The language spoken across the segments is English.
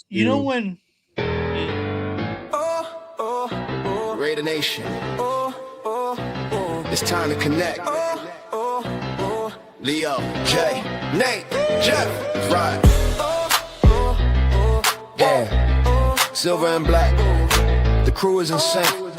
You know when Raider Nation. It's time to connect. Leo, Jay, Nate, Jeff, right. Yeah, silver and black. The crew is insane.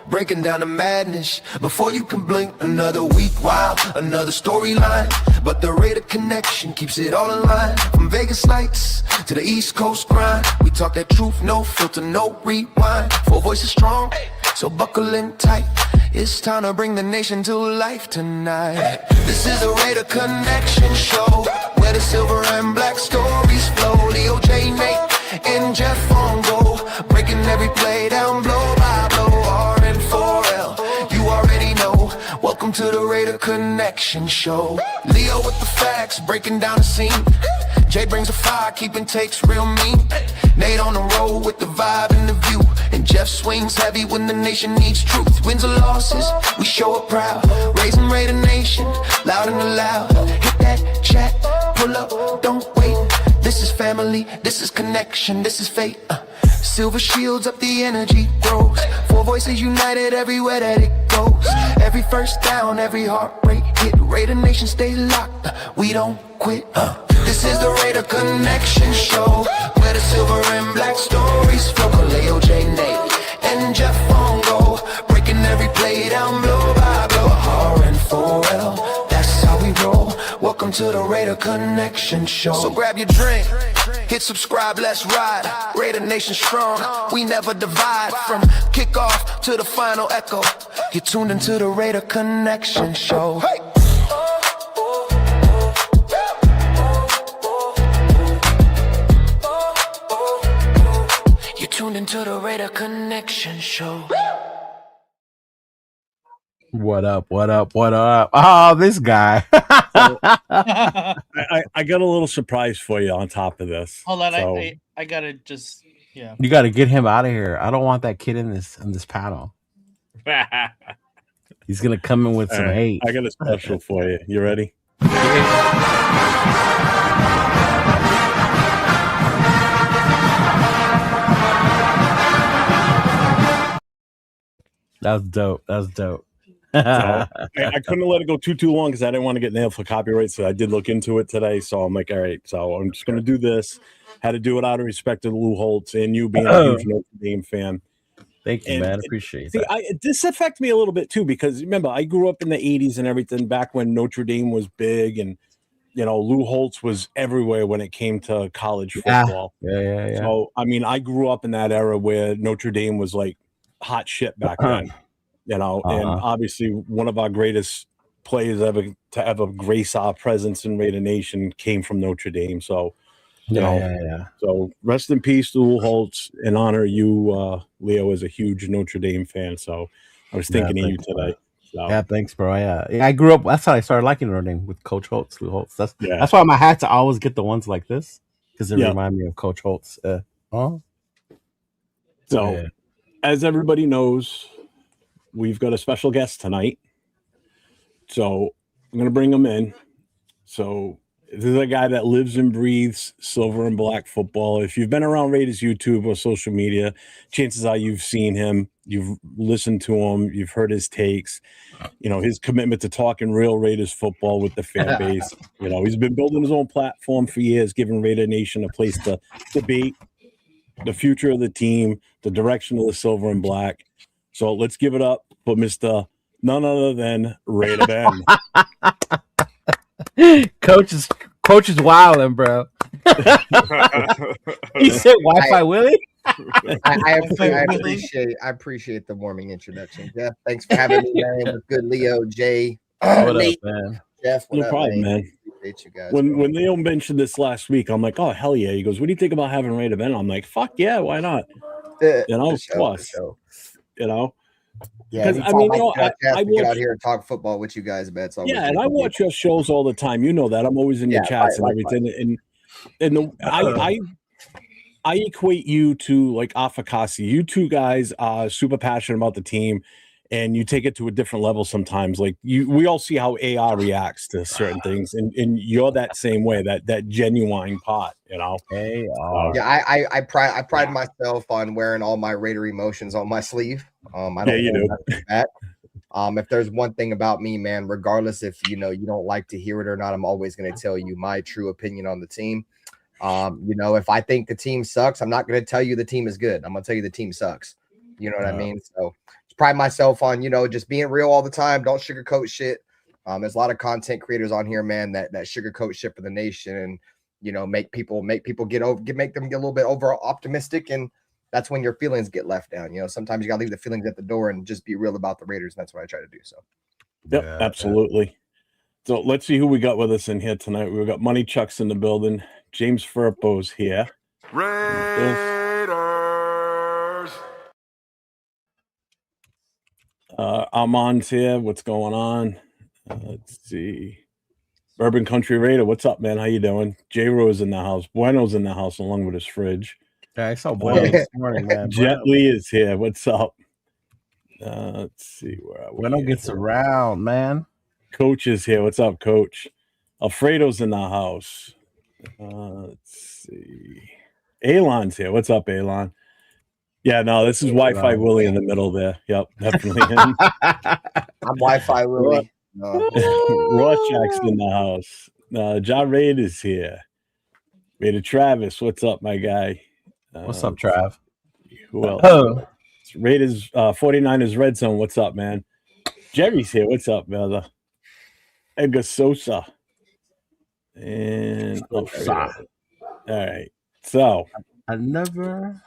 Breaking down the madness before you can blink. Another week, wow, another storyline. But the Raider connection keeps it all in line. From Vegas lights to the East Coast grind, we talk that truth, no filter, no rewind. Four voices strong, so buckle in tight. It's time to bring the nation to life tonight. This is the Raider Connection Show, where the silver and black stories flow. Leo, J, Nate, and Jeff on go, breaking every play down blow by blow. R-N-4-L, you already know. Welcome to the Raider Connection Show. Leo with the facts, breaking down the scene. Jay brings the fire, keeping takes real mean. Nate on the road with the vibe and the view. And Jeff swings heavy when the nation needs truth. Wins or losses, we show up proud. Raising Raider Nation, loud and loud. Hit that chat, pull up, don't wait. This is family, this is connection, this is fate. Silver shields up, the energy grows. Four voices united everywhere that it goes. Every first down, every heartbreak hit. Raider Nation stays locked, we don't quit. This is the Raider Connection Show, where the silver and black stories flow. Leo, J, Nate, and Jeff on go, breaking every play down blow by blow. R-N-4-L, that's how we roll. Welcome to the Raider Connection Show. So grab your drink, hit subscribe, let's ride. Raider Nation strong, we never divide. From kickoff to the final echo, you're tuned into the Raider Connection Show. Hey! Tuned into the Raider Connection Show. What up? What up? What up? Oh, this guy. I got a little surprise for you on top of this. hold on, So, I gotta just You got to get him out of here. I don't want that kid in this panel. He's gonna come in with some hate. I got a special for you. You ready? That was dope. That was dope. So, I couldn't let it go too long because I didn't want to get nailed for copyright. So I did look into it today. So I'm like, all right. So I'm just going to do this. Had to do it out of respect to Lou Holtz and you being a huge Notre Dame fan. Thank you, man. Appreciate that. This affected me a little bit too because remember I grew up in the '80s and everything back when Notre Dame was big and Lou Holtz was everywhere when it came to college football. Yeah. So I mean, I grew up in that era where Notre Dame was like hot shit back then. And obviously one of our greatest players ever to ever grace our presence in Raider Nation came from Notre Dame. So, So rest in peace to Lou Holtz and honor you, Leo, as a huge Notre Dame fan. So I was thinking of you today. So. Yeah, thanks, bro. Yeah, I grew up. That's how I started liking Notre Dame with Coach Holtz, Lou Holtz. That's why my hats always get the ones like this because they remind me of Coach Holtz. As everybody knows, we've got a special guest tonight. So I'm going to bring him in. So this is a guy that lives and breathes silver and black football. If you've been around Raiders YouTube or social media, chances are you've seen him, you've listened to him, you've heard his takes, his commitment to talking real Raiders football with the fan base. He's been building his own platform for years, giving Raider Nation a place to debate the future of the team, the direction of the silver and black. So let's give it up for Mr. none other than Raider Ben. Coach is wildin', bro. He said Wi-Fi Willie. I appreciate the warming introduction. Jeff, thanks for having me, man. With good Leo, Jay, Nate, up, man? Jeff. No problem, man. You guys, when Leo mentioned this last week, I'm like, oh hell yeah. He goes, what do you think about having Raider Ben? I'm like, fuck yeah, why not? Plus. Yeah, because I mean, I get out here and talk football with you guys, man. And I watch your shows all the time. You know that I'm always in your chats and everything. I equate you to like Afakasi. You two guys are super passionate about the team. and you take it to a different level sometimes. Like we all see how AR reacts to certain things, and you're that same way, that genuine part, you know. Yeah, I pride myself on wearing all my Raider emotions on my sleeve. I don't you hold do. nothing back. If there's one thing about me, man, regardless if you don't like to hear it or not, I'm always going to tell you my true opinion on the team. If I think the team sucks, I'm not going to tell you the team is good. I'm going to tell you the team sucks. You know what I mean? So pride myself on, just being real all the time. Don't sugarcoat shit. There's a lot of content creators on here, man, that sugarcoat shit for the nation and, make them get a little bit over optimistic. And that's when your feelings get left down. Sometimes you gotta leave the feelings at the door and just be real about the Raiders. And that's what I try to do. So, yep, absolutely. So let's see who we got with us in here tonight. We've got Money Chuck's in the building. James Firpo's here. Raiders. Armand's here. What's going on? Let's see. Urban Country Raider, what's up, man? How you doing? J-Ro's in the house. Bueno's in the house along with his fridge. Yeah, I saw Bueno this morning, man. Jet Li is here. What's up? Let's see where Bueno gets around, man. Coach is here. What's up, Coach? Alfredo's in the house. Let's see. Alon's here. What's up, Alon? Yeah, no, this is Wi-Fi Willie in the middle there. Yep, definitely him. I'm Wi-Fi Willie. Rorschach's in the house. Ja Raid is here. Raider Travis, what's up, my guy? What's up, Trav? Who else? Raiders 49ers Red Zone, what's up, man? Jerry's here. What's up, brother? Edgar Sosa. And all right. So I never.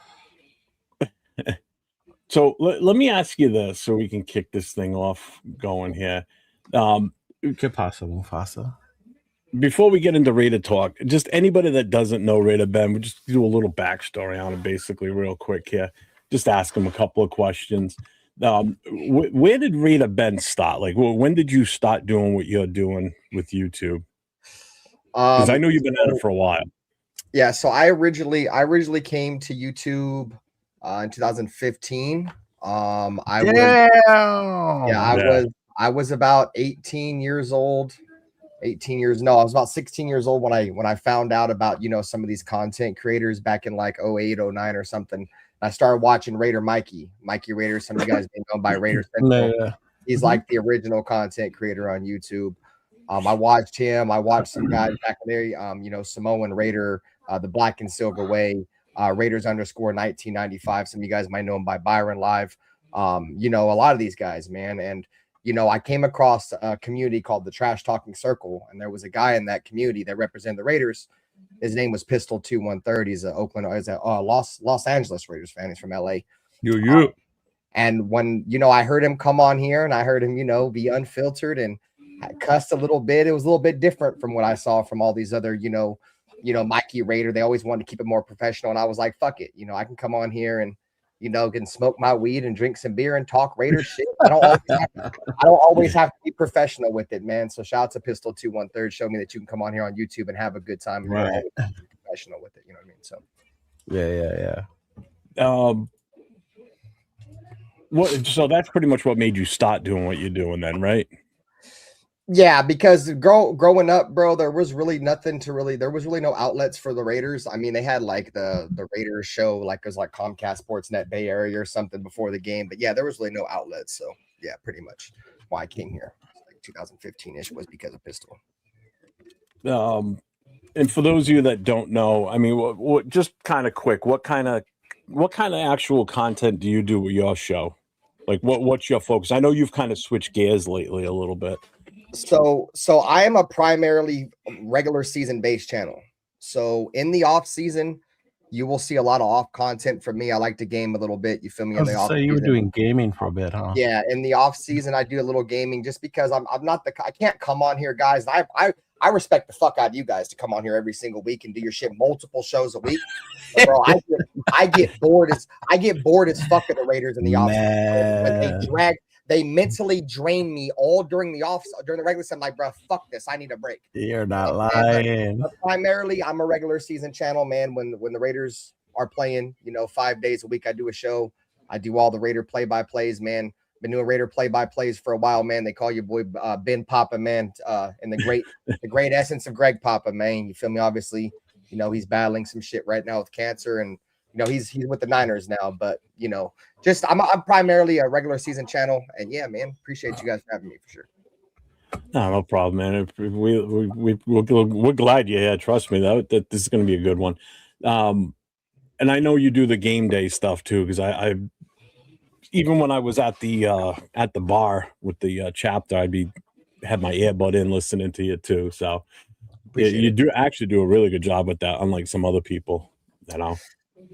So let me ask you this so we can kick this thing off going here. Que pasa, Mufasa? Before we get into Raider talk, just anybody that doesn't know Raider Ben, we just do a little backstory on him basically real quick here. Just ask him a couple of questions. Where did Raider Ben start? Like, when did you start doing what you're doing with YouTube? Because I know you've been at it for a while. Yeah, so I originally came to YouTube in 2015. I was about 18 years old. I was about 16 years old when I found out about, some of these content creators back in like 08, 09 or something. I started watching Raider Mikey Raider. Some of you guys may know by Raider Central. Yeah. He's like the original content creator on YouTube. I watched him. I watched some guys back there, Samoan Raider, the Black and Silver Way, Raiders _1995. Some of you guys might know him by Byron Live. A lot of these guys, man. And, I came across a community called the Trash Talking Circle, and there was a guy in that community that represented the Raiders. His name was Pistol 2130. He's a Los Angeles Raiders fan. He's from LA. And when, I heard him come on here and I heard him, be unfiltered and cussed a little bit. It was a little bit different from what I saw from all these other, Mikey Raider. They always wanted to keep it more professional. And I was like, fuck it. I can come on here and, can smoke my weed and drink some beer and talk Raider shit. I don't always have to be professional with it, man. So shout out to Pistol 2130. Show me that you can come on here on YouTube and have a good time and right. Be professional with it. You know what I mean? So yeah. So that's pretty much what made you start doing what you're doing then, right? Yeah, because growing up, bro, there was really no outlets for the Raiders. I mean, they had like the Raiders show, like it was like Comcast Sportsnet Bay Area or something before the game. But yeah, there was really no outlets. So yeah, pretty much why I came here, like 2015-ish, was because of Pistol. And for those of you that don't know, I mean, what just kind of quick, what kind of actual content do you do with your show? Like, what's your focus? I know you've kind of switched gears lately a little bit. So I am a primarily regular season based channel. So in the off season, you will see a lot of off content from me. I like to game a little bit. You feel me? So you were doing gaming for a bit, huh? Yeah. In the off season, I do a little gaming just because I can't come on here, guys. I respect the fuck out of you guys to come on here every single week and do your shit multiple shows a week. But bro, I get bored as fuck of the Raiders in the off season. They mentally drain me all during the regular season. I'm like, bro, fuck this. I need a break. You're not lying. But primarily, I'm a regular season channel, man. When the Raiders are playing, 5 days a week, I do a show. I do all the Raider play-by-plays, man. Been doing Raider play-by-plays for a while, man. They call you boy Ben Papa, man, and the great essence of Greg Papa, man. You feel me? Obviously, he's battling some shit right now with cancer, and he's with the Niners now. But just I'm primarily a regular season channel, and yeah, man, appreciate you guys for having me for sure. No problem, man. We're glad you're here. Trust me, that this is going to be a good one. And I know you do the game day stuff too, because I even when I was at the bar with the chapter, had my earbud in listening to you too. So you do actually do a really good job with that, unlike some other people,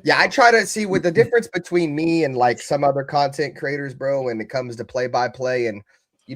Yeah, I try to see what the difference between me and like some other content creators, bro, when it comes to play-by-play. And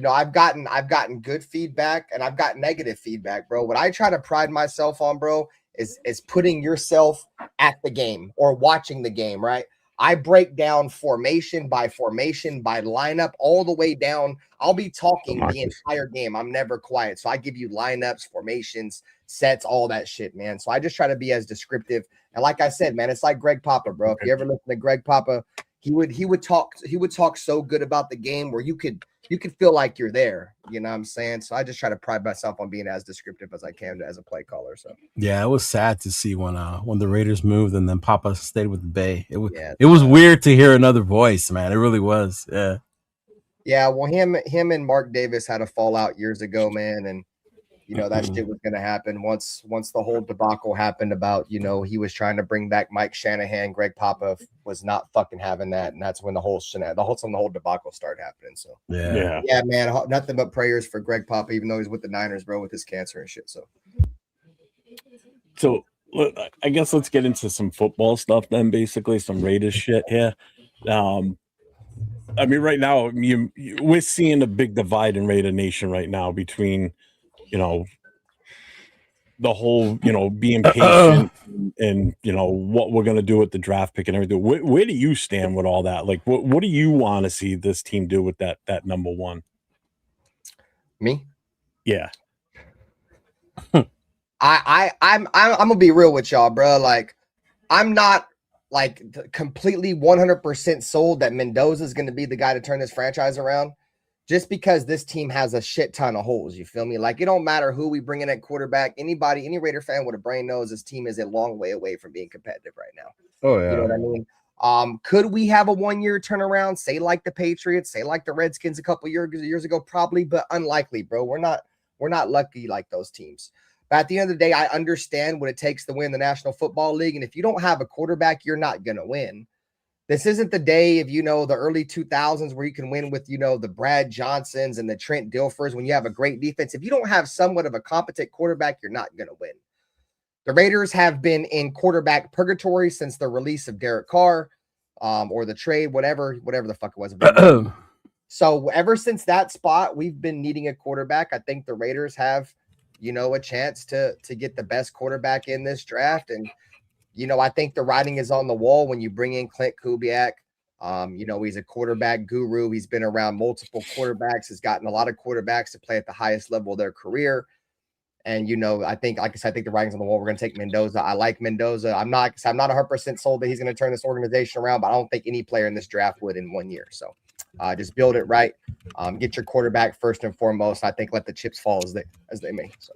I've gotten good feedback and I've got negative feedback, bro. What I try to pride myself on, bro, is putting yourself at the game or watching the game, right? I break down formation by lineup all the way down. I'll be talking the entire game. I'm never quiet. So I give you lineups, formations, sets, all that shit, man. So I just try to be as descriptive. And like I said, man, it's like Greg Papa, bro. If you ever listen to Greg Papa, he would talk so good about the game where you could feel like you're there. You know what I'm saying? So I just try to pride myself on being as descriptive as I can as a play caller. So yeah, it was sad to see when the Raiders moved and then Papa stayed with the Bay. It was weird to hear another voice, man. It really was. Yeah. Yeah, well, him and Mark Davis had a fallout years ago, man, and that shit was going to happen once the whole debacle happened about, he was trying to bring back Mike Shanahan. Greg Papa was not fucking having that. And that's when the whole debacle started happening. So, yeah, man, nothing but prayers for Greg Papa, even though he's with the Niners, bro, with his cancer and shit. So I guess let's get into some football stuff then, basically some Raiders shit here. I mean, right now, we're seeing a big divide in Raider Nation right now between, the whole, being patient and, what we're going to do with the draft pick and everything. Where do you stand with all that? Like, what do you want to see this team do with that number one? Me? Yeah. I'm going to be real with y'all, bro. Like, I'm not like completely 100% sold that Mendoza is going to be the guy to turn this franchise around. Just because this team has a shit ton of holes, you feel me? Like, it don't matter who we bring in at quarterback. Any Raider fan with a brain knows this team is a long way away from being competitive right now. Oh, yeah. You know what I mean? Could we have a 1 year turnaround, say like the Patriots, say like the Redskins a couple years ago? Probably, but unlikely, bro. We're not lucky like those teams. But at the end of the day, I understand what it takes to win the National Football League. And if you don't have a quarterback, you're not going to win. This isn't the day of, the early 2000s where you can win with, the Brad Johnsons and the Trent Dilfers when you have a great defense. If you don't have somewhat of a competent quarterback, you're not going to win. The Raiders have been in quarterback purgatory since the release of Derek Carr or the trade, whatever the fuck it was. So ever since that spot, we've been needing a quarterback. I think the Raiders have, a chance to get the best quarterback in this draft. And I think the writing is on the wall when you bring in Clint Kubiak. He's a quarterback guru. He's been around multiple quarterbacks, has gotten a lot of quarterbacks to play at the highest level of their career. And, I think, like I said, I think the writing's on the wall. We're going to take Mendoza. I like Mendoza. I'm not 100% sold that he's going to turn this organization around, but I don't think any player in this draft would in 1 year. So just build it right. Get your quarterback first and foremost. I think let the chips fall as they may. So.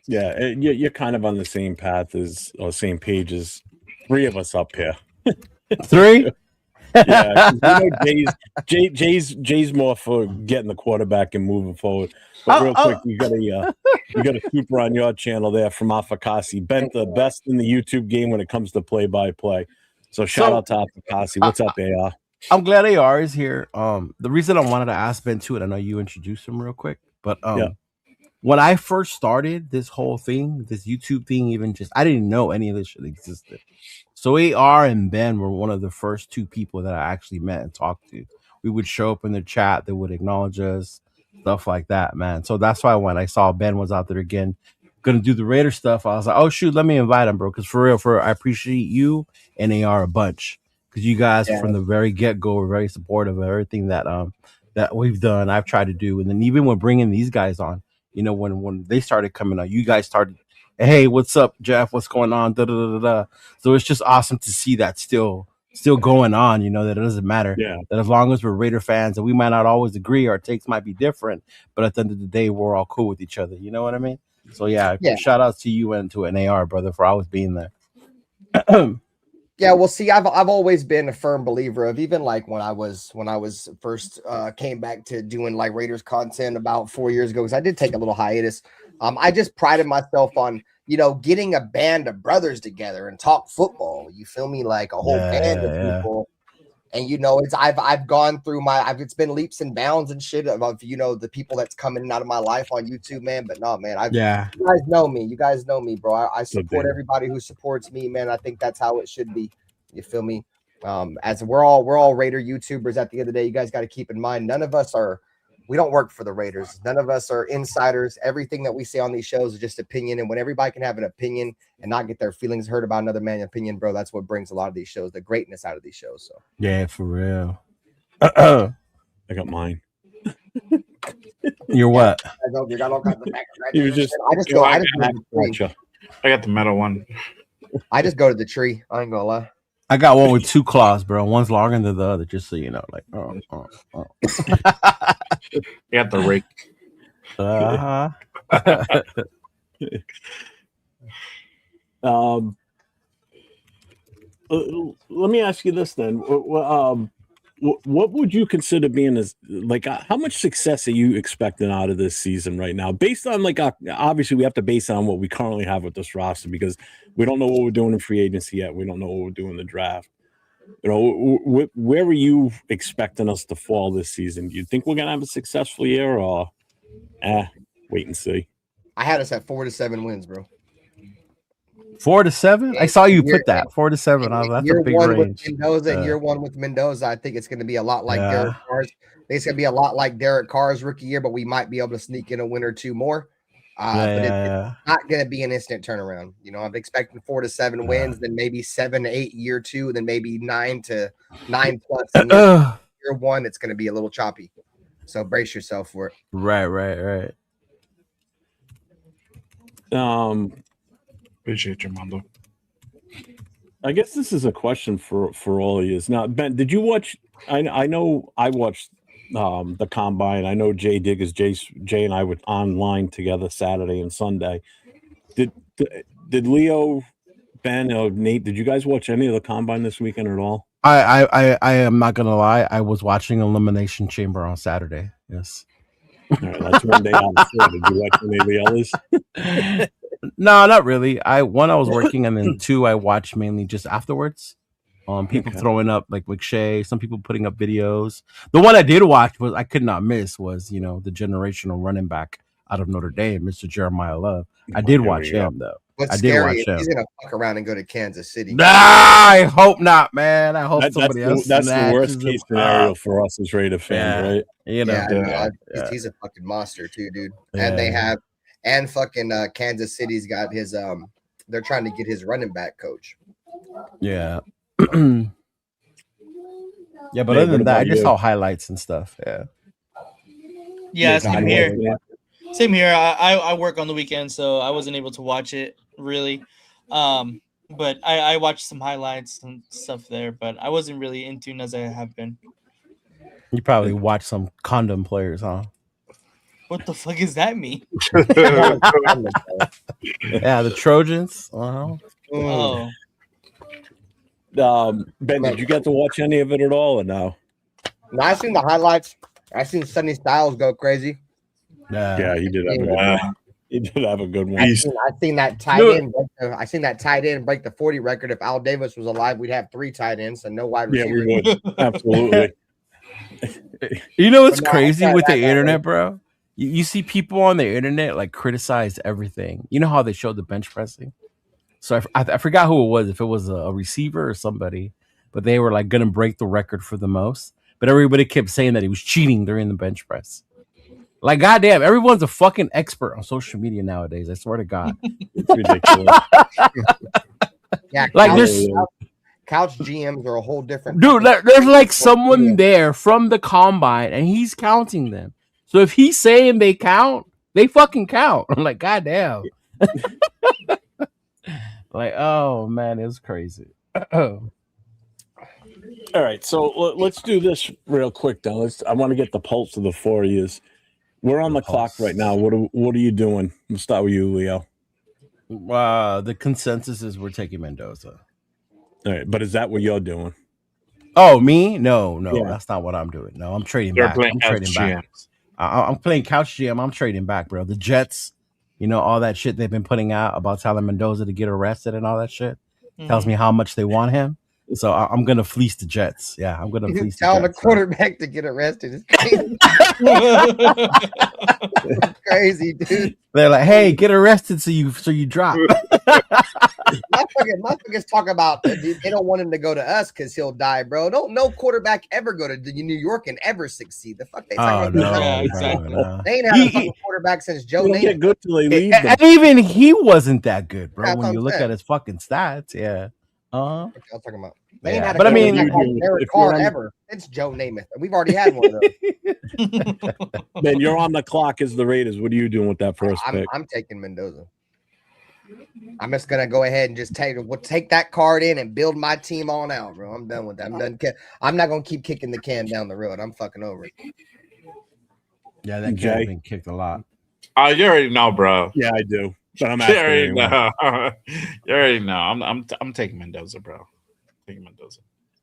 Yeah, you're kind of on the same path or same page as three of us up here. Three? Yeah, Jay's more for getting the quarterback and moving forward. But real quick, you got a super on your channel there from Afakasi. Bent the best in the YouTube game when it comes to play-by-play. So shout out to Afakasi. What's up, AR? I'm glad AR is here. The reason I wanted to ask Ben too, and I know you introduced him real quick, but when I first started this whole thing, this YouTube thing, I didn't know any of this shit existed. So AR and Ben were one of the first two people that I actually met and talked to. We would show up in the chat, they would acknowledge us, stuff like that, man. So that's why when I saw Ben was out there again, gonna do the Raider stuff, I was like, oh shoot, let me invite him, bro. Because for real, I appreciate you and AR a bunch. Because you guys from the very get-go were very supportive of everything that we've done, I've tried to do. And then even when bringing these guys on, when they started coming out, you guys started, hey, what's up, Jeff? What's going on? Da, da, da, da, da. So it's just awesome to see that still still going on, that it doesn't matter. Yeah. That as long as we're Raider fans, and we might not always agree, our takes might be different, but at the end of the day, we're all cool with each other. You know what I mean? So yeah. Shout outs to you and to an AR brother for always being there. Yeah, well, see, I've always been a firm believer of, even like when I was first came back to doing like Raiders content about 4 years ago, because I did take a little hiatus. I just prided myself on, getting a band of brothers together and talk football. You feel me? Like a whole band of people. And it's I've gone through it's been leaps and bounds and shit of the people that's coming out of my life on YouTube, man. But no, man, you guys know me. You guys know me, bro. I support everybody who supports me, man. I think that's how it should be. You feel me? As we're all Raider YouTubers at the end of the day, you guys got to keep in mind, we don't work for the Raiders. None of us are insiders. Everything that we say on these shows is just opinion. And when everybody can have an opinion and not get their feelings hurt about another man's opinion, bro, that's what brings a lot of these shows, the greatness out of these shows. So yeah, for real. I got mine. You're what? I got the metal one. I just go to the tree. I ain't gonna lie. I got one with two claws, bro. One's longer than the other, just so you know. Like, You got the rake. Let me ask you this then. What would you consider being how much success are you expecting out of this season right now? Based on obviously we have to base it on what we currently have with this roster, because we don't know what we're doing in free agency yet. We don't know what we're doing in the draft. Where are you expecting us to fall this season? Do you think we're gonna have a successful year, or wait and see? I had us at 4 to 7 wins, bro. 4 to 7? I saw you put that 4 to 7. That's a big range. Year one with Mendoza, I think it's going to be a lot like Derek Carr's. It's going to be a lot like Derek Carr's rookie year, but we might be able to sneak in a win or two more. But it's not going to be an instant turnaround. I'm expecting 4 to 7 wins, then maybe 7 to 8 year two, then maybe 9 to 9 plus in year one. It's going to be a little choppy. So brace yourself for it. Right. Appreciate you, Mondo. I guess this is a question for all of you. Now, Ben, did you watch? I know I watched the combine. I know Jay and I were online together Saturday and Sunday. Did Leo, Ben, or Nate? Did you guys watch any of the combine this weekend at all? I am not gonna lie. I was watching Elimination Chamber on Saturday. Yes. All right, that's one day out of 4. Did you watch any of the others? No, not really. I was working, and then 2 I watched mainly just afterwards. People throwing up like McShay, some people putting up videos. The one I did watch I could not miss was the generational running back out of Notre Dame, Mr. Jeremiah Love. I did watch him though. What's scary is he's gonna fuck around and go to Kansas City. I hope not, man. I hope somebody else. That's the worst case scenario for us as Raider fans, right? He's a fucking monster too, dude. And they have. And fucking Kansas City's got his they're trying to get his running back coach. Yeah. But other than that, I just saw highlights and stuff. Yeah, same here. Same here. I work on the weekend, so I wasn't able to watch it really. But I watched some highlights and stuff there, but I wasn't really in tune as I have been. You probably watched some condom players, huh? What the fuck does that mean? Yeah, the Trojans. Oh. Ben, did you get to watch any of it at all, or no? No, I seen the highlights. I seen Sonny Styles go crazy. Yeah, he did have a good one. I seen that tight end. I seen that tight end break the 40 record. If Al Davis was alive, we'd have 3 tight ends and no wide receiver. Yeah, we would. Absolutely. You know what's crazy with the internet, bro? You see people on the internet like criticize everything. You know how they showed the bench pressing? So I forgot who it was, if it was a receiver or somebody, but they were like going to break the record for the most. But everybody kept saying that he was cheating during the bench press. Like, goddamn, everyone's a fucking expert on social media nowadays. I swear to God. It's ridiculous. Yeah, like there's couch GMs are a whole different dude. There's like someone there from the combine, and he's counting them. So if he's saying they count, they fucking count. I'm like, goddamn. Like, oh man, it's crazy. All right, so let's do this real quick, though. I want to get the pulse of the 4 years. We're on the clock right now. What are you doing? We'll start with you, Leo. The consensus is we're taking Mendoza. All right, but is that what you're doing? Oh, me? No, Yeah. that's not what I'm doing. No, I'm trading You're back. playing I'm trading back. I'm playing couch GM. I'm trading back, bro. The Jets, all that shit they've been putting out about telling Mendoza to get arrested and all that shit tells me how much they want him. So I'm gonna fleece the Jets. Yeah, I'm gonna fleece the Jets. Telling the quarterback to get arrested is crazy. It's crazy, dude. They're like, "Hey, get arrested so you drop." Motherfuckers talk about they don't want him to go to us because he'll die, bro. No quarterback ever go to New York and ever succeed. The fuck they talking about? Yeah, exactly. They ain't had a fucking quarterback since Joe They get Namath. good till they leave them. And even he wasn't that good, bro. That's When what you I'm look saying. at his fucking stats, yeah. What y'all talking about? They Yeah, ain't had a but I mean- quarterback like Derek If you're Carr on- ever. It's Joe Namath. We've already had one of those. Then you're on the clock as the Raiders. What are you doing with that first pick? I'm taking Mendoza. I'm just gonna go ahead and just take that card in and build my team on out, bro. I'm done with that. I'm done. I'm not gonna keep kicking the can down the road. I'm fucking over it. Yeah, that Jay? guy's been kicked a lot. You already know, bro. Yeah, I do. But I'm You asking already anyway. know. You already know. I'm taking Mendoza, bro. Taking Mendoza.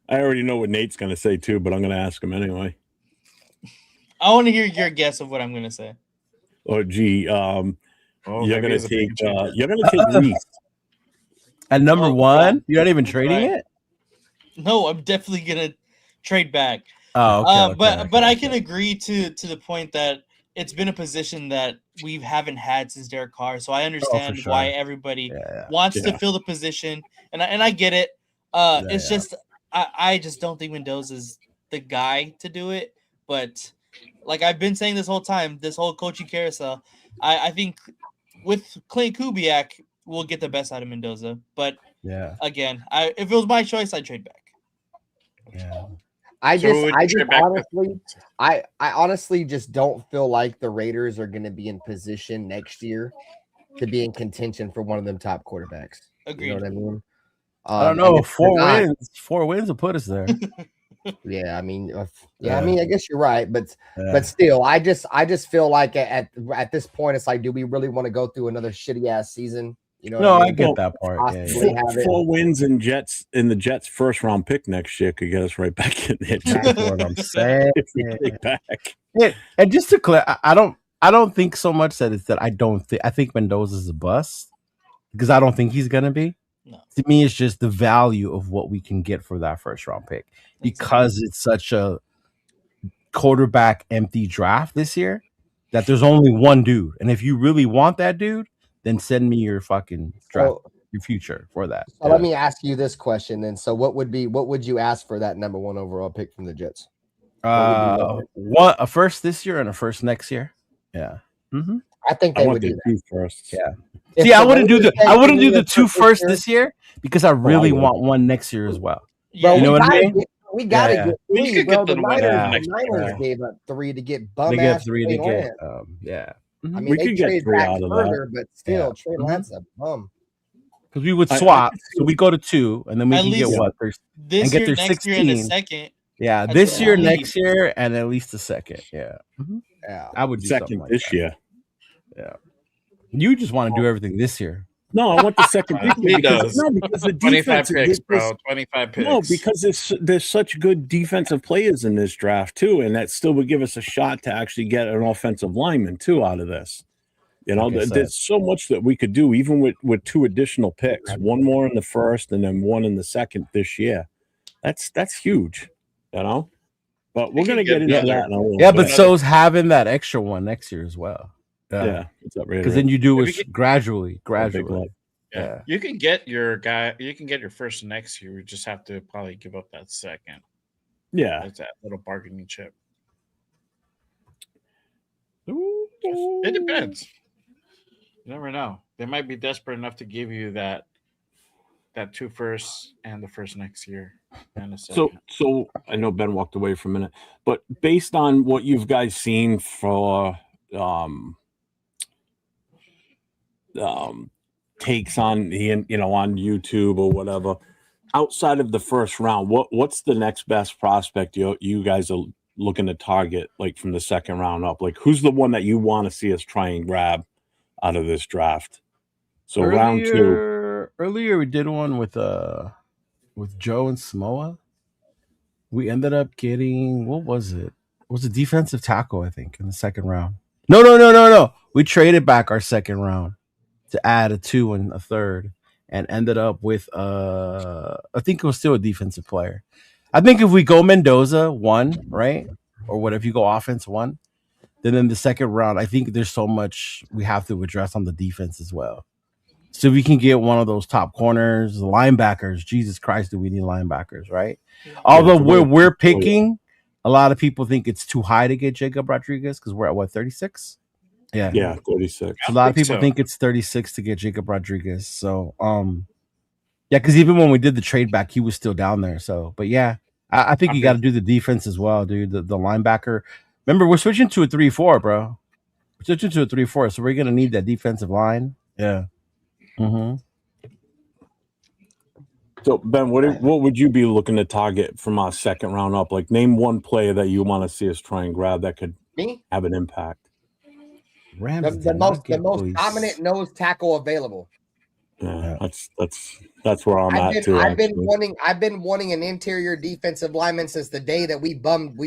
I already know what Nate's gonna say too, but I'm gonna ask him anyway. I want to hear your guess of what I'm gonna say. Oh, gee, Oh, you're maybe gonna it's a take big change. Reese. At number Oh, one, you're not even trading right. it. No, I'm definitely gonna trade back. Oh, okay. But I can agree to the point that it's been a position that we haven't had since Derek Carr, so I understand sure. why everybody Yeah. wants to Yeah. fill the position, and I get it. It's just I just don't think Mendoza's the guy to do it. But like I've been saying this whole time, this whole coaching carousel, I think with Clint Kubiak, we'll get the best out of Mendoza. But Yeah. again, if it was my choice, I'd trade back. Yeah. I So would you trade back I honestly just don't feel like the Raiders are going to be in position next year to be in contention for one of them top quarterbacks. Agreed. You know what I mean? I don't and know. if they're not- Four wins will put us there. Yeah, I mean, I Yeah. mean, I guess you're right, but Yeah. still, I just feel like at this point, it's like, do we really want to go through another shitty ass season? You know, No, what I mean? get that part. Yeah, Possibly yeah. have it. 4 wins in the Jets first round pick next year could get us right back in there. That's what I'm saying. If we take back. Yeah, and just to clear, I don't think so much that it's that I don't think I think Mendoza's a bust because I don't think he's gonna be. No. To me, it's just the value of what we can get for that first round pick because it's such a quarterback empty draft this year that there's only one dude, and if you really want that dude, then send me your fucking draft, your future for that. So let me ask you this question then. So what would you ask for that number 1 overall pick from the Jets? A first this year and a first next year. Yeah. Mm-hmm. I think I they want would do the that. 2 first. Yeah. If See, I the wouldn't do Raiders the take the 2 first year- this year because I really would. want one next year as well. Bro, You know what I gotta mean? We gotta Yeah. get Well, you 3, could bro. get The the winner Niners, next year. gave up 3 to get bum They get ass 3 to Trey get. Lance. Yeah. I mean, We they could get traded 3 back out of that. further, but still, Yeah. Trey Lance a bum. Because we would I swap, could see so we go to 2, and then we At can get least- what? There's This and get year, their next year, and the 16. second. Yeah, That's this at year, least. next year, and at least the second. Yeah. Yeah. I would do something Second like this that. year. Yeah. You just want to do everything this year. No, I want the second pick. He does. Because the 25 defense picks, bro. 25 picks. No, because there's such good defensive players in this draft too, and that still would give us a shot to actually get an offensive lineman too out of this. You know, Like I said. there's so much that we could do, even with 2 additional picks, 1 more in the first and then 1 in the second this year. That's huge, you know. But we're We gonna can get get into another- that in a little Yeah, bit. but so's having that extra one next year as well. yeah, what's up, Raider? Because then you do If it you get- gradually. love. Yeah. You can get your guy. You can get your first next year. You just have to probably give up that second. Yeah. That's that little bargaining chip. It depends. You never know. They might be desperate enough to give you that 2 firsts and the first next year and a second. So I know Ben walked away for a minute, but based on what you've guys seen for takes on on YouTube or whatever, outside of the first round, what's the next best prospect you guys are looking to target, like from the second round up? Like, who's the one that you want to see us try and grab out of this draft? So round 2. Earlier we did one with Joe and Samoa. We ended up getting, what was it? It was a defensive tackle, I think, in the second round. No. We traded back our second round to add a 2 and a third, and ended up with I think it was still a defensive player. I think if we go Mendoza 1, right? Or what if you go offense 1, then in the second round, I think there's so much we have to address on the defense as well. So we can get one of those top corners, linebackers. Jesus Christ, do we need linebackers, right? Although we're picking, a lot of people think it's too high to get Jacob Rodriguez because we're at what, 36? Yeah, 36. So a lot of people think it's 36 to get Jacob Rodriguez. So yeah, because even when we did the trade back, he was still down there. So, but yeah, I think you got to do the defense as well, dude. The linebacker. Remember, we're switching to a 3-4, bro. We're switching to a 3-4, so we're gonna need that defensive line. Yeah. Mm-hmm. So Ben, what would you be looking to target from our second round up? Like, name one player that you want to see us try and grab that could have an impact. Rams the most dominant nose tackle available. Yeah, that's where I'm at too. I've been wanting an interior defensive lineman since the day that we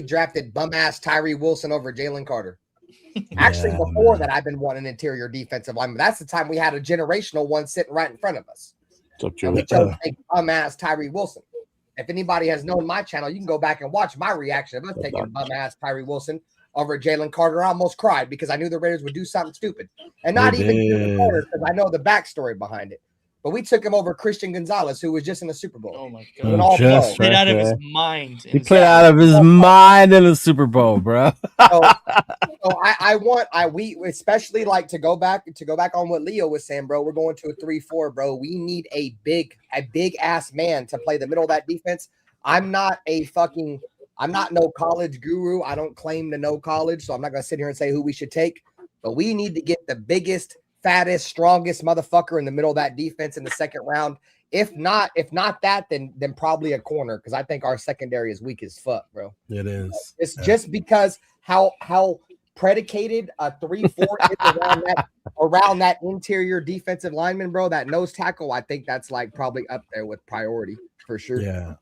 drafted bum ass Tyree Wilson over Jalen Carter. Actually, before that, I've been wanting an interior defensive lineman. That's the time we had a generational one sitting right in front of us. And we chose to take bum ass Tyree Wilson. If anybody has known my channel, you can go back and watch my reaction of us taking bum ass Tyree Wilson over Jalen Carter. I almost cried because I knew the Raiders would do something stupid. And not even Jalen Carter, because I know the backstory behind it. But we took him over Christian Gonzalez, who was just in the Super Bowl. Oh my god! He played out of his mind. He played out of his mind in the Super Bowl, bro. We especially like to go back on what Leo was saying, bro. We're going to a 3-4, bro. We need a big ass man to play the middle of that defense. I'm not no college guru. I don't claim to know college, so I'm not gonna sit here and say who we should take. But we need to get the biggest, fattest, strongest motherfucker in the middle of that defense in the second round. If not that, then probably a corner, because I think our secondary is weak as fuck, bro. It is. It's just because how predicated a 3-4 is around that interior defensive lineman, bro. That nose tackle, I think that's like probably up there with priority for sure. Yeah.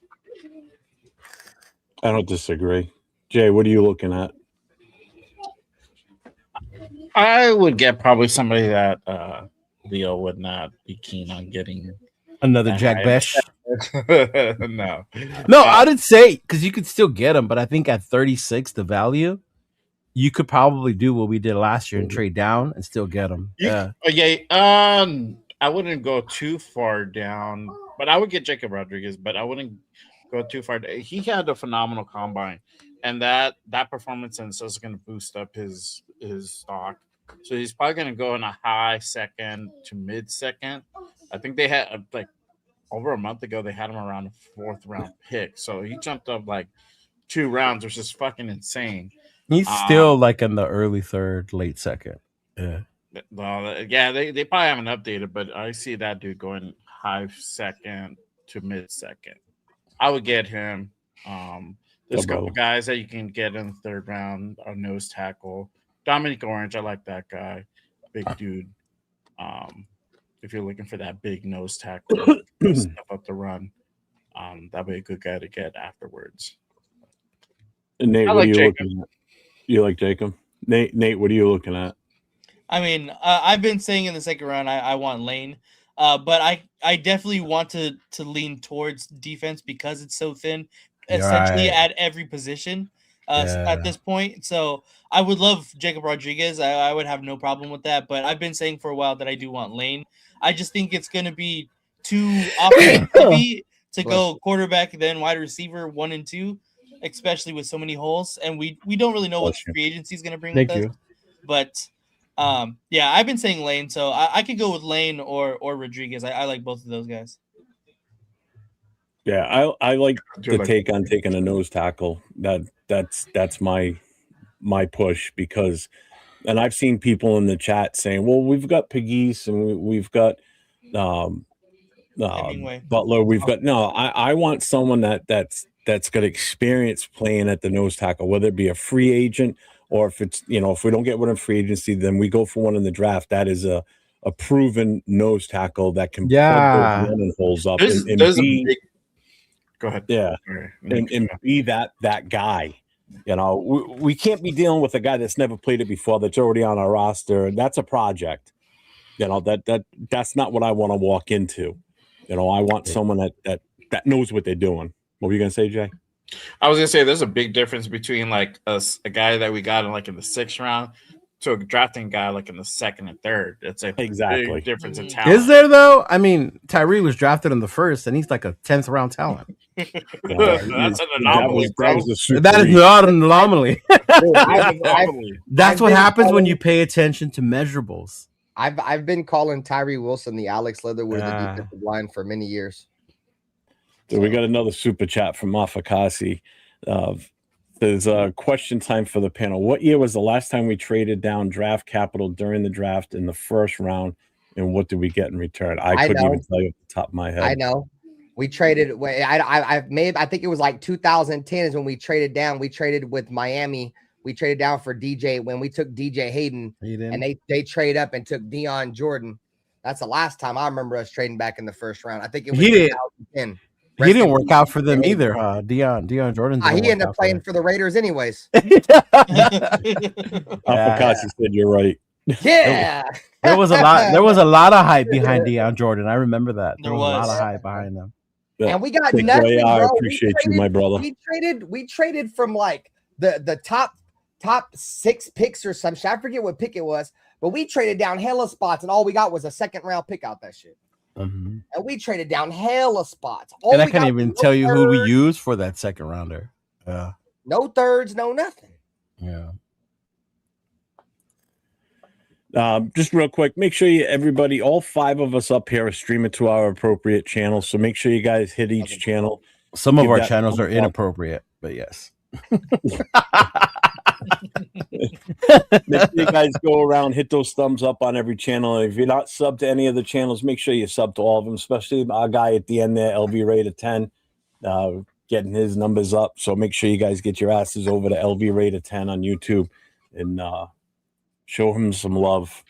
I don't disagree. Jay, what are you looking at? I would get probably somebody that Leo would not be keen on getting. Another Jack Besh. No, I didn't say, because you could still get him, but I think at 36, the value, you could probably do what we did last year and trade down and still get him. I wouldn't go too far down, but I would get Jacob Rodriguez, but I wouldn't go too far. He had a phenomenal combine, and that performance and so is going to boost up his stock. So he's probably going to go in a high second to mid second. I think they had like over a month ago they had him around a 4th round pick. So he jumped up like 2 rounds, which is fucking insane. He's still like in the early 3rd, late 2nd. Yeah. Yeah, they probably haven't updated, but I see that dude going high second to mid second. I would get him. There's a couple guys that you can get in the 3rd round. A nose tackle. Dominic Orange, I like that guy. Big dude. If you're looking for that big nose tackle, step up the run, that'd be a good guy to get afterwards. And Nate, what are you looking at? You like Jacob? Nate, what are you looking at? I mean, I've been saying in the second round I want Lane, but I definitely want to lean towards defense because it's so thin, essentially at every position at this point. So I would love Jacob Rodriguez. I would have no problem with that. But I've been saying for a while that I do want Lane. I just think it's going to be too offensive to go quarterback, then wide receiver 1 and 2, especially with so many holes. And we don't really know what free agency is going to bring with us. But yeah, I've been saying Lane, so I could go with Lane or Rodriguez. I like both of those guys. Yeah, I like the take on taking a nose tackle. That's my push, because, and I've seen people in the chat saying, well, we've got Pegues and we've got Hemingway. Butler. We've got I want someone that's got experience playing at the nose tackle, whether it be a free agent or if it's if we don't get one in free agency, then we go for one in the draft. That is a proven nose tackle that can plug those running holes up There's a big. Go ahead. Yeah, and be that guy. We can't be dealing with a guy that's never played it before that's already on our roster. That's a project. That's not what I want to walk into. I want someone that knows what they're doing. What were you gonna say, Jay? I was gonna say there's a big difference between like a guy that we got in like in the 6th round to a drafting guy like in the 2nd and 3rd. It's a big difference in talent. Is there though? I mean, Tyree was drafted in the 1st, and he's like a 10th round talent. That's an anomaly, bro. That is not an anomaly. That's what happens when you pay attention to measurables. I've been calling Tyree Wilson the Alex Leatherwood of the defensive line for many years. So we got another super chat from Mafakasi. There's a question time for the panel. What year was the last time we traded down draft capital during the draft in the 1st round, and what did we get in return? I couldn't even tell you off the top of my head. I know. We traded. I think it was like 2010 is when we traded down. We traded with Miami. We traded down for DJ when we took DJ Hayden, and they trade up and took Deion Jordan. That's the last time I remember us trading back in the 1st round. I think it was 2010. He didn't work out for them either, huh? Deion Jordan. He ended up playing for the Raiders anyways. Apicasi said you're right. Yeah. There was a lot of hype behind Deion Jordan. I remember that. There was a lot of hype behind him. And we got nothing. I appreciate you, my brother. We traded from like the top 6 picks or some shit. I forget what pick it was, but we traded down hella spots, and all we got was a 2nd round pick out that shit. Mm-hmm. And we traded down hella spots. And I can't even tell you who we used for that 2nd rounder. No thirds, no nothing. Yeah. Just real quick, make sure everybody, all 5 of us up here are streaming to our appropriate channels. So make sure you guys hit each channel. Some of our channels are inappropriate, but yes. Make sure you guys go around, hit those thumbs up on every channel. If you're not subbed to any of the channels, make sure you sub to all of them, especially our guy at the end there, LV Raider 10, getting his numbers up. So make sure you guys get your asses over to LV Raider 10 on YouTube and show him some love.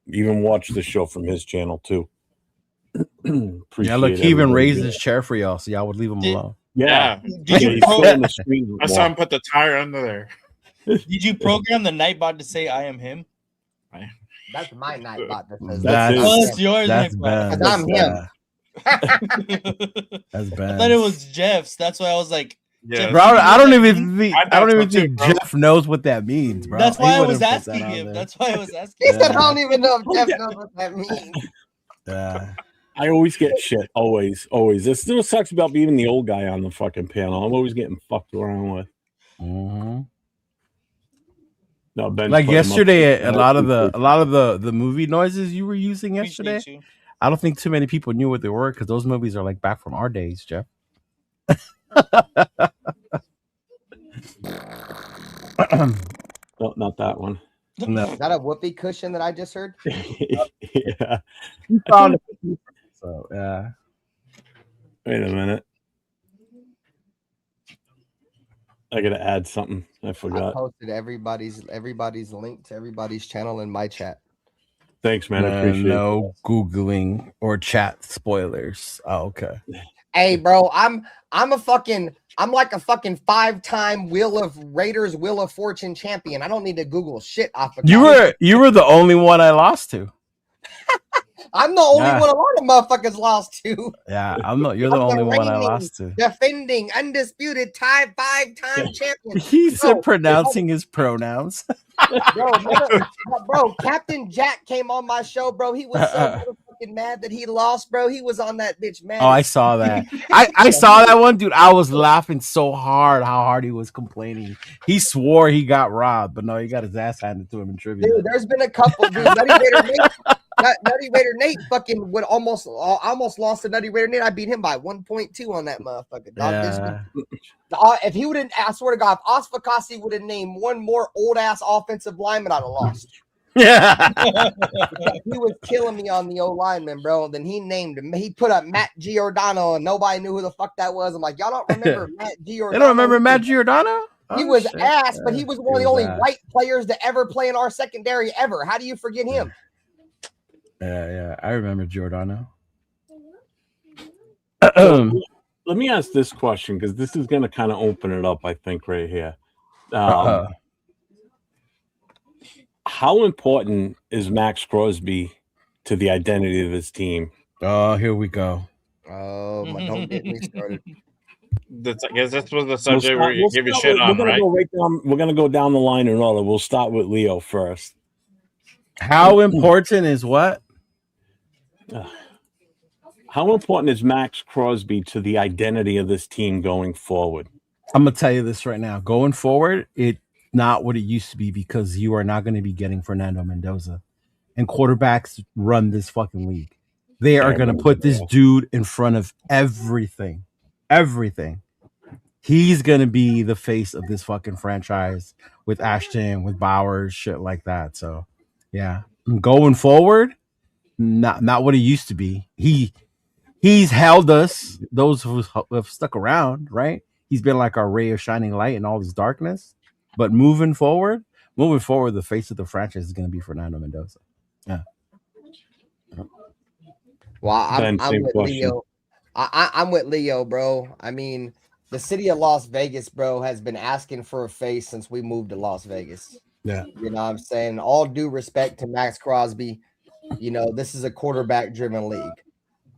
Even watch the show from his channel too. Yeah, look, he even raised his chair for y'all, so y'all would leave him alone. Yeah. He's on the screen. I saw him put the tire under there. Did you program the Nightbot to say I am him? That's my Nightbot. That's yours. That's bad. I'm him. That's bad. I thought it was Jeff's. That's why I was like, yeah. Bro, I don't even think Jeff knows what that means, bro. That's why I was asking him. That's why I was asking. He said, I don't even know if Jeff knows what that means. Yeah. I always get shit. Always. It still sucks about being the old guy on the fucking panel. I'm always getting fucked around with. Mm-hmm. No, like yesterday, a lot of the movie noises you were using yesterday. I don't think too many people knew what they were because those movies are like back from our days, Jeff. No, not that one. No. Is that a whoopee cushion that I just heard? Yeah. You found it. So yeah. Wait a minute. I gotta add something. I forgot. I posted everybody's link to everybody's channel in my chat. Thanks, man. I appreciate it. No Googling or chat spoilers. Oh, okay. Hey, bro, I'm like a fucking 5-time Wheel of Fortune champion. I don't need to Google shit off of You were the only one I lost to. I'm the only one a lot of motherfuckers lost to. Yeah, you're the only one I lost to. Defending undisputed 5-time champion. He said pronouncing his pronouns. Bro, Captain Jack came on my show, bro. He was so fucking mad that he lost, bro. He was on that bitch mad. Oh, I saw that. I saw that one, dude. I was laughing so hard how hard he was complaining. He swore he got robbed, but no, he got his ass handed to him in trivia. Dude, there's been a couple. Dude, Nutty Raider Nate fucking would almost lost to Nutty Raider Nate. I beat him by 1.2 on that motherfucker. Dog. Yeah. If he wouldn't, I swear to God, if Osfakasi would have named one more old ass offensive lineman, I'd have lost. Yeah. He was killing me on the O lineman, bro. Then he named him. He put up Matt Giordano, and nobody knew who the fuck that was. I'm like, y'all don't remember Matt Giordano? You don't remember Matt Giordano? He was ass, but he was one of the only white players to ever play in our secondary ever. How do you forget him? Yeah, I remember Giordano. So, let me ask this question because this is going to kind of open it up, I think, right here. How important is Maxx Crosby to the identity of his team? Oh, here we go. Oh, don't get me started. I guess this was the subject we're giving shit on, right? We're going to go down the line in order. We'll start with Leo first. How important is what? How important is Maxx Crosby to the identity of this team going forward? I'm going to tell you this right now. Going forward, it's not what it used to be because you are not going to be getting Fernando Mendoza. And quarterbacks run this fucking league. They are going to put this dude in front of everything. Everything. He's going to be the face of this fucking franchise with Ashton, with Bowers, shit like that. So, yeah. Going forward, not what it used to be. He's held us, those who have stuck around, right? He's been like our ray of shining light in all this darkness. But moving forward, the face of the franchise is going to be Fernando Mendoza. Yeah. Well, I'm with Leo. I'm with Leo, bro. I mean, the city of Las Vegas, bro, has been asking for a face since we moved to Las Vegas. Yeah. You know what I'm saying? All due respect to Maxx Crosby, you know, this is a quarterback-driven league.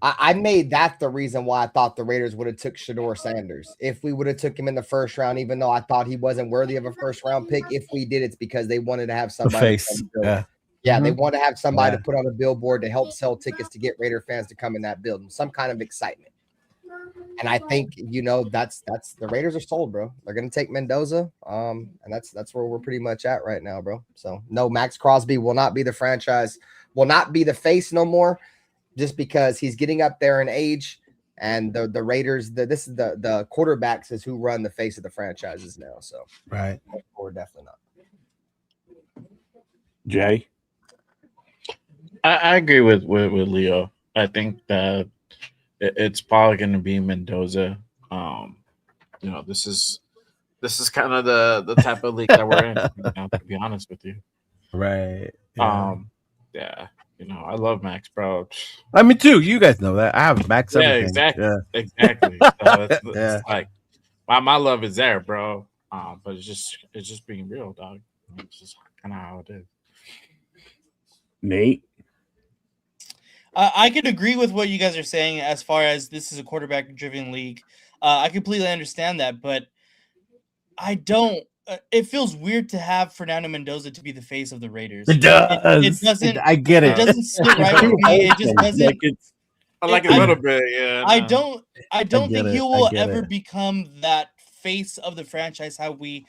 I made that the reason why I thought the Raiders would have took Shedeur Sanders. If we would have took him in the first round, even though I thought he wasn't worthy of a first-round pick, if we did, it's because they wanted to have somebody. They want to have somebody to put on a billboard to help sell tickets to get Raider fans to come in that building. Some kind of excitement. And I think, you know, that's the Raiders are sold, bro. They're going to take Mendoza. And that's where we're pretty much at right now, bro. So no, Maxx Crosby will not be the franchise, will not be the face no more, just because he's getting up there in age. And the Raiders, this is the quarterbacks is who run the face of the franchises now. So right. Or definitely not. Jay? I agree with Leo. I think that it's probably going to be Mendoza. You know, this is kind of the type of league that we're in. You know, to be honest with you, right? Yeah. You know, I love Max, bro. I mean, too. You guys know that I have Max. Yeah, everything. Exactly. It's like my love is there, bro. But it's just being real, dog. It's just kind of how it is. Nate? I could agree with what you guys are saying as far as this is a quarterback-driven league. I completely understand that, but I don't. It feels weird to have Fernando Mendoza to be the face of the Raiders. It does. It doesn't. I get it. It doesn't sit right with me. It just doesn't. I like it a little bit. Yeah. I don't think he will ever become that face of the franchise. How we,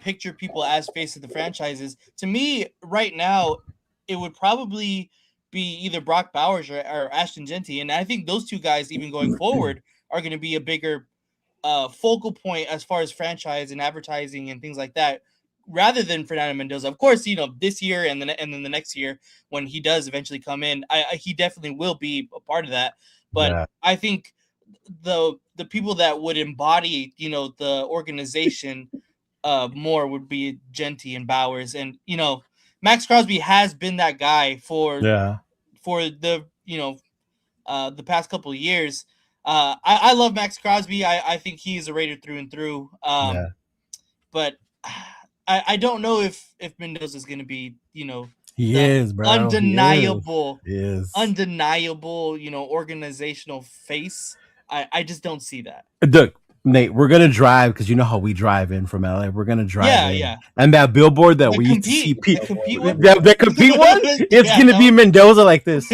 picture people as face of the franchises. To me, right now, it would probably be either Brock Bowers or Ashton Genty, and I think those two guys, even going forward, are going to be a bigger focal point as far as franchise and advertising and things like that, rather than Fernando Mendoza. Of course, this year and then the next year when he does eventually come in, he definitely will be a part of that. But I think the people that would embody, the organization more would be Genty and Bowers, and Maxx Crosby has been that guy for the the past couple of years. I love Maxx Crosby. I think he's a Raider through and through. But I don't know if Mendoza is going to be, he is, bro. Undeniable, he is. Undeniable, organizational face. I just don't see that. Look, Nate, we're gonna drive because you know how we drive in from LA. We're gonna drive in. Yeah. And that billboard that we used to see the compete one? The compete one, it's gonna be Mendoza like this.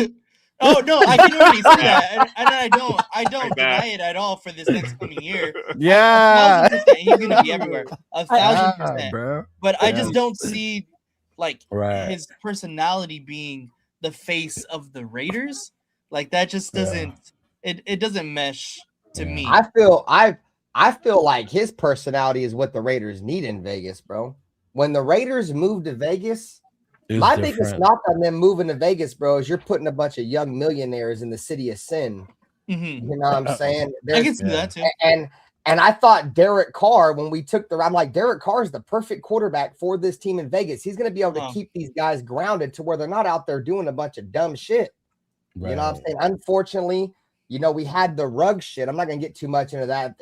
Oh no, I can already see that, and I don't deny it at all for this next coming year. Yeah, 1,000%, he's gonna be everywhere, 1,000%. Bro. But I just don't see his personality being the face of the Raiders. Like that just doesn't it doesn't mesh to me. I feel like his personality is what the Raiders need in Vegas, bro. When the Raiders moved to Vegas, My biggest knock on them moving to Vegas, bro, is you're putting a bunch of young millionaires in the city of sin. Mm-hmm. You know what I'm saying? I can see that too. And I thought Derek Carr, when we took I'm like, Derek Carr is the perfect quarterback for this team in Vegas. He's going to be able to keep these guys grounded to where they're not out there doing a bunch of dumb shit. Right. You know what I'm saying? Unfortunately, you know, we had the rug shit. I'm not going to get too much into that.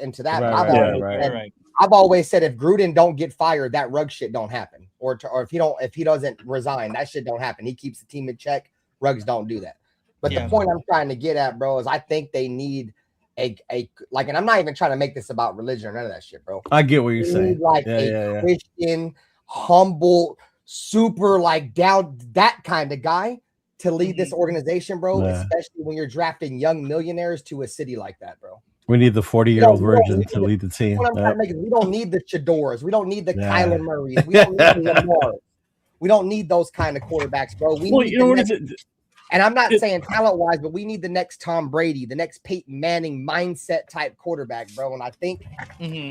I've always said if Gruden don't get fired, that rug shit don't happen. Or if he doesn't resign, that shit don't happen. He keeps the team in check. Rugs don't do that. But the point I'm trying to get at, bro, is I think they need and I'm not even trying to make this about religion or none of that shit, bro. I get what you're saying. Like a Christian, humble, super down that kind of guy to lead this organization, bro. Especially when you're drafting young millionaires to a city like that, bro. We need the 40-year-old virgin to lead the team. We don't need the Shadoras. We don't need the Kyler Murrays. We don't need the Lamars. We don't need those kind of quarterbacks, bro. And I'm not saying talent-wise, but we need the next Tom Brady, the next Peyton Manning mindset type quarterback, bro. And I think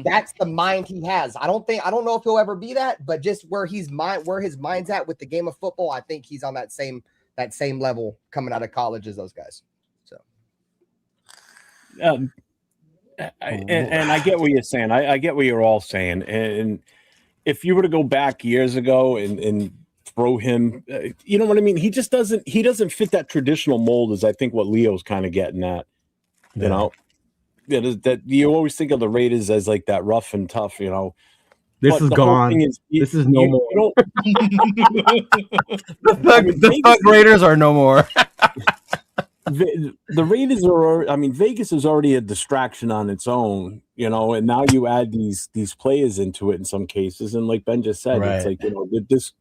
that's the mind he has. I don't know if he'll ever be that, but just where his mind's at with the game of football, I think he's on that same level coming out of college as those guys. So, and I get what you're saying. I get what you're all saying. And if you were to go back years ago and throw him, you know what I mean? He just doesn't fit that traditional mold, is I think what Leo's kind of getting at. You know, that you always think of the Raiders as like that rough and tough, you know. This is gone. This is no more. The Thug Raiders are no more. The Raiders are, I mean, Vegas is already a distraction on its own, you know, and now you add these players into it in some cases. And like Ben just said, it's like, you know, this,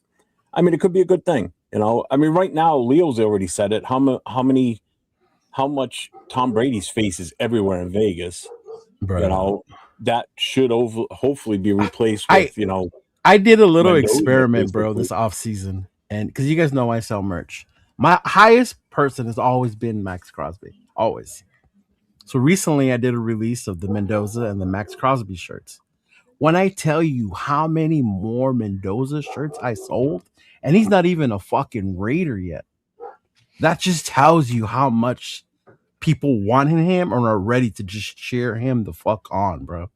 I mean, it could be a good thing, you know. I mean, right now, Leo's already said it. How much Tom Brady's face is everywhere in Vegas, you know, that should hopefully be replaced with, you know. I did a little experiment, bro, this offseason. And because you guys know I sell merch. My highest person has always been Maxx Crosby, always. So recently I did a release of the Mendoza and the Maxx Crosby shirts. When I tell you how many more Mendoza shirts I sold, and he's not even a fucking Raider yet, that just tells you how much people wanted him and are ready to just cheer him the fuck on, bro.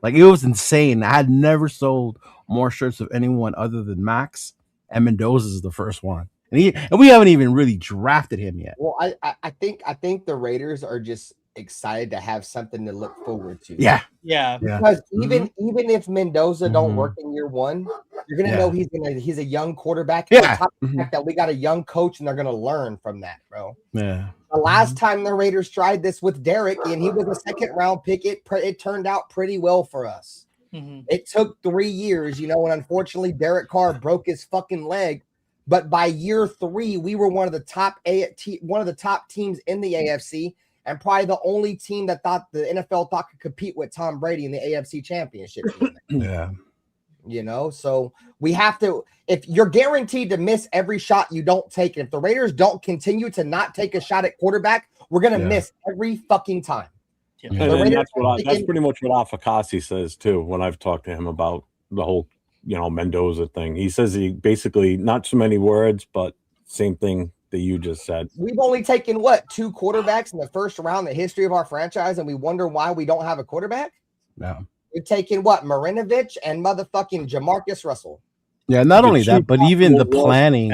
Like, it was insane. I had never sold more shirts of anyone other than Max, and Mendoza is the first one. And we haven't even really drafted him yet. Well, I think the Raiders are just excited to have something to look forward to. Yeah. Because even if Mendoza don't work in year one, you're gonna know he's a young quarterback. Yeah. On top of the fact that we got a young coach and they're gonna learn from that, bro. Yeah. The last time the Raiders tried this with Derek and he was a second round pick, it turned out pretty well for us. It took 3 years, you know, and unfortunately Derek Carr broke his fucking leg. But by year 3, we were one of the top teams in the AFC, and probably the only team that thought the NFL thought could compete with Tom Brady in the AFC Championship. Yeah, you know, so we have to. If you're guaranteed to miss every shot you don't take, and if the Raiders don't continue to not take a shot at quarterback, we're gonna miss every fucking time. Yeah. And that's pretty much what Afakasi says too. When I've talked to him about the whole, you know, Mendoza thing, he says he basically, not so many words, but same thing that you just said. We've only taken 2 quarterbacks in the first round in the history of our franchise, and we wonder why we don't have a quarterback. No, we've taken Marinovich and motherfucking Jamarcus Russell. Yeah, not only that, but even the planning,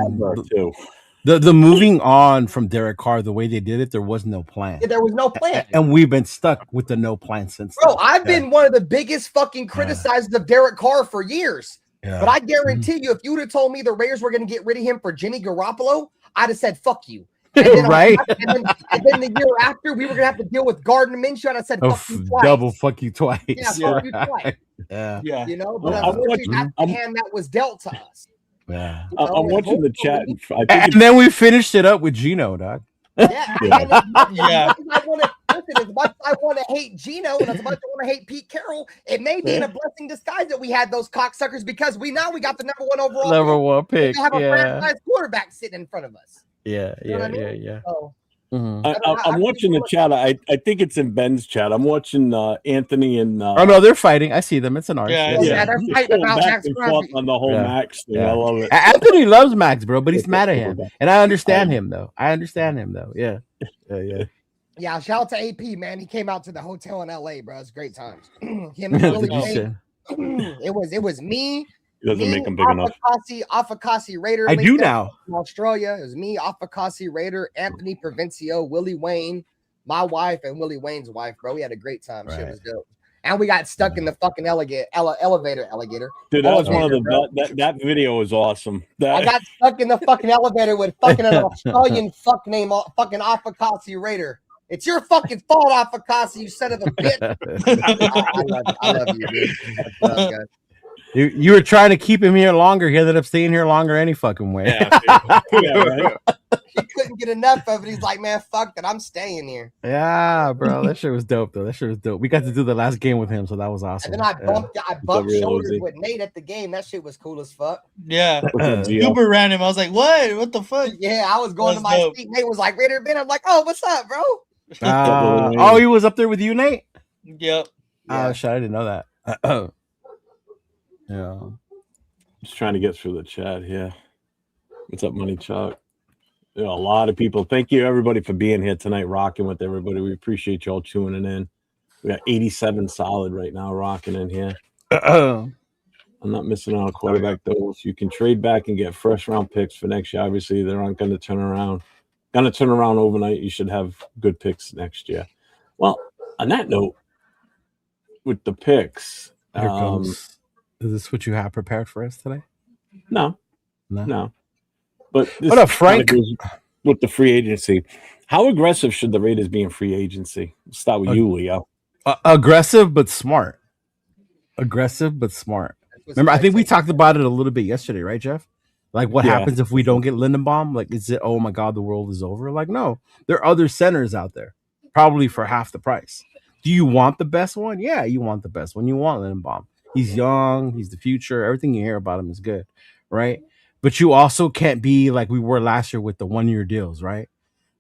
the moving on from Derek Carr, the way they did it, there was no plan. Yeah, there was no plan, and we've been stuck with the no plan since. Bro, I've been one of the biggest fucking criticizers of Derek Carr for years. Yeah. But I guarantee you, if you would have told me the Raiders were going to get rid of him for Jimmy Garoppolo, I'd have said, fuck you. And then right? And then the year after, we were going to have to deal with Gardner Minshew, and I said, fuck you twice. Double fuck you twice. Yeah, fuck you twice. Yeah. You know, but unfortunately, that's the hand that was dealt to us. Yeah. You know, I'm watching the chat. And then we finished it up with Gino, dog. Yeah. As much as I want to hate Gino and as much as I want to hate Pete Carroll, it may be in a blessing disguise that we had those cocksuckers because we got the number 1 overall. Number 1 pick. We have a franchise quarterback sitting in front of us. Yeah. You know what I mean? So, Mm-hmm. I'm watching the chat. I think it's in Ben's chat. I'm watching Anthony and. Oh no, they're fighting. I see them. It's an arse. Yeah, they're Just fighting going about back Maxx and forth Crosby. on the whole Max thing. I love it. Anthony loves Max, bro, but he's mad at him, and I understand I- him though. Yeah. Yeah, shout out to AP, man. He came out to the hotel in LA, bro. It's great times. Him and Willie Wayne. It was me. He doesn't make them big enough. Afakasi Raider. I do now. From Australia. It was me, Afakasi Raider, Anthony Provencio, Willie Wayne, my wife, and Willie Wayne's wife, bro. We had a great time. Shit was dope. And we got stuck in the fucking elevator. Dude, that was one of the that video was awesome. I got stuck in the fucking elevator with fucking an Australian fuck name, fucking Afakasi Raider. It's your fucking fault, Afakasi, you son of a bitch. I love you, dude. What's up, guys? You were trying to keep him here longer. He ended up staying here longer any fucking way. Right? He couldn't get enough of it. He's like, man, fuck that. I'm staying here. Yeah, bro. That shit was dope, though. That shit was dope. We got to do the last game with him, so that was awesome. And then I bumped shoulders with Nate at the game. That shit was cool as fuck. Yeah. Super random. I was like, what the fuck? Yeah, I was going to my seat. Nate was like, Raider Ben. I'm like, oh, what's up, bro? Oh, he was up there with you, Nate? Yep. Oh, shit. I didn't know that. Yeah. Just trying to get through the chat here. What's up, Money Chuck? A lot of people. Thank you, everybody, for being here tonight, rocking with everybody. We appreciate y'all tuning in. We got 87 solid right now, rocking in here. I'm not missing out on quarterback, though. You can trade back and get first-round picks for next year. Obviously, they're not going to turn around. Going to turn around overnight. You should have good picks next year. Well, on that note, with the picks, here comes. Is this what you have prepared for us today? No. But what up, Frank? With the free agency, how aggressive should the Raiders be in free agency? Let's start with you, Leo. Aggressive but smart. Remember, I think we talked about it a little bit yesterday, right, Jeff? Like, what happens if we don't get Lindenbaum? Like, is it, oh my God, the world is over? Like, no, there are other centers out there, probably for half the price. Do you want the best one? Yeah, you want the best one. You want Lindenbaum. He's young. He's the future. Everything you hear about him is good, right? But you also can't be like we were last year with the 1-year deals, right?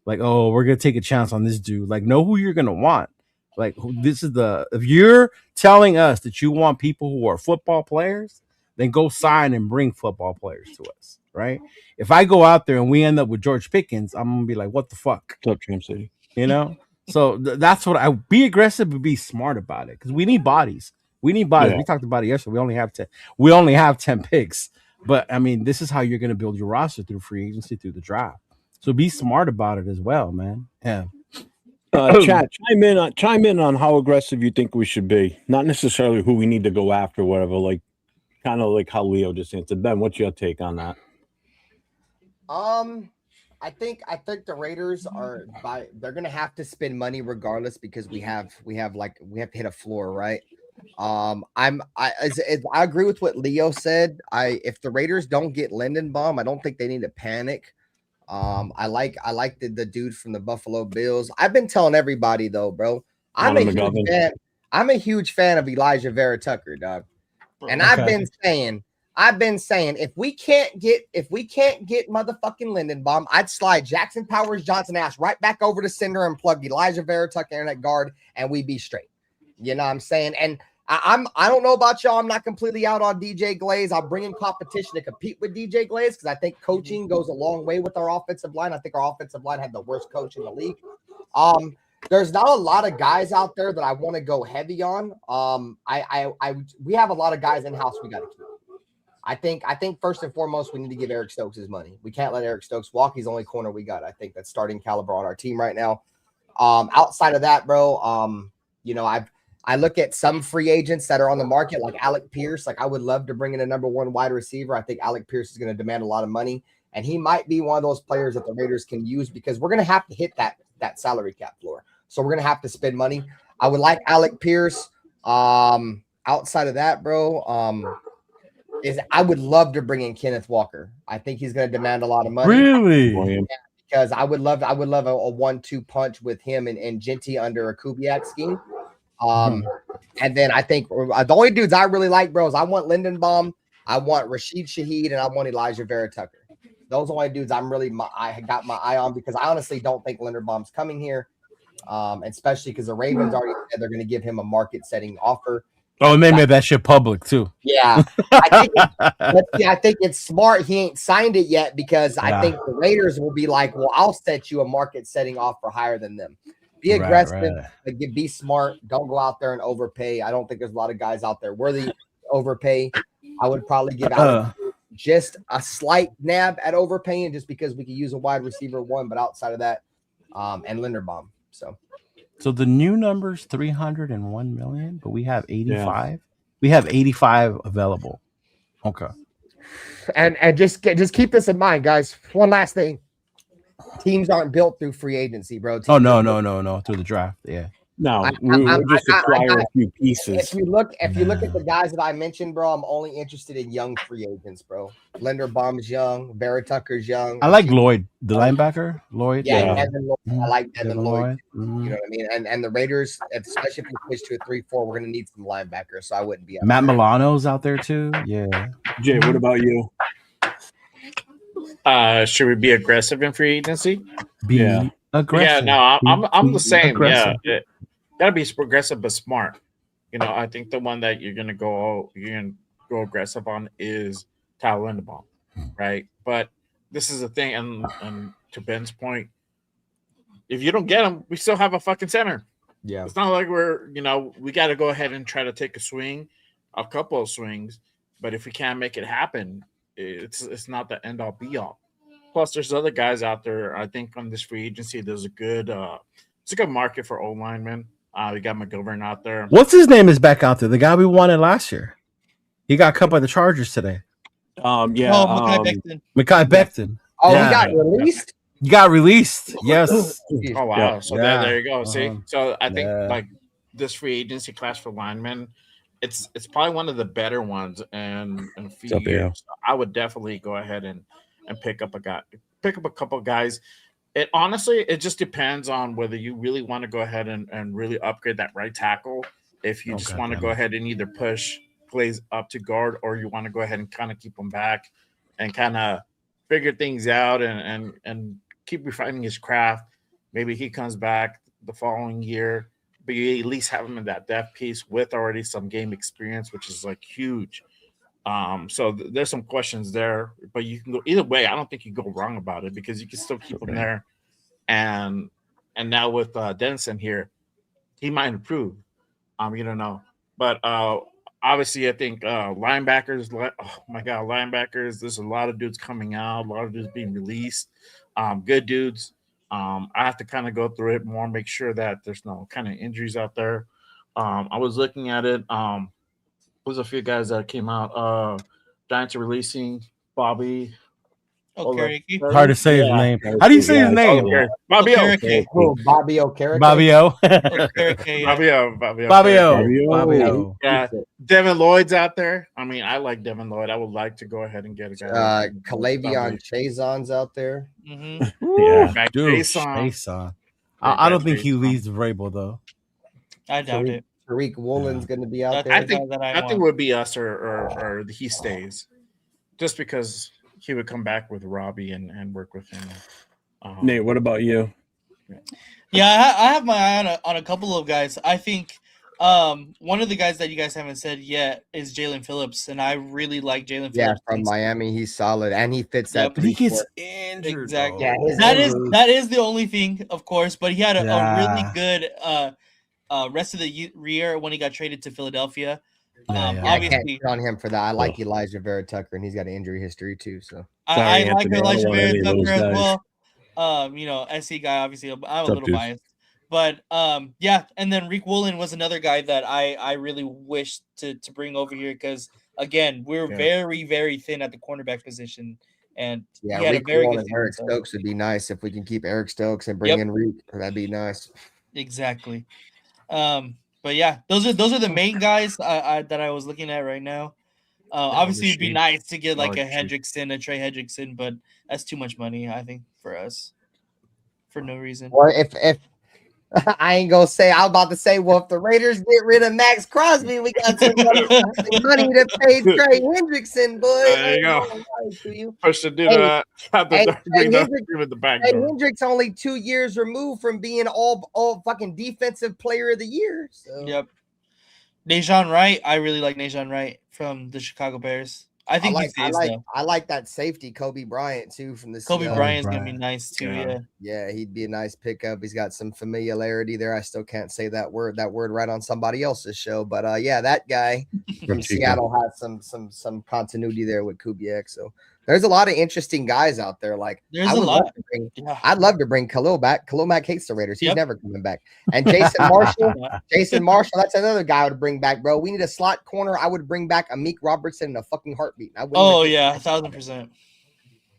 Like, oh, we're going to take a chance on this dude. Like, know who you're going to want. Like, if you're telling us that you want people who are football players, then go sign and bring football players to us, right? If I go out there and we end up with George Pickens, I'm going to be like, what the fuck? What's up, Tram City? You know? So that's what be aggressive but be smart about it because we need bodies. We talked about it yesterday. We only have 10 picks. But I mean, this is how you're going to build your roster through free agency, through the draft. So be smart about it as well, man. Yeah. Chat, chime in on how aggressive you think we should be. Not necessarily who we need to go after, whatever. Like, kind of like how Leo just answered. Ben, what's your take on that? I think the Raiders they're going to have to spend money regardless because we have to hit a floor, right? I agree with what Leo said. If the Raiders don't get Lindenbaum, I don't think they need to panic. I like the dude from the Buffalo Bills. I've been telling everybody though, bro. I'm a huge fan of Elijah Vera Tucker, dog. And I've been saying if we can't get motherfucking Lindenbaum, I'd slide Jackson Powers Johnson ass right back over to center and plug Elijah Vera Tucker in at guard, and we'd be straight. You know what I'm saying? And I don't know about y'all. I'm not completely out on DJ Glaze. I'll bring in competition to compete with DJ Glaze because I think coaching goes a long way with our offensive line. I think our offensive line had the worst coach in the league. There's not a lot of guys out there that I want to go heavy on. We have a lot of guys in house we got to keep. I think first and foremost we need to give Eric Stokes his money. We can't let Eric Stokes walk. He's the only corner we got. I think that's starting caliber on our team right now. Outside of that, bro, I look at some free agents that are on the market, like Alec Pierce. Like, I would love to bring in a number one wide receiver. I think Alec Pierce is going to demand a lot of money, and he might be one of those players that the Raiders can use because we're going to have to hit that salary cap floor. So we're going to have to spend money. I would like Alec Pierce. Outside of that, bro, I would love to bring in Kenneth Walker. I think he's going to demand a lot of money. Really? Yeah, because I would love a 1-2 punch with him and Genty under a Kubiak scheme. And then I think the only dudes I really like, bro, is I want Lindenbaum, I want Rashid Shaheed, and I want Elijah Vera Tucker. those are only dudes I got my eye on because I honestly don't think Linderbaum's coming here, especially because the Ravens already said they're going to give him a market-setting offer. Oh, and they made that shit public too. Yeah, I think it's smart. He ain't signed it yet because I think the Raiders will be like, "Well, I'll set you a market-setting offer higher than them." Be aggressive, be smart. Don't go out there and overpay. I don't think there's a lot of guys out there worthy to overpay. I would probably give out just a slight nab at overpaying just because we could use a wide receiver one, but outside of that, and Linderbaum. So the new number's 301 million, but we have 85. Yeah. We have 85 available. Okay. And just keep this in mind, guys. One last thing. Teams aren't built through free agency, bro. No. Through the draft. Yeah. No, we just acquire a few pieces. If you look at the guys that I mentioned, bro, I'm only interested in young free agents, bro. Linderbaum's young, Barrett Tucker's young. I like Lloyd, the linebacker. Lloyd. Yeah. Devin Lloyd. I like Devin Lloyd. You know what I mean? And the Raiders, especially if we switch to a 3-4, we're gonna need some linebackers. So I wouldn't be Matt Milano's out there too. Yeah. Jay, what about you? Should we be aggressive in free agency? Aggressive. Yeah, no, I'm the same. Aggressive. Yeah. Gotta be progressive but smart. I think the one that you're gonna go aggressive on is Tyler Linderbaum, right? But this is the thing, and to Ben's point, if you don't get him, we still have a fucking center. Yeah, it's not like we got to go ahead and try to take a couple of swings, but if we can't make it happen, it's not the end all be all. Plus, there's other guys out there. I think on this free agency, there's a good market for O linemen. We got McGovern out there. What's his name is back out there? The guy we wanted last year. He got cut by the Chargers today. Mekhi Becton. Oh, he got released? He got released. Yes. Oh, wow. Yeah. So there you go. See? So I think like this free agency class for linemen, it's probably one of the better ones in a few years. So I would definitely go ahead and pick up a couple of guys. It honestly just depends on whether you really want to go ahead and really upgrade that right tackle. If you just want to go ahead and either push plays up to guard, or you want to go ahead and kind of keep them back and kind of figure things out and keep refining his craft. Maybe he comes back the following year, but you at least have him in that depth piece with already some game experience, which is like huge. So there's some questions there, but you can go either way. I don't think you go wrong about it because you can still keep him there. And now with Denson here, he might improve. You don't know, but obviously I think linebackers. Oh my God, linebackers! There's a lot of dudes coming out, a lot of dudes being released. Good dudes. I have to kind of go through it more, make sure that there's no kind of injuries out there. I was looking at it. There's a few guys that came out. Giants are releasing Bobby. Okereke. Hard to say his name. How do you say his name? Bobby Okereke. Bobby Okereke. Bobby O. Yeah, Devin Lloyd's out there. I mean, I like Devin Lloyd. I would like to go ahead and get a guy. Calavion Chazon's out there. Yeah, Chazon. I don't think he leaves Vrabel though. I doubt it. Tariq Woolen's going to be out there. I think it would be us or he stays, just because he would come back with Robbie and work with him. Nate, what about you? Yeah, I have my eye on a couple of guys. I think one of the guys that you guys haven't said yet is Jalen Phillips, and I really like Jalen Phillips. Yeah, from Miami, he's solid, and he fits that. But he gets injured. Exactly. Yeah, that is the only thing, of course. But he had a really good rest of the year when he got traded to Philadelphia. Obviously, I can't count on him for that. I like Elijah Vera Tucker, and he's got an injury history too. So I like Elijah Vera Tucker as well. SC guy. Obviously, I'm a little biased, but yeah. And then Rick Woolen was another guy that I really wish to bring over here because again, we're very, very thin at the cornerback position. And yeah, Rick Woolen and Eric Stokes would be nice if we can keep Eric Stokes and bring in Rick. That'd be nice. Exactly. But yeah, those are the main guys that I was looking at right now. Obviously, it'd be nice to get like a Hendrickson, a Trey Hendrickson, but that's too much money, I think, for us, for no reason. Or if I ain't gonna say. I was about to say, well, if the Raiders get rid of Maxx Crosby, we got some money to pay Trey Hendrickson, boy. There you go. Push the dude out the door, the back door. Hendrick's only 2 years removed from being all fucking defensive player of the year. So. Yep. Nahshon Wright, I really like Nahshon Wright from the Chicago Bears. I think I like that safety, Kobe Bryant, too, from the Kobe Bryant's gonna be nice too. Yeah, he'd be a nice pickup. He's got some familiarity there. I still can't say that word right on somebody else's show, but yeah, that guy from Seattle has some continuity there with Kubiak. So there's a lot of interesting guys out there. Like there's a lot. I'd love to bring Khalil back. Khalil Mack hates the Raiders. He's never coming back. And Jason Marshall, that's another guy I would bring back, bro. We need a slot corner. I would bring back Amik Robertson in a fucking heartbeat. 1,000%.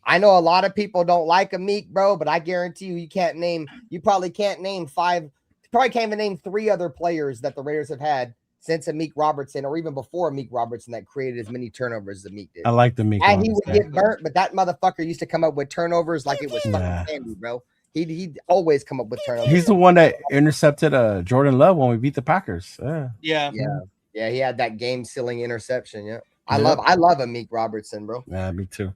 I know a lot of people don't like Amik, bro, but I guarantee you probably can't even name 3 other players that the Raiders have had since Amik Robertson, or even before Amik Robertson, that created as many turnovers as Amik did. I like the Amik. And he would get burnt, but that motherfucker used to come up with turnovers like it was fucking candy, bro. He'd always come up with turnovers. He's the one that intercepted Jordan Love when we beat the Packers. Yeah. He had that game-sealing interception. Yeah, I love Amik Robertson, bro. Yeah, me too.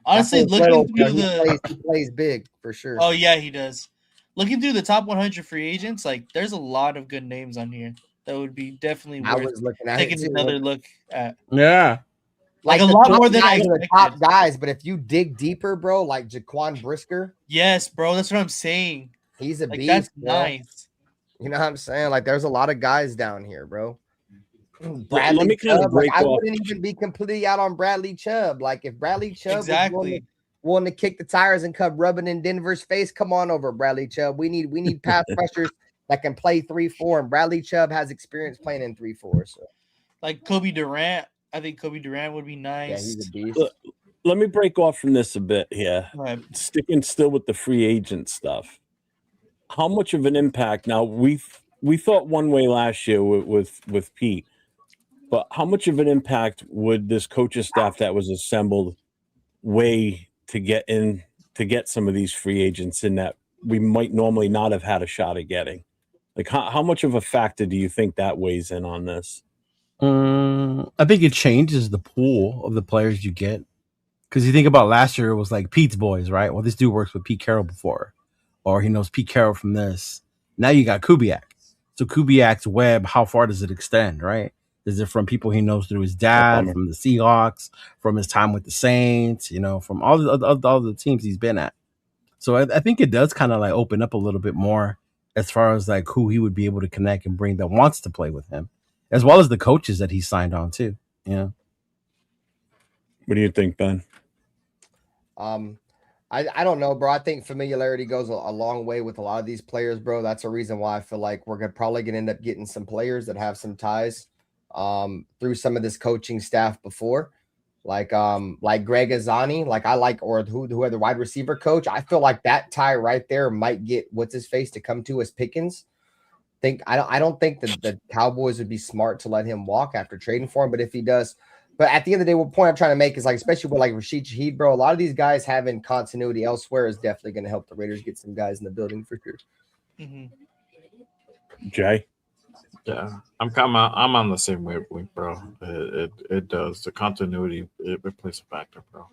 Honestly, looking through he plays big for sure. Oh yeah, he does. Looking through the top 100 free agents, like there's a lot of good names on here that would be definitely worth taking another look at. Yeah. Like a lot more than the top guys, but if you dig deeper, bro, like Jaquan Brisker. Yes, bro, that's what I'm saying. He's a beast. That's bro. nice. You know what I'm saying? Like there's a lot of guys down here, bro. Let me kind of break I wouldn't even be completely out on Bradley Chubb. Like if Bradley Chubb was willing to kick the tires and come rubbing in Denver's face, come on over, Bradley Chubb. We need pass rushers that can play 3-4, and Bradley Chubb has experience playing in 3-4. So, like Kobe Durant, I think Kobe Durant would be nice. Yeah, he's a beast. Let me break off from this a bit here. Right. Sticking still with the free agent stuff. How much of an impact? Now we thought one way last year with Pete, but how much of an impact would this coaching staff that was assembled weigh to get some of these free agents in that we might normally not have had a shot at getting? Like how much of a factor do you think that weighs in on this? I think it changes the pool of the players you get. Because you think about last year, it was like Pete's boys, right? Well, this dude works with Pete Carroll before, or he knows Pete Carroll from this. Now you got Kubiak. So Kubiak's web, how far does it extend, right? Is it from people he knows through his dad, from the Seahawks, from his time with the Saints, from all the teams he's been at? So I think it does kind of like open up a little bit more as far as like who he would be able to connect and bring that wants to play with him, as well as the coaches that he signed on too. Yeah. What do you think, Ben? I don't know, bro. I think familiarity goes a long way with a lot of these players, bro. That's a reason why I feel like we're probably gonna end up getting some players that have some ties through some of this coaching staff before. Like Greg Azani, or who the wide receiver coach. I feel like that tie right there might get what's his face to come to us Pickens. I don't think that the Cowboys would be smart to let him walk after trading for him, but if he does. But at the end of the day, what point I'm trying to make is like, especially with like Rashid Shaheed, bro, a lot of these guys having continuity elsewhere is definitely going to help the Raiders get some guys in the building for sure. Mm-hmm. Jay? Yeah, I'm on the same wavelength, bro. It does. The continuity, it plays a factor, bro.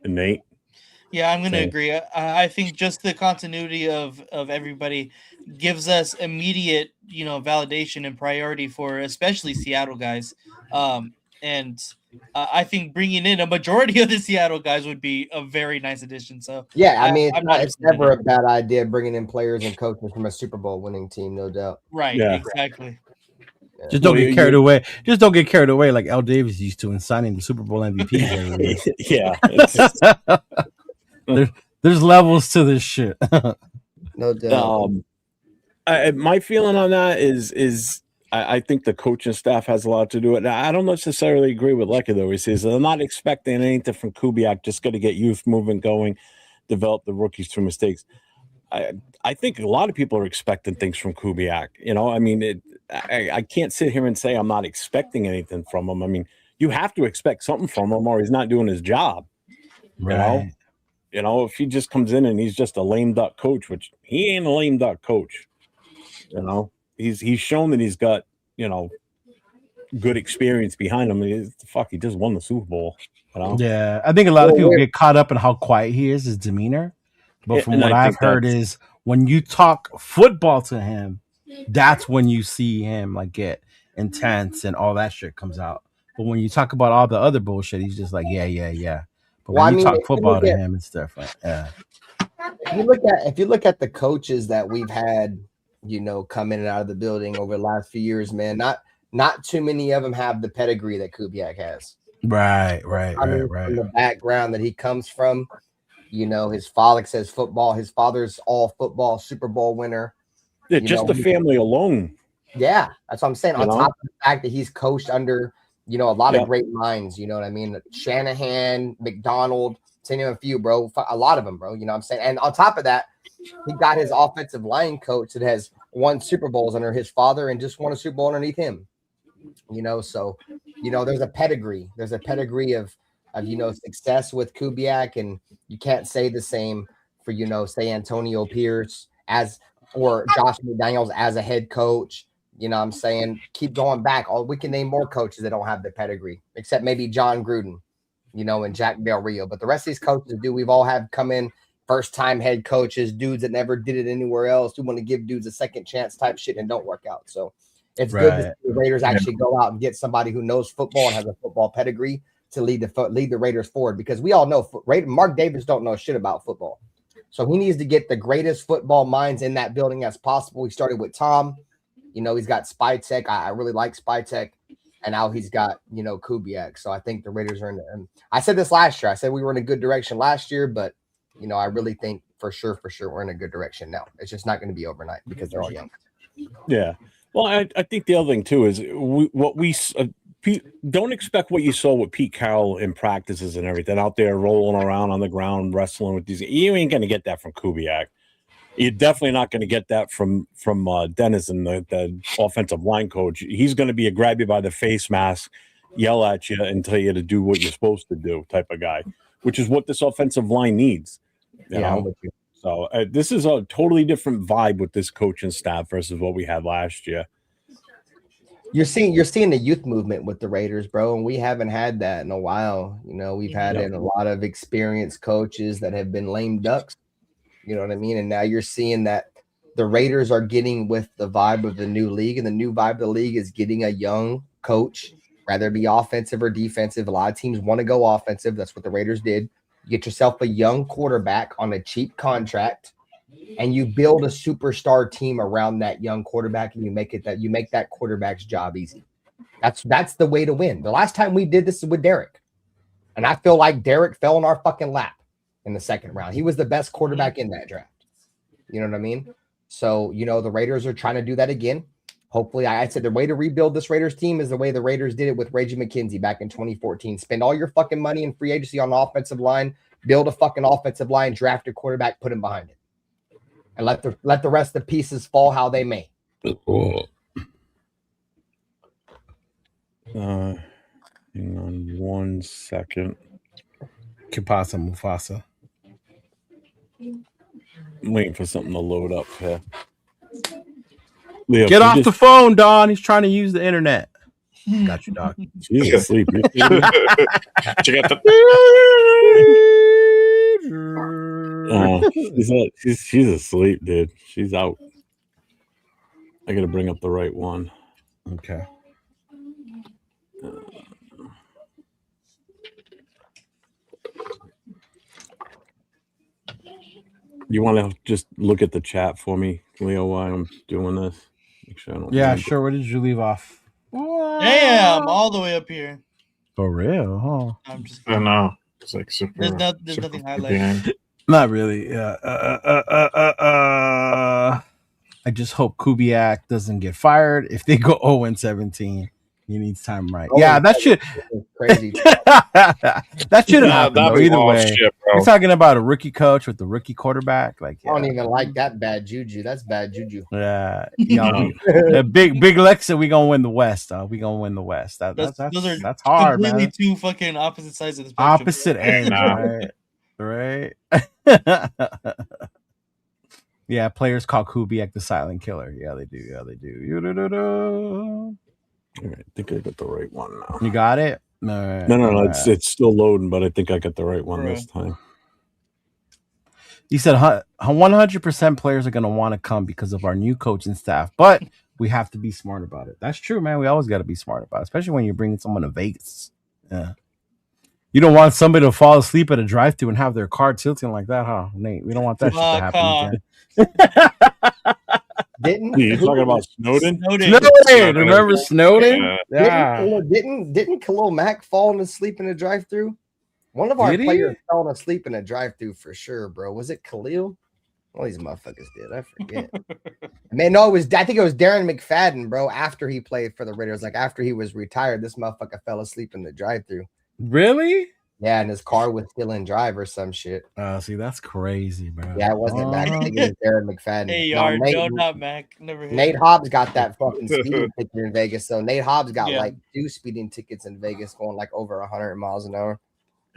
And Nate? Yeah, I'm going to agree. I think just the continuity of everybody gives us immediate, validation and priority for especially Seattle guys. And I think bringing in a majority of the Seattle guys would be a very nice addition. So yeah, I mean, it's never a bad idea bringing in players and coaches from a Super Bowl winning team, no doubt. Right, yeah. Exactly. Yeah. Just don't get carried away. Just don't get carried away like L. Davis used to in signing the Super Bowl MVP. Yeah. There's levels to this shit. No doubt. My feeling on that is I think the coaching staff has a lot to do with it. I don't necessarily agree with Lecker, though. He says they're not expecting anything from Kubiak, just got to get youth moving, going, develop the rookies through mistakes. I think a lot of people are expecting things from Kubiak. I mean, I can't sit here and say I'm not expecting anything from him. I mean, you have to expect something from him or he's not doing his job. Right. You know, if he just comes in and he's just a lame duck coach, which he ain't a lame duck coach. You know, he's shown that he's got, you know, good experience behind him. He just won the Super Bowl. You know? Yeah, I think a lot of people get caught up in how quiet he is, his demeanor. But from what I've heard is when you talk football to him, that's when you see him like get intense and all that shit comes out. But when you talk about all the other bullshit, he's just like, yeah. But when you talk football to him, it's different. Yeah. If you look at the coaches that we've had, you know, come in and out of the building over the last few years, man, not too many of them have the pedigree that Kubiak has. Right. From the background that he comes from, you know, his father says football. His father's all football Super Bowl winner. Yeah, just the family alone. Yeah, that's what I'm saying. On top of the fact that he's coached under, you know, a lot of great minds. You know what I mean? Shanahan, McDonald, to name a few, bro. A lot of them, bro. You know what I'm saying? And on top of that, he got his offensive line coach that has won Super Bowls under his father and just won a Super Bowl underneath him. You know, so, you know, there's a pedigree. There's a pedigree of you know, success with Kubiak, and you can't say the same for, you know, say Antonio Pierce or Josh McDaniels as a head coach. You know what I'm saying? Keep going back. We can name more coaches that don't have the pedigree, except maybe John Gruden, you know, and Jack Del Rio. But the rest of these coaches we've all had come in first-time head coaches, dudes that never did it anywhere else, who want to give dudes a second chance type shit and don't work out. So it's good to see the Raiders actually go out and get somebody who knows football and has a football pedigree to lead the Raiders forward, because we all know Mark Davis don't know shit about football. So he needs to get the greatest football minds in that building as possible. He started with Tom. You know, he's got Spytek. I really like Spytek. And now he's got, you know, Kubiak. So I think the Raiders are in I said this last year. I said we were in a good direction last year, but, you know, I really think for sure we're in a good direction now. It's just not going to be overnight because they're all young. Yeah. Well, I think the other thing, too, is don't expect what you saw with Pete Carroll in practices and everything out there rolling around on the ground, wrestling with these. You ain't going to get that from Kubiak. You're definitely not going to get that from Dennison, the offensive line coach. He's going to be a grab you by the face mask, yell at you, and tell you to do what you're supposed to do type of guy, which is what this offensive line needs. You know? So this is a totally different vibe with this coaching staff versus what we had last year. You're seeing the youth movement with the Raiders, bro, and we haven't had that in a while. You know, we've had a lot of experienced coaches that have been lame ducks. You know what I mean? And now you're seeing that the Raiders are getting with the vibe of the new league, and the new vibe of the league is getting a young coach, whether it be offensive or defensive. A lot of teams want to go offensive. That's what the Raiders did. You get yourself a young quarterback on a cheap contract, and you build a superstar team around that young quarterback, and you make that quarterback's job easy. That's the way to win. The last time we did this with Derek, and I feel like Derek fell in our fucking lap in the second round. He was the best quarterback in that draft. You know what I mean? So, you know, the Raiders are trying to do that again. Hopefully, I said the way to rebuild this Raiders team is the way the Raiders did it with Reggie McKenzie back in 2014. Spend all your fucking money in free agency on the offensive line, build a fucking offensive line, draft a quarterback, put him behind it. And let the rest of the pieces fall how they may. Hang on 1 second. Kipasa Mufasa. I'm waiting for something to load up here. Leo, get off the phone, Don. He's trying to use the internet. Got you, dog. She's asleep. Check out the. She's asleep, dude. She's out. I gotta bring up the right one. Okay. You want to just look at the chat for me, Leo, while I'm doing this? Make sure I don't remember. Sure. Where did you leave off? Damn, all the way up here. For real, huh? I'm just I know. It's like super. There's nothing highlighted. Not really. I just hope Kubiak doesn't get fired. If they go 0-17, he needs time right. That should crazy. that shouldn't happen though, either way. Shit, we're talking about a rookie coach with the rookie quarterback. Like, I don't even like that bad juju. That's bad juju. Yeah, big Lexa, we gonna win the West. We gonna win the West. That's hard, completely man. Two fucking opposite sides of the spectrum. Opposite ends, right? Right? Yeah, players call Kubiak the silent killer. Yeah, they do. Yeah, they do. All right, I think I got the right one now. You got it? All right, No. It's still loading, but I think I got the right one this time. He said 100% players are going to want to come because of our new coaching staff, but we have to be smart about it. That's true, man. We always got to be smart about it, especially when you're bringing someone to Vegas. Yeah. You don't want somebody to fall asleep at a drive-thru and have their car tilting like that, huh, Nate? We don't want that shit to happen again. You're talking about Snowden? Snowden. Remember Snowden? Yeah. Didn't Khalil Mack fall asleep in a drive-thru? One of our players fell asleep in a drive-thru for sure, bro. Was it Khalil? All these motherfuckers did. I forget. Man, no, I think it was Darren McFadden, bro. After he played for the Raiders, like after he was retired, this motherfucker fell asleep in the drive-thru. Really? Yeah, and his car was still in drive or some shit. See, that's crazy, bro. Yeah, it wasn't Mac. I think it was Darren McFadden. Hey, not Mac. Never. Nate Hobbs got that fucking speeding ticket in Vegas. So Nate Hobbs got like 2 speeding tickets in Vegas, going like over 100 miles an hour.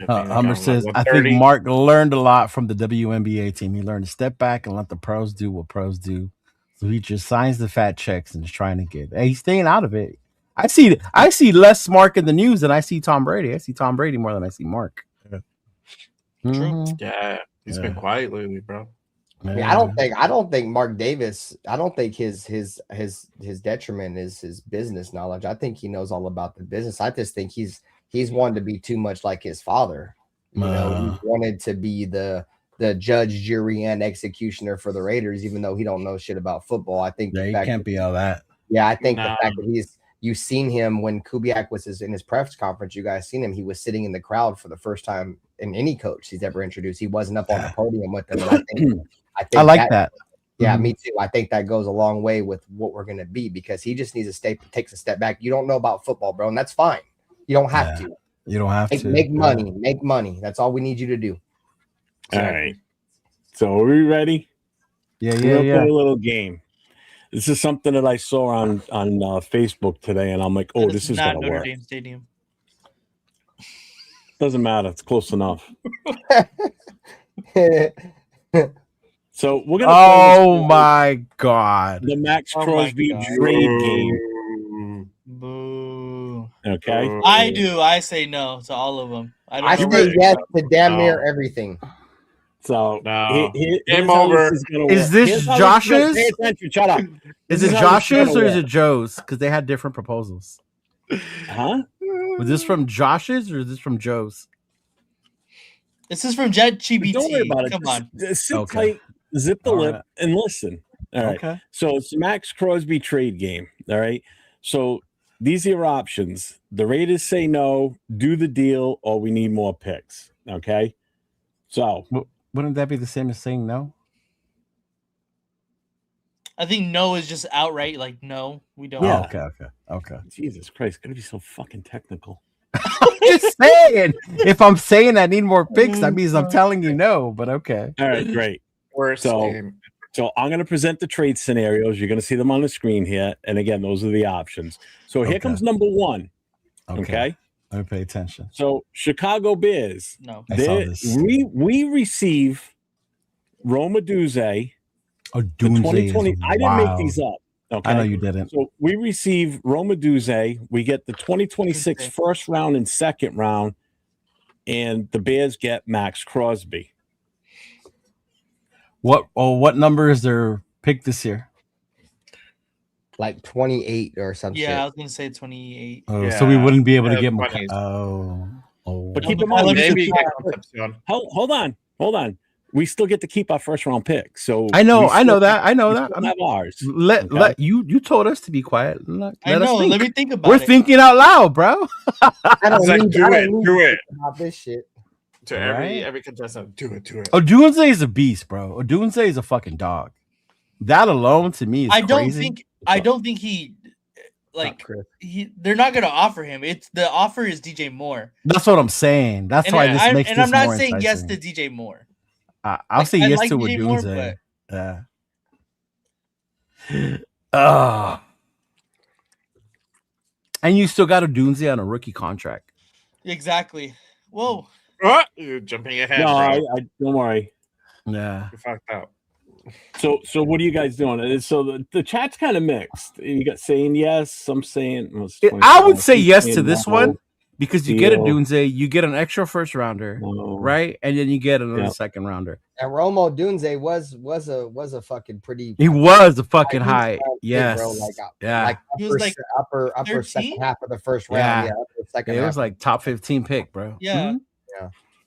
Hummer says, I think Mark learned a lot from the WNBA team. He learned to step back and let the pros do what pros do. So he just signs the fat checks and is trying to get. Hey, he's staying out of it. I see less Mark in the news than I see Tom Brady. I see Tom Brady more than I see Mark. True. Yeah, he's been quiet lately, bro. Yeah, I don't think Mark Davis. I don't think his detriment is his business knowledge. I think he knows all about the business. I just think he's wanted to be too much like his father. You know, he wanted to be the judge, jury, and executioner for the Raiders, even though he don't know shit about football. I think he can't be all that. Yeah, I think the fact that you've seen him when Kubiak was in his press conference, you guys seen him. He was sitting in the crowd for the first time in any coach he's ever introduced. He wasn't up on the podium with them. And I like that. Yeah, me too. I think that goes a long way with what we're going to be, because he just needs to takes a step back. You don't know about football, bro, and that's fine. You don't have to. You don't have to. Make money. Make money. That's all we need you to do. All right. So are we ready? Yeah. Play a little game. This is something that I saw on Facebook today, and I'm like, oh, this is going to work. Dame Stadium. Doesn't matter. It's close enough. So we're gonna. Oh my God! The Maxx Crosby trade game. Boo. Okay. I say no to all of them. I say yes to damn near everything. So game over. Is this Josh's? Pay attention. Shut up. Is it Josh's or is it Joe's? Because they had different proposals. Huh? Was this from Josh's or is this from Joe's? This is from JetGPT. Don't worry about it. Come on. Sit tight, zip the lip, and listen. All right. Okay. So it's the Maxx Crosby trade game. All right. So these are your options. The Raiders say no, do the deal, or we need more picks. Okay. So wouldn't that be the same as saying no? I think no is just outright like no, we don't. Yeah. Okay. Jesus Christ, it's gonna be so fucking technical. I'm just saying. If I'm saying I need more picks, that means I'm telling you no. But okay. All right, great. So I'm going to present the trade scenarios. You're going to see them on the screen here, and again, those are the options. So here comes number one. Okay. Let me pay attention. So Chicago Bears. No, I saw this. We receive Rome Odunze. Odunze. I didn't make these up. Okay. I know you didn't. So we receive Rome Odunze. We get the 2026 first round and second round, and the Bears get Maxx Crosby. What number is their pick this year? Like 28 or something. Yeah, I was gonna say 28. Oh, so we wouldn't be able to get more. But keep in mind, hold on. We still get to keep our first round pick. So I know that. We have ours. Let you told us to be quiet. Let me think about it. We're thinking out loud, bro. I don't do it. About this shit. To every contestant, do it. Odunze is a beast, bro. Odunze is a fucking dog. That alone to me is crazy. I don't think he they're not gonna offer him. The offer is DJ Moore. That's what I'm saying. That's why this makes this more I'm not saying enticing. yes to DJ Moore. I'll say yes to Odunze. Yeah. And you still got Odunze on a rookie contract. Exactly. Whoa. You're jumping ahead, No, bro. I don't worry. Yeah. You're fucked up. So what are you guys doing? So the chat's kind of mixed. You got saying yes, some saying. Well, I would say yes to this one because you get a Deal. Dunze, you get an extra first rounder, No. right? And then you get another second rounder. And Romo Dunze was a fucking pretty. He was a fucking he was high. bro. Yes. Like He was like upper 13? second half of the first round. Yeah. Yeah, upper second It half. was like top 15 pick, bro. Yeah.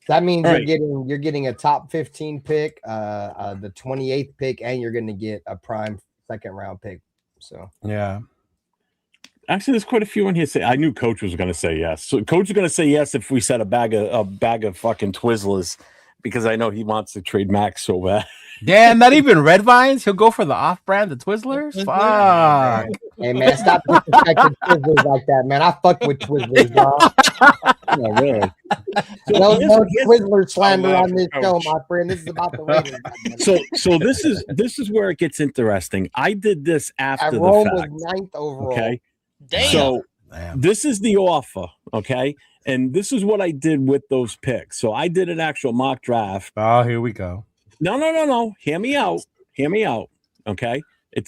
That means Right. you're getting a top 15 pick, the 28th pick, and you're going to get a prime second round pick. So Yeah. Actually, there's quite a few in here. Say I knew Coach was going to say yes. So Coach is going to say yes if we said a bag of fucking Twizzlers, because I know he wants to trade Max so bad. Damn, not even Red Vines. He'll go for the off-brand, the Twizzlers. Fuck. hey man, stop disrespecting Twizzlers like that, man. I fuck with Twizzlers, dog. Yeah, really. No here's- Twizzler slander on this show, Coach. my friend. This is about the Raiders. So this is where it gets interesting. I did this after And the Rome fact. was 9th overall. Okay. Damn. So Damn. this is the offer, okay? And this is what I did with those picks. So I did an actual mock draft. Oh, here we go. No. Hear me out. Okay.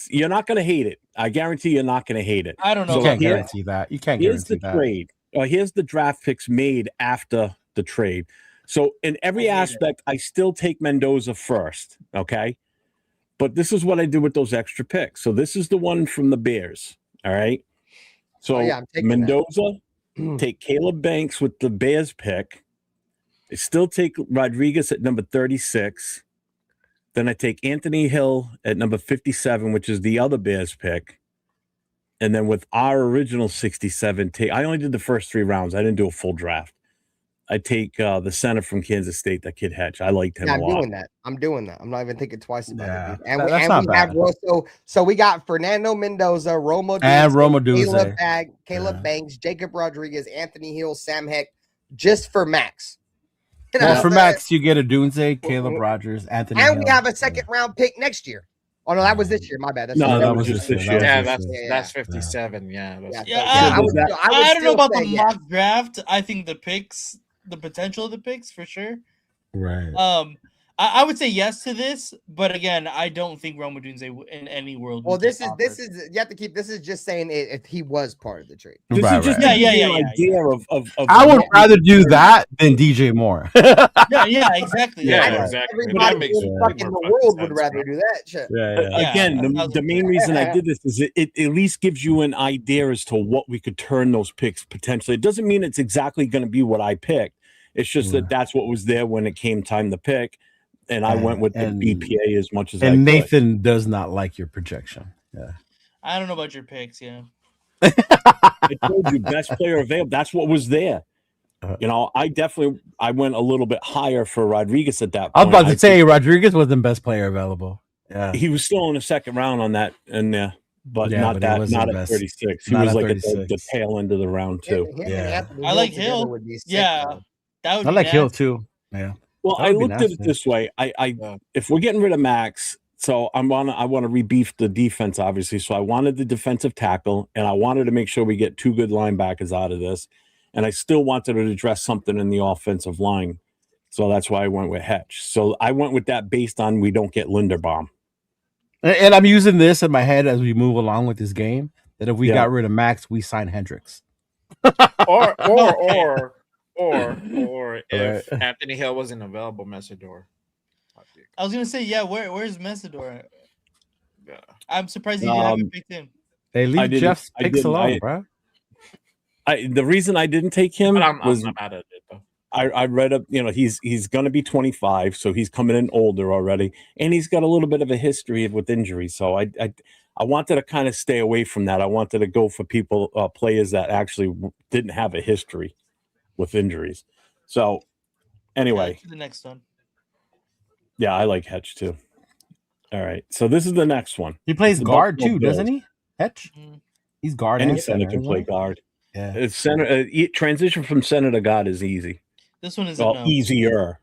You're not gonna hate it. I guarantee you're not gonna hate it. I don't know. You So can't here- guarantee that. You can't Here's guarantee the that. trade. Here's the draft picks made after the trade. So in every I hate it. aspect, I still take Mendoza first. Okay. But this is what I did with those extra picks. So this is the one from the Bears. All right. So I'm taking Mendoza, take Caleb Banks with the Bears pick. I still take Rodriguez at number 36. Then I take Anthony Hill at number 57, which is the other Bears pick. And then with our original 67, I only did the first 3 rounds. I didn't do a full draft. I take the center from Kansas State, that kid Hedge. I liked him Yeah, a lot. I'm doing that. I'm not even thinking twice about Yeah. it. Dude. That's not we have bad. so we got Fernando Mendoza, Romo And Romo Caleb Yeah. Banks, Jacob Rodriguez, Anthony Hill, Sam Heck, just for Max. You know Well, what for I'm saying? Max, you get a Dunze, Caleb Rogers, Anthony And we Hill. have a second round pick next year. Oh no, that was this year. My bad. That's No, that was was just this this year. year. Yeah, That was this year. that's 57. Yeah. Yeah, Yeah, I would I don't know still about say the yes. mock draft. I think the picks, the potential of the picks for sure. Right. I would say yes to this, but again, I don't think Roma Dunze in any world. Well, would this get is offered. you have to keep. This is just saying if he was part of the trade. This Right, is just right. to give you Yeah, an idea of I would what rather we do could that than DJ Moore. Yeah, exactly. Yeah, I know. exactly. Everybody That makes in way fucking more the fucking world would sense, rather bro. do that shit. Yeah, Again, the 1,000%. main reason I did this is it at least gives you an idea as to what we could turn those picks potentially. It doesn't mean it's exactly going to be what I picked. It's just that that's what was there when it came time to pick. And I went with the BPA as much as I could. And Nathan does not like your projection. Yeah. I don't know about your picks. Yeah. I told you, best player available. That's what was there. You know, I went a little bit higher for Rodriguez at that point. I was about to say Rodriguez was the best player available. Yeah. He was still in the second round on that, and but Yeah, not but he that, wasn't not at best. 36. He Not was at like at 36. the tail end of the round too. Him and Yeah. Anthony I like together Hill. would be sick, Yeah. though. That would I be like Hill nasty. too. Yeah. Well, That I would be looked at it nasty. this way. If we're getting rid of Max, so I want to rebeef the defense, obviously. So I wanted the defensive tackle, and I wanted to make sure we get 2 good linebackers out of this, and I still wanted to address something in the offensive line. So that's why I went with Hetch. So I went with that based on we don't get Linderbaum. And I'm using this in my head as we move along with this game. That if we got rid of Max, we sign Hendricks. Or if Anthony Hill wasn't available, Messidor. I was gonna say, yeah. Where's Messidor? Yeah. I'm surprised you haven't picked him. They leave didn't- Jeff's I picks didn't- alone, bro. The reason I didn't take him But I'm was not mad at it though. I read up, he's going to be 25, so he's coming in older already, and he's got a little bit of a history with injuries. So I wanted to kind of stay away from that. I wanted to go for players that actually didn't have a history with injuries. So anyway, To the next one. yeah, I like Hetch too. All right, so this is the next one. He plays The guard Buffalo too, Bills. doesn't he? Hetch? Mhm. He's guard Any and center center. can play isn't guard. he? Yeah. It's center transition from center to guard is easy. This one is Well, no. easier.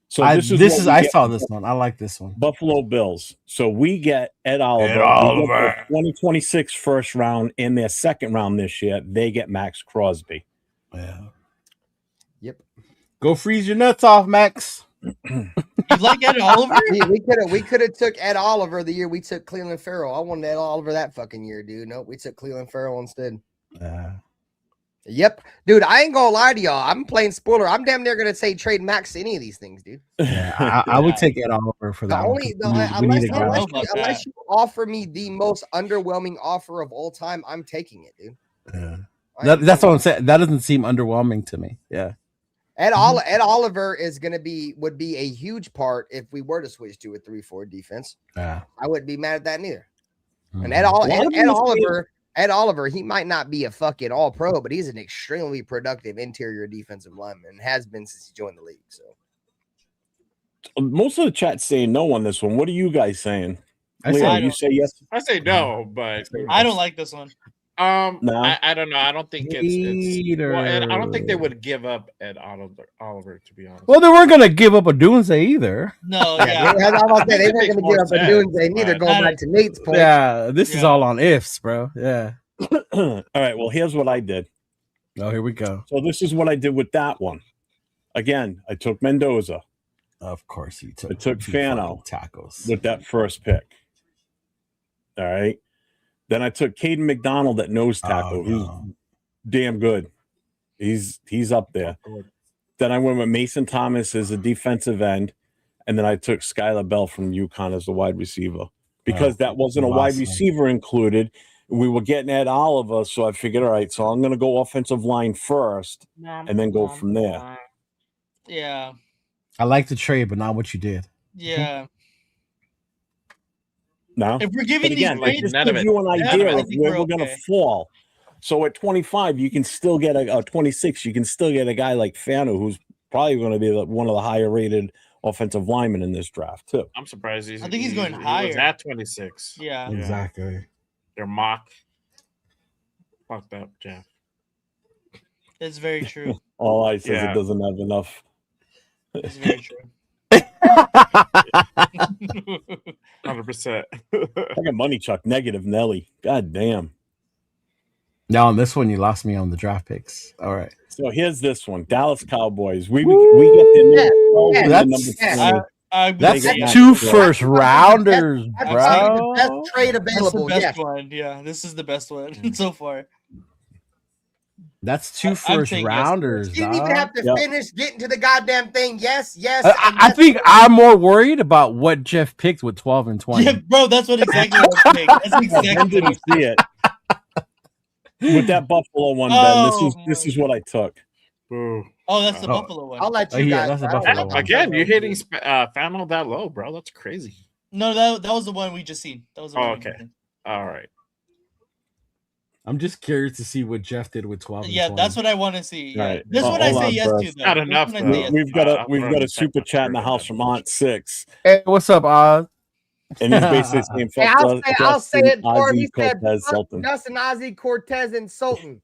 So I this is what we I get saw from this one. I like this one. Buffalo Bills. So we get Ed Oliver. Ed We Oliver. get their 2026 first round in their second round this year. They get Maxx Crosby. Yeah. Yep. Go freeze your nuts off, Max. You like Ed Oliver? We could have took Ed Oliver the year we took Cleveland Farrell. I wanted Ed Oliver that fucking year, dude. Nope, we took Cleveland Farrell instead. Yep, dude. I ain't gonna lie to y'all. I'm playing spoiler. I'm damn near gonna say trade Max to any of these things, dude. Yeah, I would take Ed Oliver for that. Unless you offer me the most underwhelming offer of all time, I'm taking it, dude. Yeah. That's what I'm saying. That doesn't seem underwhelming to me. Yeah. Ed Oliver would be a huge part if we were to switch to a 3-4 defense. Yeah. I wouldn't be mad at that neither. And Ed Oliver, he might not be a fucking all pro, but he's an extremely productive interior defensive lineman and has been since he joined the league. So most of the chat's saying no on this one. What are you guys saying? Leo, you say yes? I say no, but I don't like this one. No. I don't know. I don't think it's well, and I don't think they would give up Ed Oliver, to be honest. Well, they weren't gonna give up a Doomsday either. No, yeah. they weren't going to give up a Doomsday neither. Going back to Nate's point. Yeah, this is all on ifs, bro. Yeah. All right. Well, here's what I did. Oh, here we go. So this is what I did with that one. Again, I took Mendoza. Of course, you took. I took Fano tackles with that first pick. All right. Then I took Caden McDonald at nose tackle. He's damn good. He's up there. Then I went with Mason Thomas as a defensive end, and then I took Skylar Bell from UConn as the wide receiver because that wasn't a wide receiver included. We were getting Ed Oliver, so I figured, all right, so I'm going to go offensive line first, and then go from there. Yeah. I like the trade, but not what you did. Yeah. No, if we're giving these trades, just give you an idea of where we're going to fall. So at 25, you can still get a 26. You can still get a guy like Fanu, who's probably going to be one of the higher rated offensive linemen in this draft too. I'm surprised I think he's going higher. He was at 26. Yeah, exactly. They're mock. Fucked up, Jeff. It's very true. All I says it doesn't have enough. It's very true. 100%. I got money, Chuck. Negative Nelly. God damn. Now on this one, you lost me on the draft picks. All right. So here's this one: Dallas Cowboys. We get the number 20. That's 2 first rounders, bro. The best trade available. That's the best one. Yeah, this is the best one so far. That's 2 first rounders. You didn't even have to finish getting to the goddamn thing. Yes. I think I'm more worried about what Jeff picked with 12 and 20. Yeah, bro, that's what exactly what I picked. That's exactly I didn't see it. With that Buffalo one, Ben, this is what I took. Boo. Oh, that's the Buffalo one. I'll let you guys. That's the Buffalo one. Again, you're hitting Fano that low, bro. That's crazy. No, that was the one we just seen. That was the one. Okay. All right. I'm just curious to see what Jeff did with 12. Yeah, that's what I want to see. Yeah. Right. This one I say yes to. Though. Not enough. We've got a super chat in the house from Aunt 6. Hey, what's up, Oz? And he's basically saying, I'll say it for him. He said Dustin, Ozzy, Cortez, and Sultan.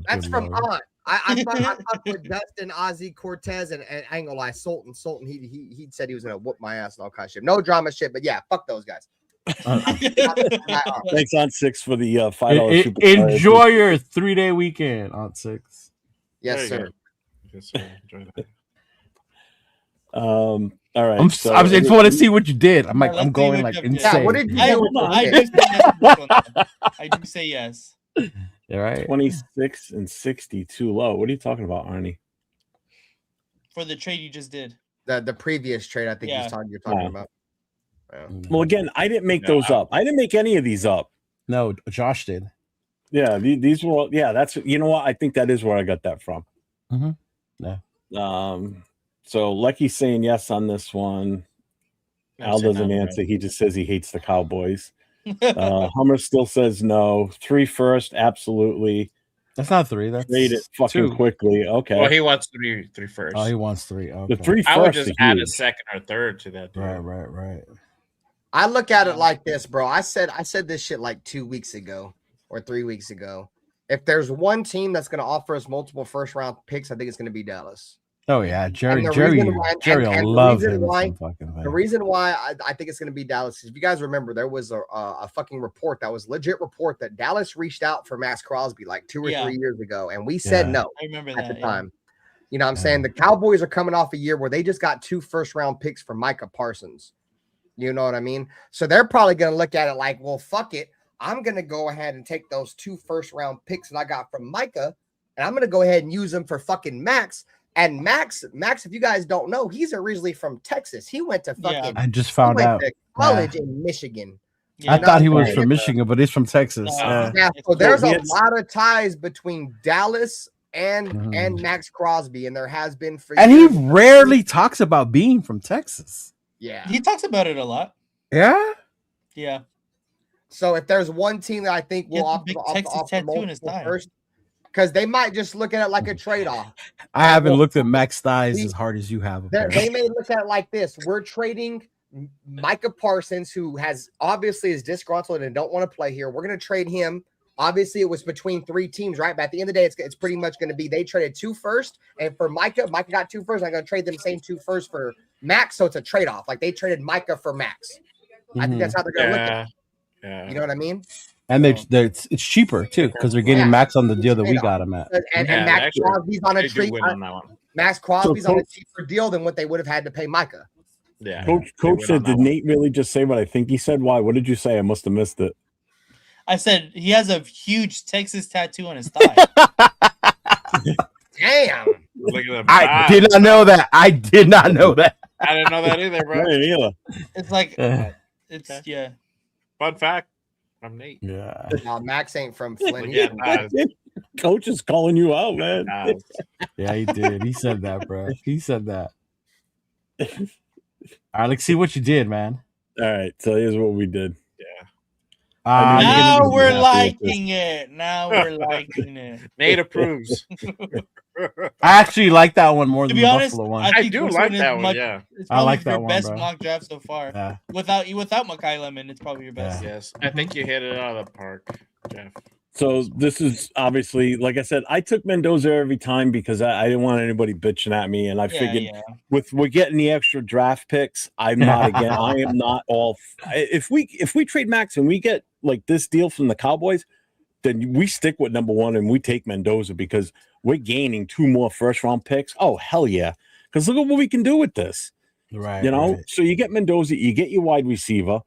That's from Aunt. I fucked with Dustin, Ozzy, Cortez, and I ain't gonna lie, Sultan. He said he was gonna whoop my ass and all kind of shit. No drama shit, but yeah, fuck those guys. Thanks, Aunt 6, for the $5 super. Enjoy your 3-day weekend, Aunt 6. Yes, sir. Yes, sir. Enjoy that. All right. I just want to see what you did. I'm going like insane. Yeah, what did you I do say yes. All right. 26 and 60 too low. What are you talking about, Arnie? For the trade you just did. The previous trade, I think you're talking about. Yeah. Well, again, I didn't make those up. I didn't make any of these up. No, Josh did. Yeah, these were. Yeah, that's. You know what? I think that is where I got that from. Mm-hmm. Yeah. So Lecky's saying yes on this one. Al doesn't answer. He just says he hates the Cowboys. Hummer still says no. 3 first, absolutely. That's not 3. That's trade it fucking 2. quickly. Okay. Well, he wants 3 first. Oh, he wants 3. Okay. The 3 first. I would just add a second or third to that. Right. I look at it like this, bro. I said this shit like 2 weeks ago or 3 weeks ago. If there's one team that's going to offer us multiple first round picks, I think it's going to be Dallas. Oh yeah, Jerry will love him. The reason why I think it's going to be Dallas is, if you guys remember, there was a fucking report that was legit report that Dallas reached out for Maxx Crosby like 2 or 3 years ago, and we said no. I remember at the time. You know what I'm saying? The Cowboys are coming off a year where they just got 2 first-round picks for Micah Parsons. You know what I mean? So they're probably going to look at it like, well, fuck it. I'm going to go ahead and take those 2 first-round picks that I got from Micah, and I'm going to go ahead and use them for fucking Maxx. And Maxx, if you guys don't know, he's originally from Texas. He went to fucking I just found out to college in Michigan. I thought he was from Michigan, but he's from Texas. Yeah, so there's a lot of ties between Dallas and Maxx Crosby, and there has been for and years. he rarely talks about being from Texas. Yeah, he talks about it a lot. Yeah. So if there's one team that I think will offer tattoo in his thigh, first, because they might just look at it like a trade-off. I haven't looked at Maxx thighs as hard as you have. They may look at it like this: we're trading Micah Parsons, who obviously is disgruntled and don't want to play here. We're going to trade him. Obviously, it was between 3 teams, right? But at the end of the day, it's pretty much going to be they traded 2 first, and for Micah got 2 first. I'm going to trade them same 2 first for Maxx, so it's a trade-off. Like they traded Micah for Maxx. I think that's how they're going to look at it. Yeah. You know what I mean? And it's cheaper too because they're getting Maxx on the deal that we got him at. And Maxx Crosby's on a treat. Maxx Crosby's on a cheaper deal than what they would have had to pay Micah. Yeah. Coach said, did Nate really just say what I think he said? Why? What did you say? I must have missed it. I said he has a huge Texas tattoo on his thigh. Damn. Look at I did not know that. I did not know that. I didn't know that either, bro. It's like Fun fact from Nate. Yeah. Maxx ain't from Flint. Coach is calling you out, man. Yeah, he did. He said that, bro. He said that. All right, let's see what you did, man. All right, so here's what we did. Now we're liking it. Now we're liking it. Nate approves. I actually like that one more than the honest, Buffalo one. I do like that one. It's I like your that one, best bro. mock draft so far. Yeah. Without Makai Lemon, it's probably your best. Yes, I think you hit it out of the park, Jeff. So this is obviously, like I said, I took Mendoza every time because I didn't want anybody bitching at me, and I figured we're getting the extra draft picks. I'm not again. I am not all. If we trade Maxx and we get like this deal from the Cowboys, then we stick with number 1 and we take Mendoza because we're gaining 2 more first-round picks. Oh hell yeah! Because look at what we can do with this. Right. You know, so you get Mendoza, you get your wide receiver.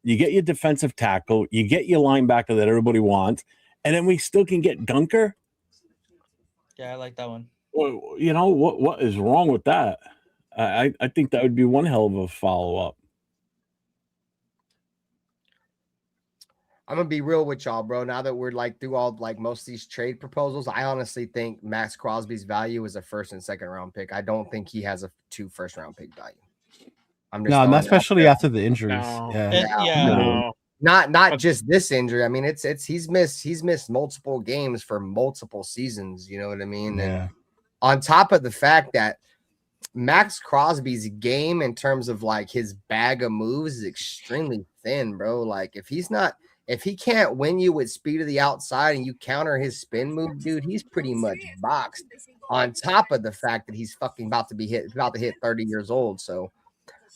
You get your defensive tackle, you get your linebacker that everybody wants, and then we still can get Gunker. Yeah, I like that one. Well, you know what is wrong with that? I think that would be one hell of a follow-up. I'm gonna be real with y'all, bro. Now that we're like through all like most of these trade proposals, I honestly think Maxx Crosby's value is a 1st and 2nd round pick. I don't think he has a 2 first-round pick value. Not especially after the injuries. No. Not just this injury. I mean, he's missed multiple games for multiple seasons. You know what I mean? Yeah. And on top of the fact that Maxx Crosby's game in terms of like his bag of moves is extremely thin, bro. Like if he can't win you with speed of the outside and you counter his spin move, dude, he's pretty much boxed. On top of the fact that he's fucking about to hit 30 years old. So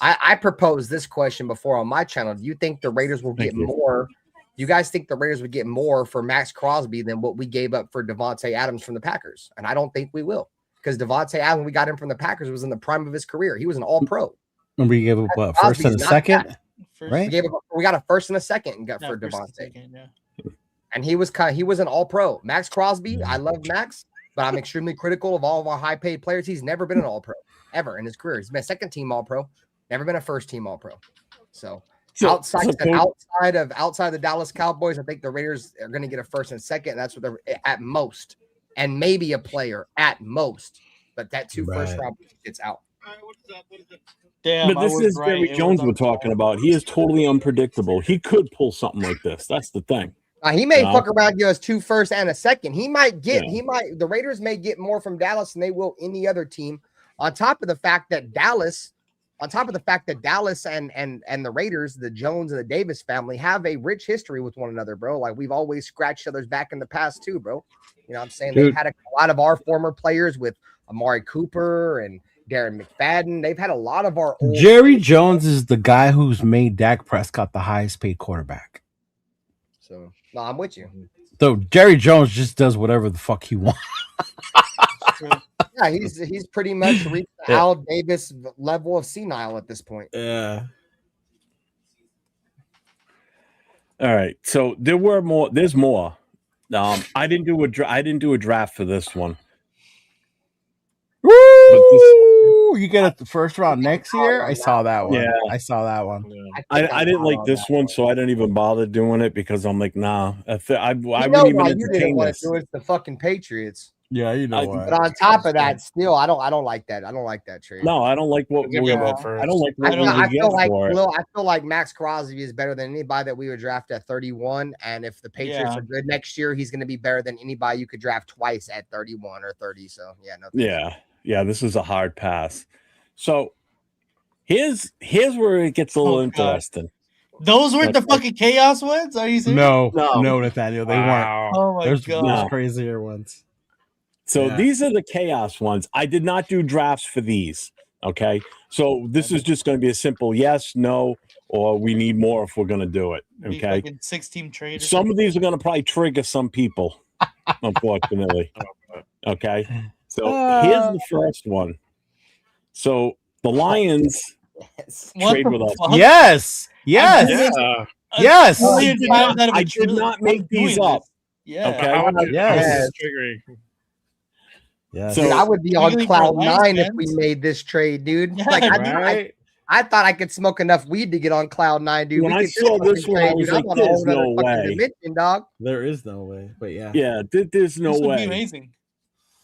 I proposed this question before on my channel. Do you think the Raiders will get more? You guys think the Raiders would get more for Maxx Crosby than what we gave up for Devontae Adams from the Packers? And I don't think we will, because Devontae Adams, when we got him from the Packers, was in the prime of his career. He was an All-Pro. And we gave up what, 1st and a 2nd? Right? We got a 1st and a 2nd and got for Devontae. And he was an All-Pro. Maxx Crosby, I love Maxx, but I'm extremely critical of all of our high-paid players. He's never been an All-Pro ever in his career. He's been a 2nd-team All-Pro. Never been a 1st-team All-Pro. So outside of the Dallas Cowboys, I think the Raiders are going to get a 1st and 2nd. That's what they're at most, and maybe a player at most. But that 2 first-round picks, it's out. Damn, but this is Jerry Jones we're talking about. He is totally unpredictable. He could pull something like this. That's the thing. He may fuck around, give us 2 firsts and a 2nd. The Raiders may get more from Dallas than they will any other team. On top of the fact that Dallas and the Raiders, the Jones and the Davis family, have a rich history with one another, bro. Like we've always scratched each other's back in the past too, bro. You know what I'm saying? They've had a lot of our former players with Amari Cooper and Darren McFadden. They've had a lot of our old Jerry Jones is the guy who's made Dak Prescott the highest paid quarterback. So no, I'm with you. So Jerry Jones just does whatever the fuck he wants. Yeah, he's pretty much reached the Al Davis level of senile at this point. Yeah. All right. So there were more. There's more. I didn't do a draft for this one. Woo! You get it the first round next year? I saw that one. Yeah. I saw that one. I didn't like this one, so I didn't even bother doing it because I'm like, nah. I wouldn't even entertain this. It's the fucking Patriots. Yeah, you know what. But on top of that, still, I don't like that. I don't like that trade. No, I don't like what we I don't like what I feel like Maxx Crosby is better than anybody that we would draft at 31. And if the Patriots are good next year, he's going to be better than anybody you could draft twice at 31 or 30. So yeah, this is a hard pass. So here's where it gets a little interesting. Those weren't the fucking chaos ones? Are you serious? No, Nathaniel, they weren't. Oh my god, there's crazier ones. So these are the chaos ones. I did not do drafts for these. Okay. So this is just going to be a simple yes, no, or we need more if we're going to do it. Okay. 6-team trade. Some of these are going to probably trigger some people, unfortunately. Okay. So here's the first one. So the Lions trade with us. Yes. Yes. Yes. I did not make these up. Yeah. Okay. Yes. Yeah, so dude, I would be on cloud 9 if we made this trade, dude. Like I thought I could smoke enough weed to get on cloud 9, dude. When I saw this one, I was like, "There's no way, dimension, dog." There is no way, but yeah, there's no way. This would be amazing.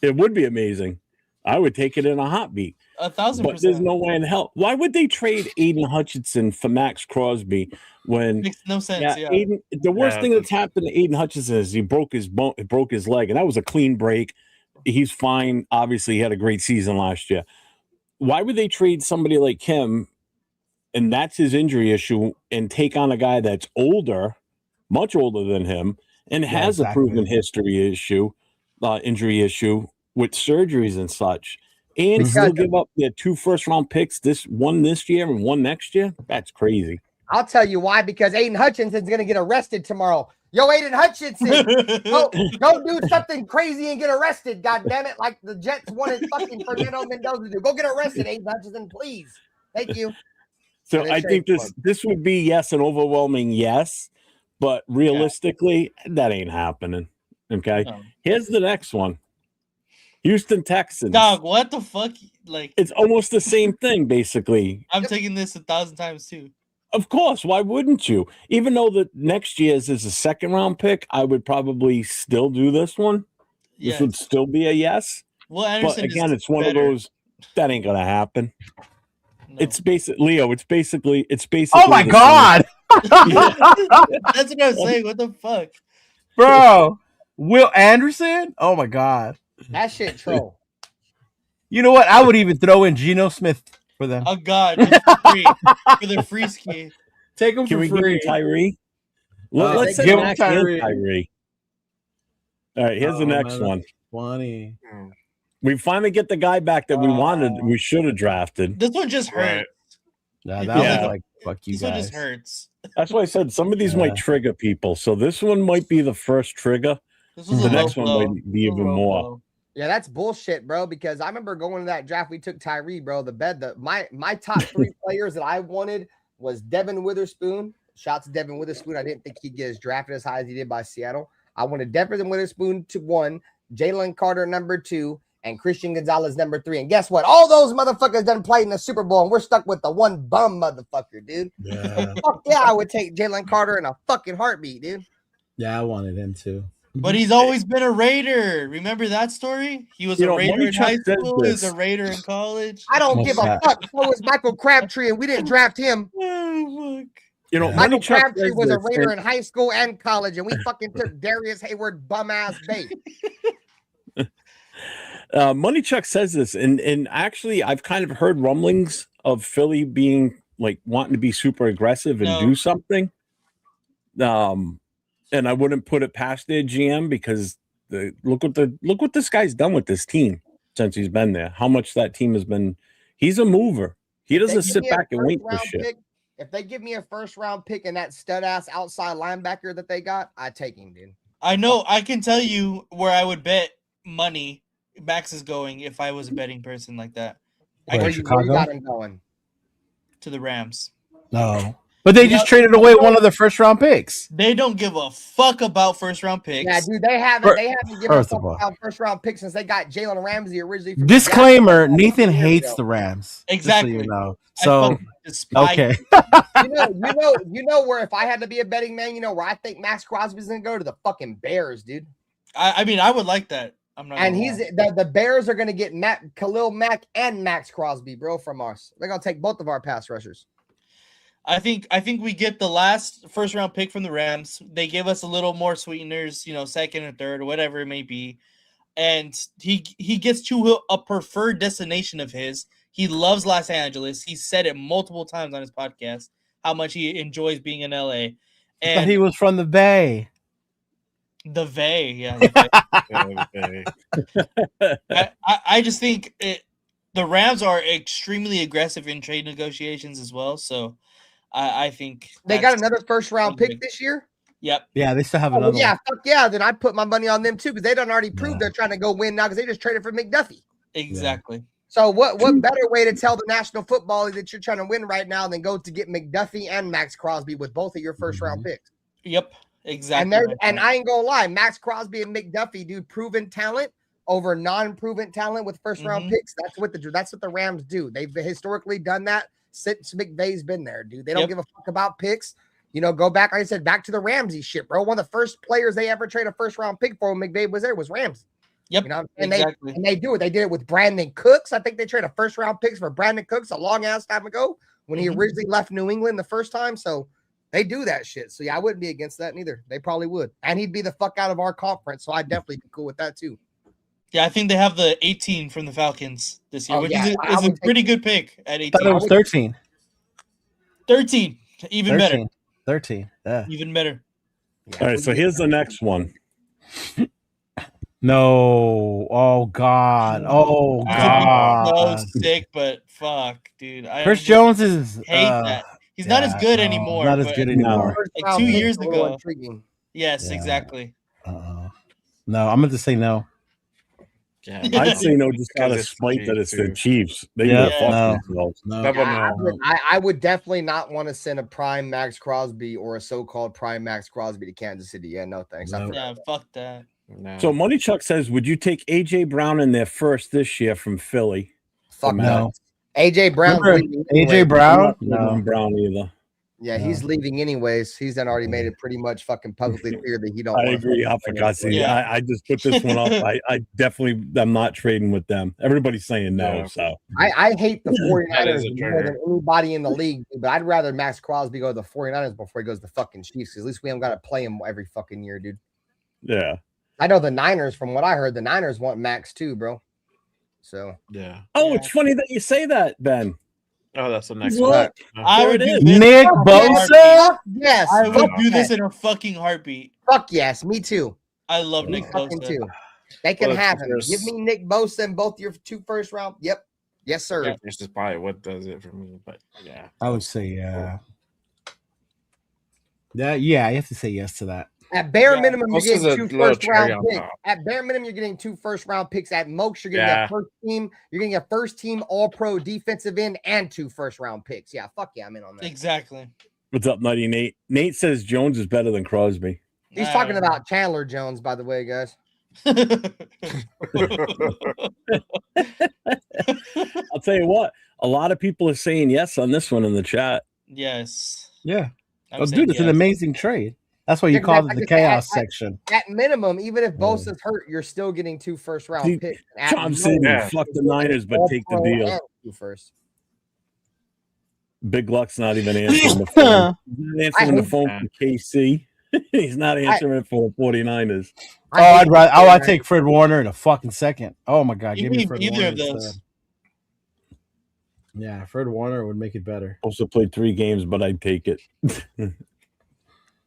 It would be amazing. I would take it in a heartbeat. 1,000%. But there's no way in hell. Why would they trade Aiden Hutchinson for Maxx Crosby when makes no sense? Yeah, Aiden, the worst thing that's happened to Aiden Hutchinson is he broke his leg, and that was a clean break. He's fine. Obviously, he had a great season last year. Why would they trade somebody like him, and that's his injury issue, and take on a guy that's older, much older than him, and has a proven injury issue with surgeries and such, and still give up their 2 first-round picks, one this year and one next year? That's crazy. I'll tell you why, because Aiden Hutchinson's going to get arrested tomorrow. Yo, Aiden Hutchinson, go do something crazy and get arrested, God damn it, like the Jets wanted fucking Fernando Mendoza to do. Go get arrested, Aiden Hutchinson, please. Thank you. So I think this would be yes, an overwhelming yes, but realistically, that ain't happening. Okay. No. Here's the next one. Houston Texans. Dog, what the fuck? Like, it's almost the same thing, basically. I'm taking this 1,000 times too. Of course, why wouldn't you? Even though the next year's is a 2nd-round pick, I would probably still do this one. Yes. This would still be a yes. Well, Anderson, but again, it's one of those that ain't gonna happen. No. It's basically. Oh my god! That's what I was saying. What the fuck, bro? Will Anderson? Oh my god, that shit troll. You know what? I would even throw in Geno Smith for them. Oh god, free. For the free ski. Take him for free. Give Tyree? Let's give him Tyree. All right, here's the next one. Funny. We finally get the guy back that we wanted. We should have drafted. This one just hurts. Nah, that was like fuck you this guys. One just hurts. That's why I said some of these might trigger people. So this one might be the first trigger. The next one might be even more. Yeah, that's bullshit, bro. Because I remember going to that draft. We took Tyree, bro. My top 3 players that I wanted was Devin Witherspoon. Shouts to Devin Witherspoon. I didn't think he'd get as drafted as high as he did by Seattle. I wanted Devin Witherspoon to 1, Jalen Carter number 2, and Christian Gonzalez number 3. And guess what? All those motherfuckers done played in the Super Bowl, and we're stuck with the one bum motherfucker, dude. Yeah, fuck yeah, I would take Jalen Carter in a fucking heartbeat, dude. Yeah, I wanted him too. But he's always been a Raider. Remember that story? He was a Raider in high school. He was a Raider in college. I don't give a fuck. So was Michael Crabtree, and we didn't draft him. Oh, fuck. Michael Crabtree was a Raider in high school and college, and we fucking took Darius Hayward bum-ass bait. Money Chuck says this, and actually, I've kind of heard rumblings of Philly being like wanting to be super aggressive and do something. And I wouldn't put it past their GM because look what this guy's done with this team since he's been there. How much that team has been. He's a mover. He doesn't sit back and wait for shit. If they give me a 1st-round pick and that stud-ass outside linebacker that they got, I take him, dude. I know. I can tell you where I would bet money Max is going if I was a betting person like that. Where, Where you got him going? To the Rams. No. But they just traded away one of their first round picks. They don't give a fuck about first round picks. Yeah, dude, they haven't given a fuck about first round picks since they got Jalen Ramsey originally. From Disclaimer: Nathan hates the Rams. Exactly. So you know. So okay. you know where if I had to be a betting man, you know where I think Maxx Crosby's gonna go to the fucking Bears, dude. I mean, I would like that. I'm not. And the Bears are gonna get Khalil Mack and Maxx Crosby, bro, from us. They're gonna take both of our pass rushers. I think we get the last first round pick from the Rams. They give us a little more sweeteners, you know, second or third or whatever it may be. And he gets to a preferred destination of his. He loves Los Angeles. He said it multiple times on his podcast how much he enjoys being in LA. And he was from the Bay. The Bay, yeah. The Bay. I just think the Rams are extremely aggressive in trade negotiations as well. So I think they got another first round pick this year. Yep. Yeah, they still have another. Yeah, fuck yeah. Then I put my money on them too because they done already proved they're trying to go win now because they just traded for McDuffie. Exactly. Yeah. So what better way to tell the National Football League that you're trying to win right now than go to get McDuffie and Maxx Crosby with both of your first round picks? Yep. Exactly. And I ain't gonna lie, Maxx Crosby and McDuffie, dude, proven talent over non-proven talent with first round picks. That's what the Rams do. They've historically done that since McVay's been there, dude. They don't give a fuck about picks. You know, go back, like I said, back to the Ramsey shit, bro. One of the first players they ever traded a first round pick for when McVay was there was Ramsey. Yep. You know, and they do it. They did it with Brandon Cooks. I think they traded a first round picks for Brandon Cooks a long ass time ago when he originally left New England the first time. So they do that shit. So yeah, I wouldn't be against that neither. They probably would. And he'd be the fuck out of our conference. So I'd definitely be cool with that too. Yeah, I think they have the 18 from the Falcons this year, which is a pretty good pick at 18. I thought it was 13. 13. Even 13. better. 13. Yeah. Even better. Yeah. All right, so here's the next one. No. Oh God. Oh God. So sick, but fuck, dude. Chris Jones is hate that. He's not as good anymore. Not as good anymore. Like 2 years ago. Yes, exactly. No, I'm going to say no. Yeah, I'd say no, just out of spite that it's the Chiefs. They I would definitely not want to send a prime Maxx Crosby or a so-called prime Maxx Crosby to Kansas City. Yeah, no thanks. Yeah, fuck that. No. So Money Chuck says, would you take AJ Brown in their first this year from Philly? Fuck no. AJ Brown. AJ Brown? No, Brown either. Yeah, he's leaving anyways. He's done already made it pretty much fucking publicly clear that he don't. I agree. I forgot. I just put this one off. I definitely am not trading with them. Everybody's saying no. So I hate the 49ers more than anybody in the league, but I'd rather Maxx Crosby go to the 49ers before he goes to the fucking Chiefs. At least we haven't got to play him every fucking year, dude. Yeah. I know the Niners, from what I heard, the Niners want Max too, bro. So yeah. Oh, it's funny that you say that, Ben. Oh, that's the next one. I would do Nick Bosa. Yes, I would do this in a fucking heartbeat. Fuck yes, me too. I love Nick Bosa too. They can have him. Give me Nick Bosa and both your 2 first round. Yep. Yes, sir. This is probably what does it for me, but yeah. I would say yeah. Yeah, you have to say yes to that. At bare minimum, you're getting 2 first round picks. At bare minimum, you're getting 2 first round picks. At most, you're getting a first team. You're getting a first team All Pro defensive end and 2 first round picks. Yeah, fuck yeah, I'm in on that. Exactly. What's up, Nutty Nate? Nate says Jones is better than Crosby. He's talking about Chandler Jones, by the way, guys. I'll tell you what. A lot of people are saying yes on this one in the chat. Yes. Yeah. Dude, it's an amazing trade. That's why you call it the chaos section. At minimum, even if Bosa's hurt, you're still getting 2 first round picks. I'm saying fuck the Niners, but take the deal. 2 first. Big Luck's not even answering the phone. He's not answering the phone from KC. He's not answering it for the 49ers. I'd take Fred Warner in a fucking second. Oh my God, give me Fred either Warner of those. instead. Yeah, Fred Warner would make it better. Also played 3 games, but I'd take it.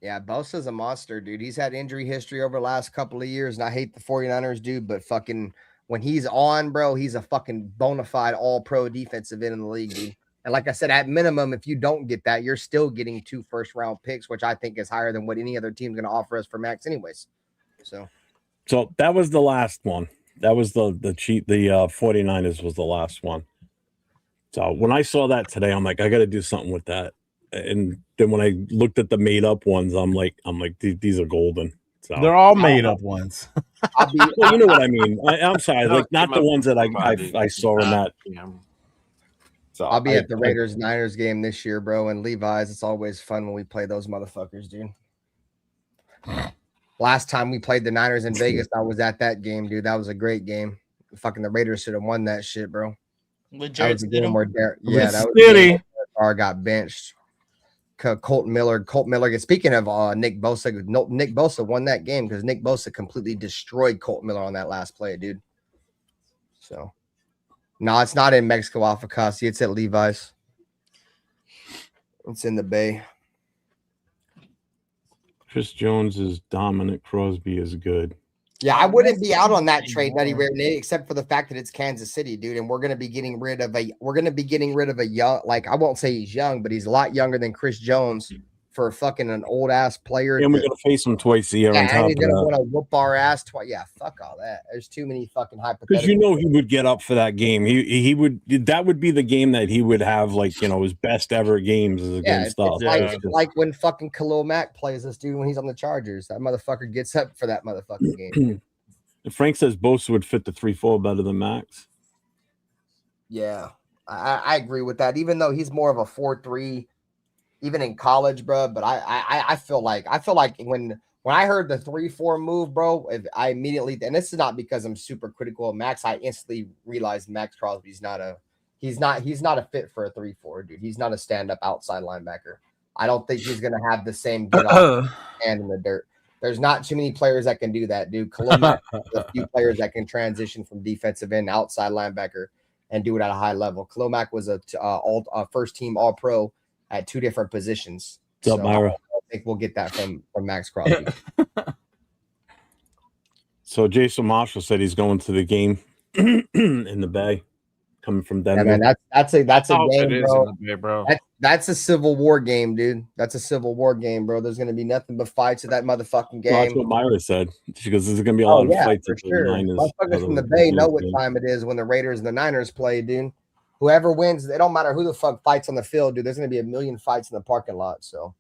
Yeah, Bosa's a monster, dude. He's had injury history over the last couple of years, and I hate the 49ers, dude, but fucking when he's on, bro, he's a fucking bona fide all-pro defensive end in the league, dude. And like I said, at minimum, if you don't get that, you're still getting 2 first-round picks, which I think is higher than what any other team's going to offer us for Max anyways. So that was the last one. That was the cheat. The 49ers was the last one. So when I saw that today, I'm like, I got to do something with that. And then when I looked at the made up ones, I'm like, these are golden. So They're all made up ones. well, you know what I mean. I'm sorry, like not the ones that I saw in that. So I'll be at the Raiders Niners game this year, bro. And Levi's, it's always fun when we play those motherfuckers, dude. Last time we played the Niners in Vegas, I was at that game, dude. That was a great game. Fucking the Raiders should have won that shit, bro. With That was the game where that was City. Carr got benched. Colton Miller. Speaking of Nick Bosa, Nick Bosa won that game because Nick Bosa completely destroyed Colton Miller on that last play, dude. So, no, it's not in Mexico, Alpha Kasi. It's at Levi's. It's in the Bay. Chris Jones is dominant. Crosby is good. Yeah, I wouldn't be out on that trade, Nutty Rare Nate, except for the fact that it's Kansas City, dude, and we're gonna be getting rid of a young, like I won't say he's young, but he's a lot younger than Chris Jones for fucking an old ass player. And we're gonna face him twice a year. Yeah, on top and he's of gonna that. want to whoop our ass twice. Yeah, fuck all that. There's too many fucking hypotheticals. Because you know he would get up for that game. He would. That would be the game that he would have, like, you know, his best ever games is against us. It's like when fucking Khalil Mack plays this dude when he's on the Chargers. That motherfucker gets up for that motherfucking game. Frank says Bosa would fit the 3-4 better than Max. Yeah, I agree with that. Even though he's more of a 4-3, even in college, bro. But I feel like when I heard the 3-4 move, bro, I immediately, and this is not because I'm super critical of Max, I instantly realized Maxx Crosby's not a fit for a 3-4, dude. He's not a stand-up outside linebacker. I don't think he's gonna have the same get off hand in the dirt. There's not too many players that can do that, dude. Cologne a few players that can transition from defensive end, outside linebacker, and do it at a high level. Kalomak was a first team All Pro at 2 different positions. So I think we'll get that from Maxx Crosby. So Jason Marshall said he's going to the game in the Bay, coming from Denver. Yeah, man, that's a game, bro. Bay, bro. That's a Civil War game, dude. That's a Civil War game, bro. There's gonna be nothing but fights at that motherfucking game. That's what Myra said. She goes, "There's gonna be a lot of fights for at sure. the Niners." Motherfuckers from the Bay know what time it is when the Raiders and the Niners play, dude. Whoever wins, it don't matter who the fuck fights on the field, dude. There's gonna be a million fights in the parking lot. So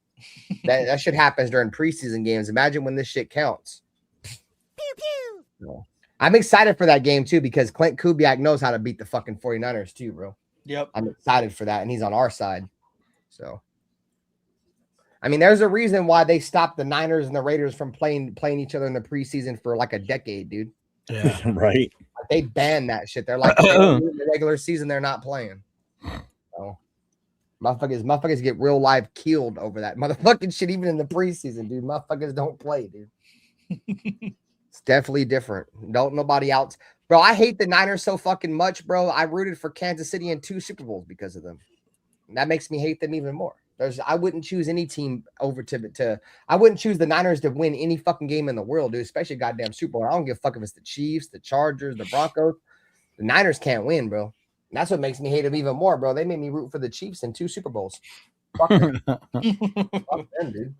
that shit happens during preseason games. Imagine when this shit counts. Pew pew. So, I'm excited for that game too because Clint Kubiak knows how to beat the fucking 49ers too, bro. Yep. I'm excited for that, and he's on our side. So, I mean, there's a reason why they stopped the Niners and the Raiders from playing each other in the preseason for like a decade, dude. Yeah, right. Like, they banned that shit. They're like, in the regular season, they're not playing. So, motherfuckers get real life killed over that motherfucking shit, even in the preseason, dude. Motherfuckers don't play, dude. It's definitely different. Don't nobody else. Bro, I hate the Niners so fucking much, bro. I rooted for Kansas City in 2 Super Bowls because of them. And that makes me hate them even more. I wouldn't choose any team over to I wouldn't choose the Niners to win any fucking game in the world, dude, especially goddamn Super Bowl. I don't give a fuck if it's the Chiefs, the Chargers, the Broncos. The Niners can't win, bro. And that's what makes me hate them even more, bro. They made me root for the Chiefs in 2 Super Bowls. Fuck them. Fuck them, dude.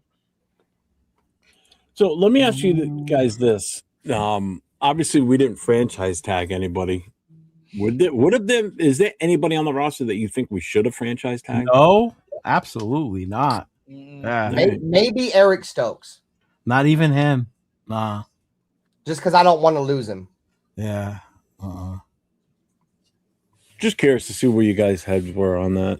So let me ask you guys this. Obviously, we didn't franchise tag anybody. Is there anybody on the roster that you think we should have franchise tagged? No, absolutely not. Yeah. Maybe Eric Stokes. Not even him. Nah. Just because I don't want to lose him. Yeah. Just curious to see where you guys' heads were on that.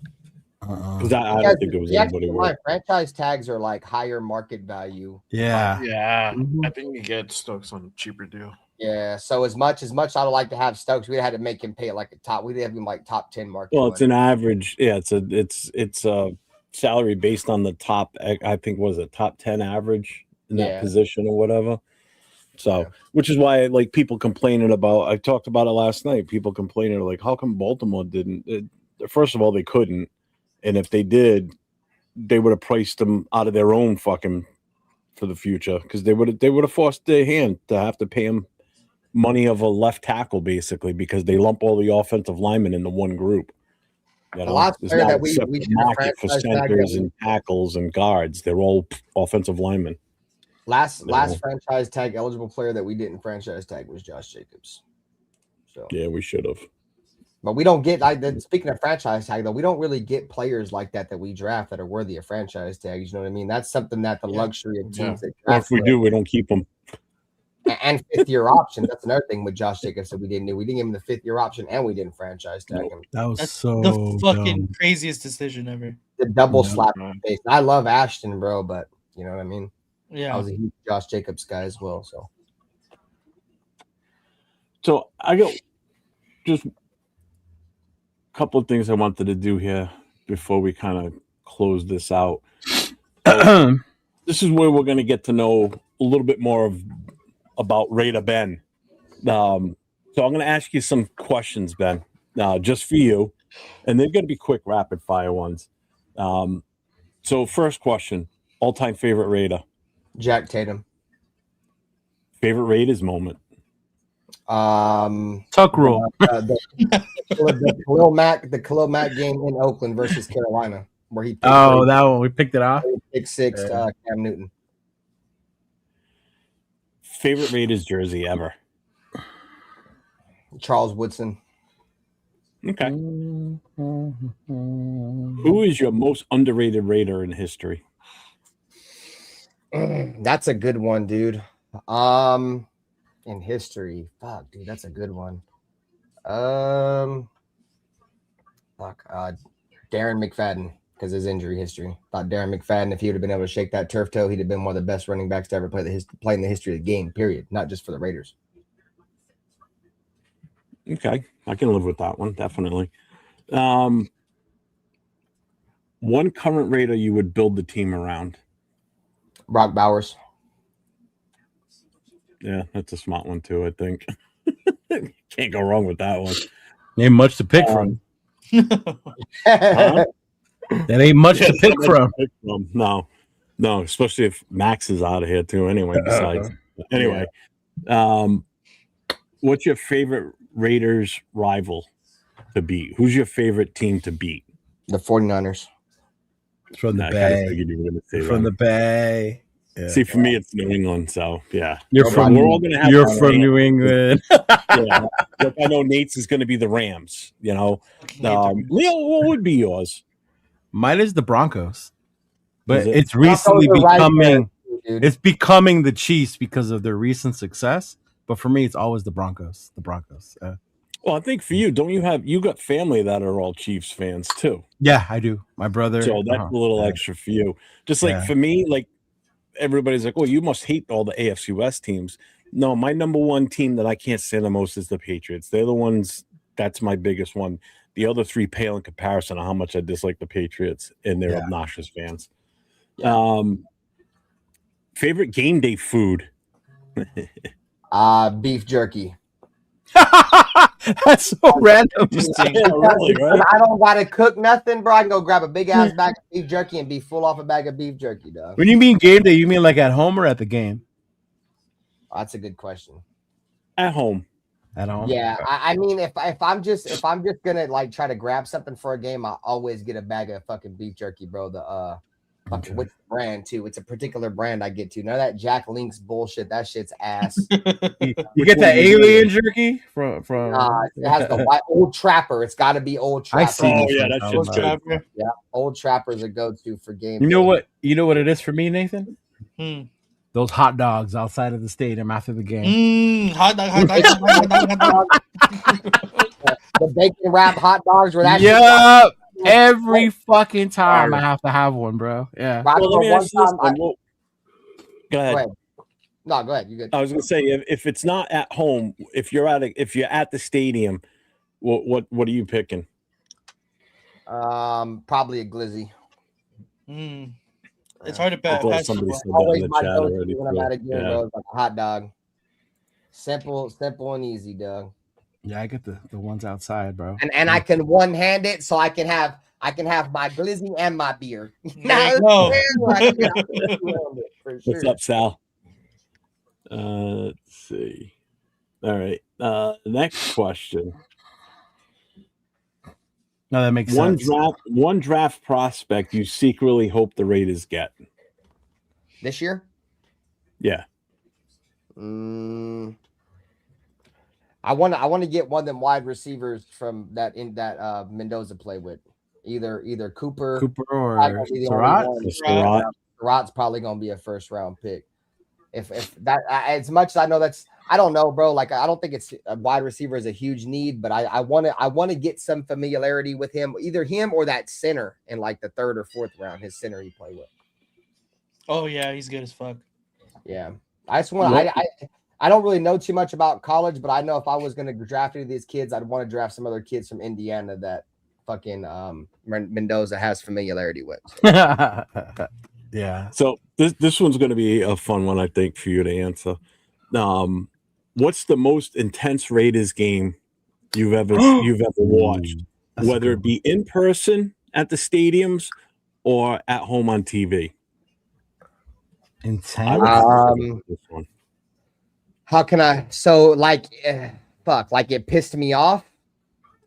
Because I don't think it was anybody. Franchise tags are like higher market value. Yeah. Yeah. I think you get Stokes on a cheaper deal. Yeah, so as much I would like to have Stokes, we'd have to make him pay like a top. We'd have him like top 10 market. Well, it's an average. Yeah, it's a salary based on the top. I think was a top 10 average in that position or whatever. So, which is why like people complaining about. I talked about it last night. People complaining like, how come Baltimore didn't? First of all, they couldn't, and if they did, they would have priced them out of their own fucking for the future because they would have forced their hand to have to pay him money of a left tackle basically because they lump all the offensive linemen into one group. You know, a lot player that we market for centers and tackles and guards. They're all offensive linemen. Last franchise tag eligible player that we didn't franchise tag was Josh Jacobs. So Yeah, we should have. But we don't get speaking of franchise tag though, we don't really get players like that we draft that are worthy of franchise tags. You know what I mean? That's something that the luxury of teams that Or if we do, we don't keep them. And 5th-year option. That's another thing with Josh Jacobs that we didn't do. We didn't give him the 5th-year option, and we didn't franchise tag him. That was That's so the fucking dumb. craziest decision ever. The double slap in the face. I love Ashton, bro, but you know what I mean? Yeah. I was a huge Josh Jacobs guy as well. So I got just a couple of things I wanted to do here before we kind of close this out. So, this is where we're going to get to know a little bit more about Raider Ben. So I'm going to ask you some questions, Ben, just for you, and they're going to be quick, rapid fire ones. So first question: all-time favorite Raider? Jack Tatum. Favorite Raiders moment? Tuck rule. The Khalil Mack game in Oakland versus Carolina, where he picked that one we picked it off. pick 6 Cam Newton. Favorite Raiders jersey ever? Charles Woodson. Okay. Who is your most underrated Raider in history? That's a good one, dude. In history, fuck, dude, that's a good one. Darren McFadden, because his injury history. Thought Darren McFadden, if he would have been able to shake that turf toe, he'd have been one of the best running backs to ever play in the history of the game. Period. Not just for the Raiders. Okay, I can live with that one, definitely. One current Raider you would build the team around? Brock Bowers. Yeah, that's a smart one too, I think. Can't go wrong with that one. Ain't much to pick from. Huh? That ain't much to pick from. No, especially if Max is out of here too. Anyway, what's your favorite Raiders rival to beat? Who's your favorite team to beat? The 49ers. From the I Bay. figured you were gonna say From that. the Bay. Yeah. See, for me, it's New England. So yeah, You're from New England. Yeah. Look, I know Nate's is going to be the Rams. You know, Leo, what would be yours? Mine is the Broncos, but Is it? it's recently becoming Dude. it's becoming the Chiefs because of their recent success. But for me, it's always the Broncos. The Broncos. Well, I think for you, you got family that are all Chiefs fans too? Yeah, I do. My brother. So that's a little extra for you. Just like for me, like everybody's like, "Oh, you must hate all the AFC West teams." No, my number one team that I can't stand the most is the Patriots. They're the ones. That's my biggest one. The other three pale in comparison of how much I dislike the Patriots and their obnoxious fans. Favorite game day food? Beef jerky. That's so random. Really, right? I don't gotta cook nothing, bro. I can go grab a big ass bag of beef jerky and be full off a bag of beef jerky, dog. When you mean game day, you mean like at home or at the game? Oh, that's a good question. At home. At home. Yeah, I mean, if I'm just gonna like try to grab something for a game, I always get a bag of fucking beef jerky, bro. The fucking what's the brand too? It's a particular brand I get to. None of that Jack Link's bullshit. That shit's ass. You get that alien jerky from it has the white Old Trapper. It's got to be Old Trapper. I see. Oh yeah, that's Old just good. Trapper. Yeah, Old Trapper is a go-to for game. You know what? You know what it is for me, Nathan? Hmm. Those hot dogs outside of the stadium after the game. Hot dog. The bacon wrapped hot dogs where that. Yeah, every fucking time I have to have one, bro. Yeah. Well, let me ask you this. Go ahead. No, go ahead. You good? I was gonna say if it's not at home, if you're at the stadium, what are you picking? Probably a glizzy. It's hard to pass. Somebody said that Always in the my chat go-to already. when I'm at a game, bro. It's like a hot dog. Simple and easy, dog. Yeah, I get the ones outside, bro. And I can one hand it, so I can have my glizzy and my beer. There you go. For sure. What's up, Sal? Let's see. All right. Next question. No, that makes sense. One draft prospect you secretly hope the Raiders get This year? Yeah. I want to get one of them wide receivers from that Mendoza play with. Either Cooper or Surratt. Surratt's probably gonna be a first round pick. If that, as much as I know I don't know, bro. Like I don't think it's a wide receiver is a huge need, but I want to get some familiarity with him, either him or that center in like the 3rd or 4th round. His center he played with. Oh yeah, he's good as fuck. Yeah, I just want I don't really know too much about college, but I know if I was going to draft any of these kids, I'd want to draft some other kids from Indiana that fucking Mendoza has familiarity with. So. Yeah. So this one's going to be a fun one, I think, for you to answer. What's the most intense Raiders game you've ever watched, whether it be in person at the stadiums or at home on TV? Intense. This one. How can I? So like, like it pissed me off.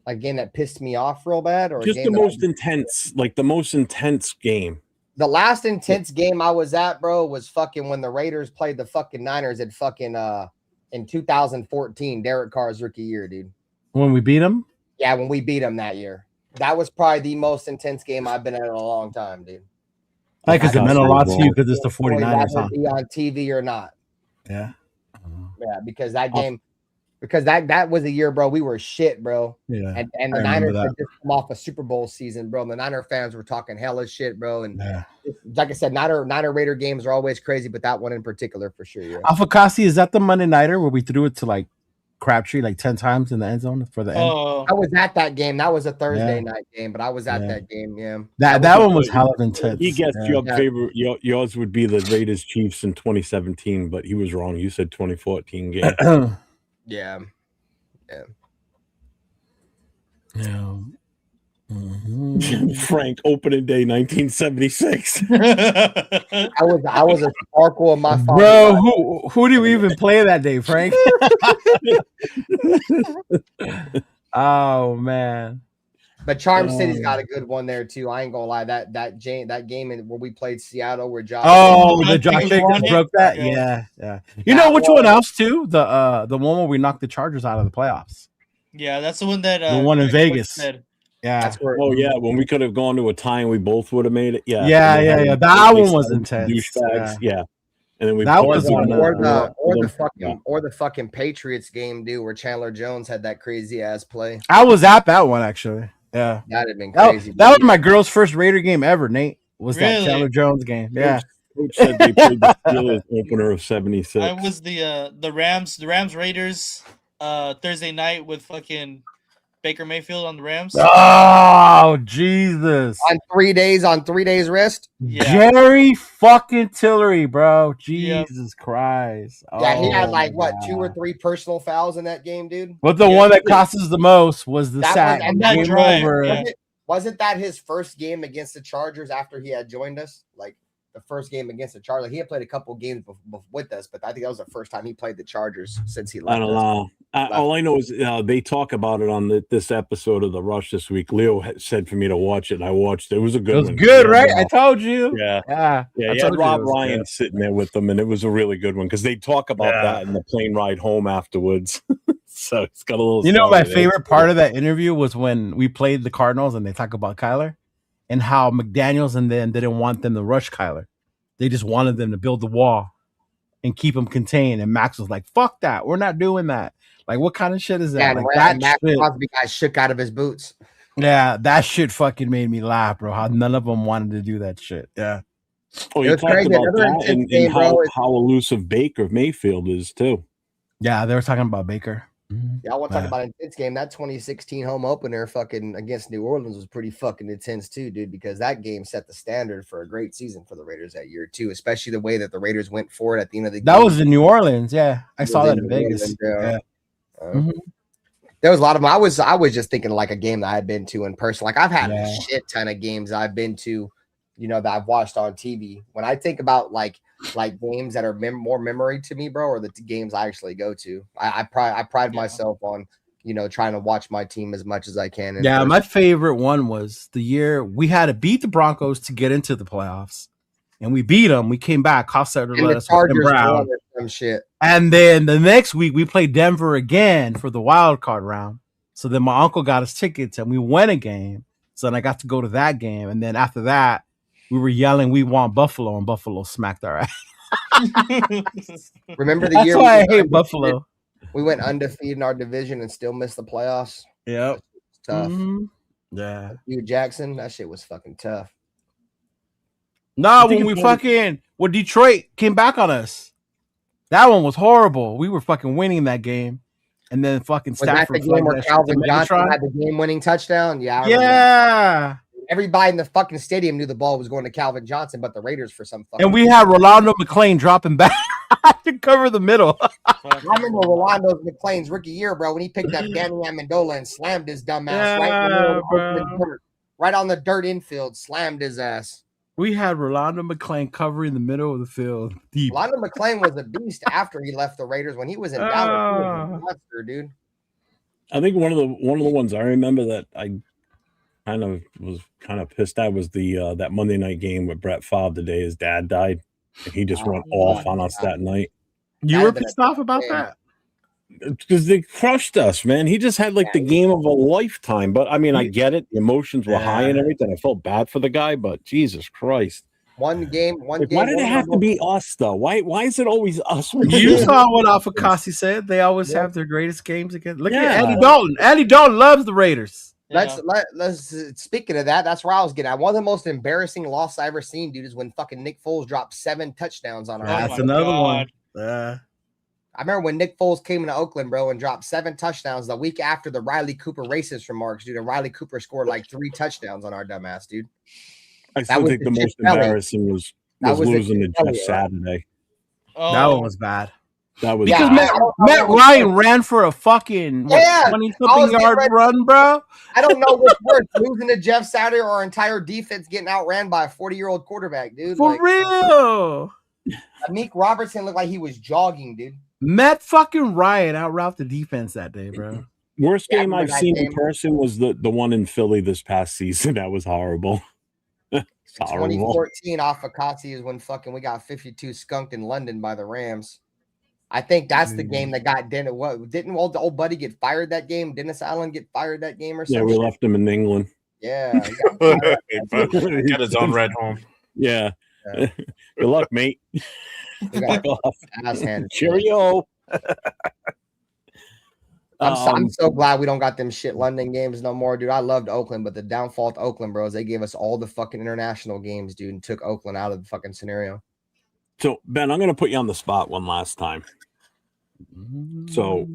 Like a game that pissed me off real bad, or just the most intense, like the most intense game. The last intense game I was at, bro, was fucking when the Raiders played the fucking Niners at fucking in 2014, Derek Carr's rookie year, dude. When we beat them? Yeah, when we beat them that year. That was probably the most intense game I've been in a long time, dude. Like, because it meant a lot to you because it's the 49ers. Whether be on TV or not. Yeah. Yeah, because that game, that was a year, bro. We were shit, bro. Yeah. And the Niners had just come off a Super Bowl season, bro. And the Niner fans were talking hella shit, bro. And like I said, Niner Raider games are always crazy, but that one in particular for sure. Yeah. Alpha Kasi, is that the Monday Nighter where we threw it to like Crabtree like 10 times in the end zone for the end? I was at that game. That was a Thursday night game, but I was at that game. Yeah. That one was hella intense. He guessed your favorite. Yours would be the Raiders Chiefs in 2017, but he was wrong. You said 2014 game. Yeah. Mm-hmm. Frank, opening day 1976. I was a sparkle of my father. Bro, who do we even play that day, Frank? Oh man. But Charm City's got a good one there too. I ain't gonna lie. That game where we played Seattle where Josh. Oh, the Josh Jacobs broke that. Yeah. You know which one else too? The one where we knocked the Chargers out of the playoffs. Yeah, that's the one that the one in Vegas. Said. Yeah. That's where, when we could have gone to a tie and we both would have made it. Yeah. That one was intense. Yeah. And then we that was the fucking Patriots game, dude, where Chandler Jones had that crazy ass play. I was at that one actually. Yeah, that'd have been crazy. That was my girl's first Raider game ever. Nate was that Chandler Jones game. Yeah. Coach said they played the Steelers opener of 76. I was the Rams Raiders Thursday night with fucking Baker Mayfield on the Rams. Oh Jesus! On 3 days rest. Yeah. Jerry fucking Tillery, bro. Jesus Christ! Yeah, he had like what 2 or 3 personal fouls in that game, dude. But the one that cost us the most was the sack. That drive. Wasn't that his first game against the Chargers after he had joined us? Like the first game against the Chargers. He had played a couple games with us, but I think that was the first time he played the Chargers since he left. I don't know. All I know is they talk about it on this episode of The Rush this week. Leo said for me to watch it, and I watched it. It was a good one. It was good, right? I told you. Yeah. He had Rob Ryan sitting there with them, and it was a really good one because they talk about that in the plane ride home afterwards. So it's got a little. You know, my favorite part of that interview was when we played the Cardinals, and they talk about Kyler and how McDaniels and them didn't want them to rush Kyler. They just wanted them to build the wall and keep him contained. And Max was like, "Fuck that! We're not doing that." Like, what kind of shit is that? Yeah, like, that Maxx Crosby guy shook out of his boots. Yeah, that shit fucking made me laugh, bro. How none of them wanted to do that shit. Yeah. Oh, you talked about that and how elusive Baker Mayfield is too. Yeah, they were talking about Baker. Yeah, I want to talk about an intense game. That 2016 home opener fucking against New Orleans was pretty fucking intense too, dude, because that game set the standard for a great season for the Raiders that year too, especially the way that the Raiders went for it at the end of the game. That was in New Orleans. Yeah, I saw that in Vegas. Yeah. There was a lot of them. I was just thinking like a game that I had been to in person. Like I've had a shit ton of games I've been to, you know, that I've watched on TV. When I think about like games that are more memory to me, bro, or the games I actually go to, I pride myself on, you know, trying to watch my team as much as I can. Yeah, my favorite one was the year we had to beat the Broncos to get into the playoffs, and we beat them. We came back. Hofstadter let us win Brown. Shit. And then the next week we played Denver again for the wild card round. So then my uncle got us tickets and we went a game. So then I got to go to that game. And then after that, we were yelling, we want Buffalo, and Buffalo smacked our ass. Remember the That's year why I hate Buffalo. We went undefeated in our division and still missed the playoffs. Yep. Tough. Yeah. Hugh Jackson, that shit was fucking tough. Nah, when Detroit came back on us, that one was horrible. We were fucking winning that game. And then fucking Stafford. Was that the game where Calvin Johnson had the game-winning touchdown? Yeah. Yeah. Everybody in the fucking stadium knew the ball was going to Calvin Johnson, but the Raiders for some fucking. And we had Rolando McClain dropping back to cover the middle. I remember Rolando McClain's rookie year, bro, when he picked up Danny Amendola and slammed his dumb ass right on the dirt infield, slammed his ass. We had Rolando McClain covering the middle of the field deep. Rolando McClain was a beast after he left the Raiders. When he was in Dallas, he was a monster, dude. I think one of the ones I remember that I was kind of pissed at was the that Monday night game with Brett Favre the day his dad died, and he just went off on us that night. You were pissed off about that? Because they crushed us, man. He just had like the game of a lifetime. But I mean, I get it. The emotions were high and everything. I felt bad for the guy, but Jesus Christ. One game. Why did it have to be us though? Why is it always us? You saw what Alpha Kasi said. They always have their greatest games again. Look at Andy Dalton. Andy Dalton loves the Raiders. Let's speaking of that, that's where I was getting at. One of the most embarrassing losses I ever seen, dude, is when fucking Nick Foles dropped 7 touchdowns on our That's another one. I remember when Nick Foles came into Oakland, bro, and dropped 7 touchdowns the week after the Riley Cooper racist remarks, dude. And Riley Cooper scored like 3 touchdowns on our dumbass, dude. I still think the most embarrassing was losing to Jeff Saturday. Oh. That one was bad. That was because Matt Ryan ran for a fucking 20-something yard run, bro. I don't know what's worse, losing to Jeff Saturday or our entire defense getting outran by a 40-year-old quarterback, dude. For real. Meek Robertson looked like he was jogging, dude. Matt fucking Ryan outroute the defense that day, bro. Worst game I've seen in person was the one in Philly this past season. That was horrible. 2014 off of Kotze is when fucking we got 52 skunked in London by the Rams. I think that's the game that got Dennis. What didn't the old buddy get fired that game? Dennis Allen get fired that game or something? Yeah, we left him in England. Yeah, he got his own ride home. Yeah. Good luck, mate. Fuck off. Cheerio. I'm so glad we don't got them shit London games no more, dude. I loved Oakland, but the downfall to Oakland, bros, they gave us all the fucking international games, dude, and took Oakland out of the fucking scenario. So, Ben, I'm going to put you on the spot one last time. So,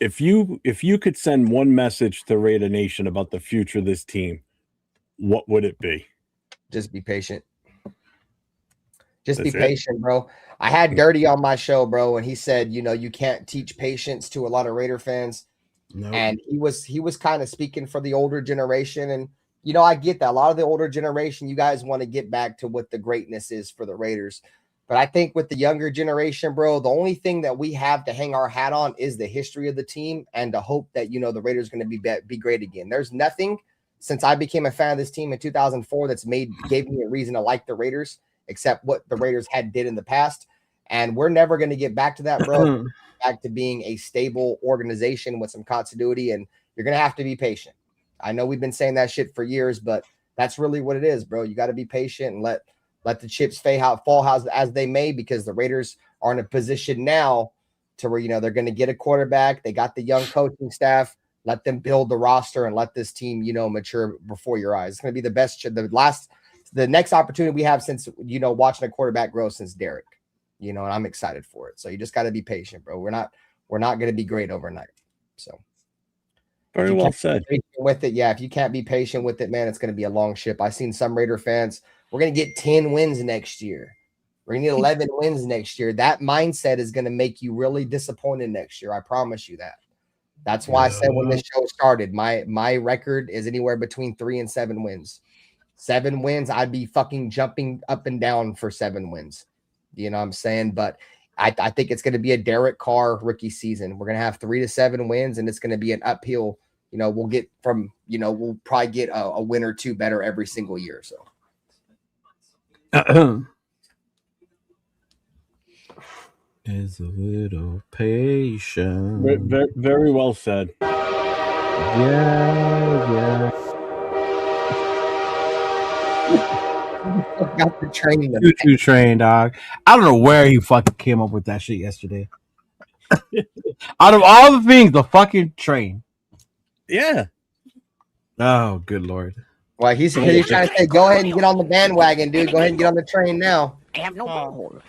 if you could send one message to Raider Nation about the future of this team, what would it be? Just be patient. Just be patient, bro. I had Dirty on my show, bro, and he said, you can't teach patience to a lot of Raider fans. No. And he was kind of speaking for the older generation. And, I get that. A lot of the older generation, you guys want to get back to what the greatness is for the Raiders. But I think with the younger generation, bro, the only thing that we have to hang our hat on is the history of the team and the hope that, the Raiders are going to be great again. There's nothing since I became a fan of this team in 2004 gave me a reason to like the Raiders, except what the Raiders did in the past. And we're never going to get back to that, bro. Back to being a stable organization with some continuity. And you're going to have to be patient. I know we've been saying that shit for years, but that's really what it is, bro. You got to be patient and let the chips fall as they may, because the Raiders are in a position now to where, they're going to get a quarterback. They got the young coaching staff. Let them build the roster and let this team, mature before your eyes. It's going to be the best, the next opportunity we have since, watching a quarterback grow since Derek, and I'm excited for it. So you just got to be patient, bro. We're not going to be great overnight. So very well said. With it, yeah. If you can't be patient with it, man, it's going to be a long ship. I've seen some Raider fans. We're going to get 10 wins next year. We're going to get 11 wins next year. That mindset is going to make you really disappointed next year. I promise you that. That's why I said when this show started, my record is anywhere between 3 and 7 wins. 7 wins, I'd be fucking jumping up and down for 7 wins. You know what I'm saying? But I think it's going to be a Derek Carr rookie season. We're going to have 3 to 7 wins, and it's going to be an uphill. We'll get from, we'll probably get a win or 2 better every single year. So. is a little patient. Very, very well said. Yeah. Got the train. Choo-choo train, dog. I don't know where he fucking came up with that shit yesterday. Out of all the things, the fucking train. Yeah. Oh, good lord. Well, he's trying to say, go ahead and get on the bandwagon, dude. Go ahead and get on the train now. I have no ball.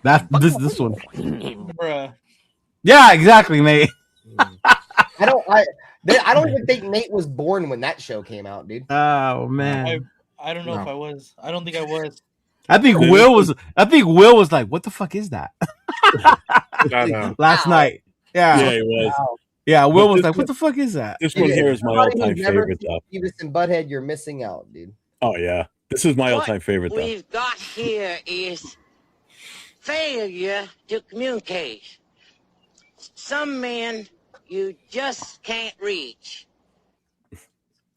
That's this one. Bruh. Yeah, exactly, mate. I don't even think Nate was born when that show came out, dude. Oh man. I don't know if I was. I don't think I was. I think Will was like, what the fuck is that? Last night. Yeah. Yeah, he was. Wow. Yeah, Will was like, what the fuck is that? This one here is my all-time favorite, though. Beavis and Butthead, you're missing out, dude. Oh, yeah. This is my all-time favorite, though. What we've got here is failure to communicate. Some men you just can't reach.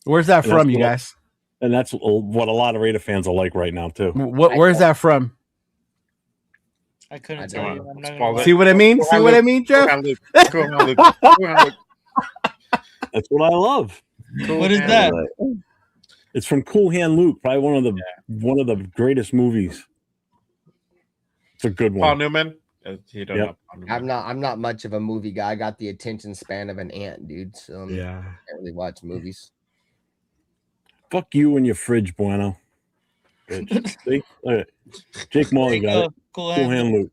Where's that from, you guys? And that's what a lot of Raider fans are like right now, too. Where's that from? I couldn't tell you. I'm not gonna See what I mean? See what I mean, Jeff? That's what I love. What is that? It's from Cool Hand Luke, probably one of the greatest movies. It's a good one. Paul Newman. I'm not much of a movie guy. I got the attention span of an ant, dude. So yeah, I can't really watch movies. Fuck you and your fridge, Bueno. See? Jake Molly got it. Cool Hand Luke.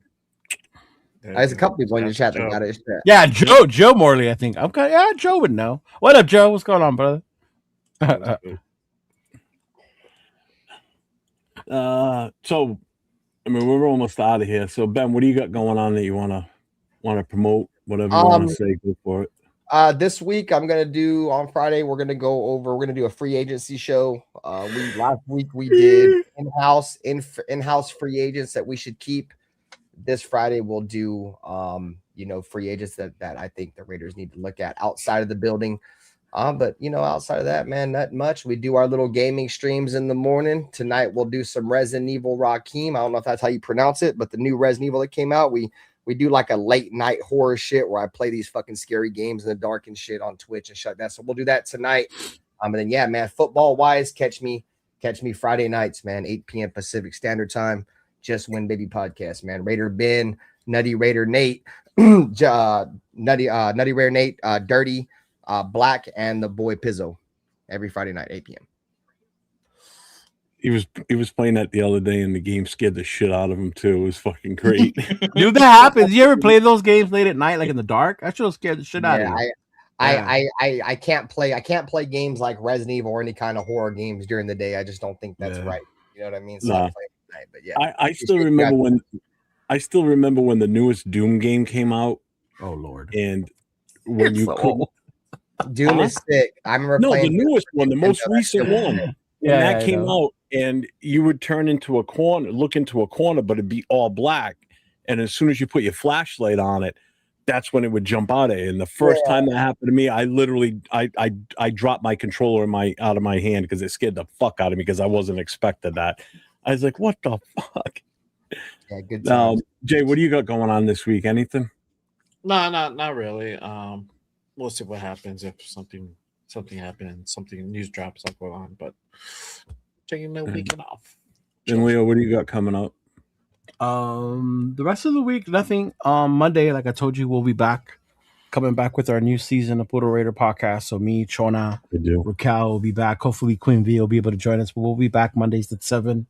There's a couple people in your chat that got it. Yeah, Joe Morley, I think. Joe would know. What up, Joe? What's going on, brother? So, I mean, we're almost out of here. So, Ben, what do you got going on that you want to promote? Whatever you want to say, go for it. This week I'm gonna do on Friday. We're gonna do a free agency show. Last week we did in-house free agents that we should keep. This Friday we'll do free agents that I think the Raiders need to look at outside of the building. But outside of that, man, not much. We do our little gaming streams in the morning. Tonight we'll do some Resident Evil Rakim. I don't know if that's how you pronounce it, but the new Resident Evil that came out, we do like a late night horror shit where I play these fucking scary games in the dark and shit on Twitch and shit like that. So we'll do that tonight. And then yeah, man, football wise, catch me Friday nights, man, 8 p.m. Pacific Standard Time. Just Win Baby podcast, man. Raider Ben, Nutty Raider Nate, Nutty Raider Nate, Dirty, Black, and the boy Pizzo every Friday night, 8 p.m. He was playing that the other day, and the game scared the shit out of him too. It was fucking great. Dude, that happens. You ever play those games late at night, like in the dark? That should have scared the shit out of you. I can't play games like Resident Evil or any kind of horror games during the day. I just don't think that's right. You know what I mean? So I play at night, but yeah. I still remember when the newest Doom game came out. Oh Lord! And when Doom is sick. I remember playing the newest one, the most recent one. That came out, and you would turn into a corner, look into a corner, but it'd be all black. And as soon as you put your flashlight on it, that's when it would jump out at you. And the first time that happened to me, I literally I dropped my controller out of my hand because it scared the fuck out of me because I wasn't expecting that. I was like, what the fuck? Yeah, good times. Jay, what do you got going on this week? Anything? No, not really. We'll see what happens if something happens, news drops up on, but taking a weekend off. And Leo, what do you got coming up? The rest of the week, nothing. Monday, like I told you, we'll be coming back with our new season of Poodle Raider podcast. So me, Chona, Raquel will be back. Hopefully Queen V will be able to join us, but we'll be back Mondays at 7.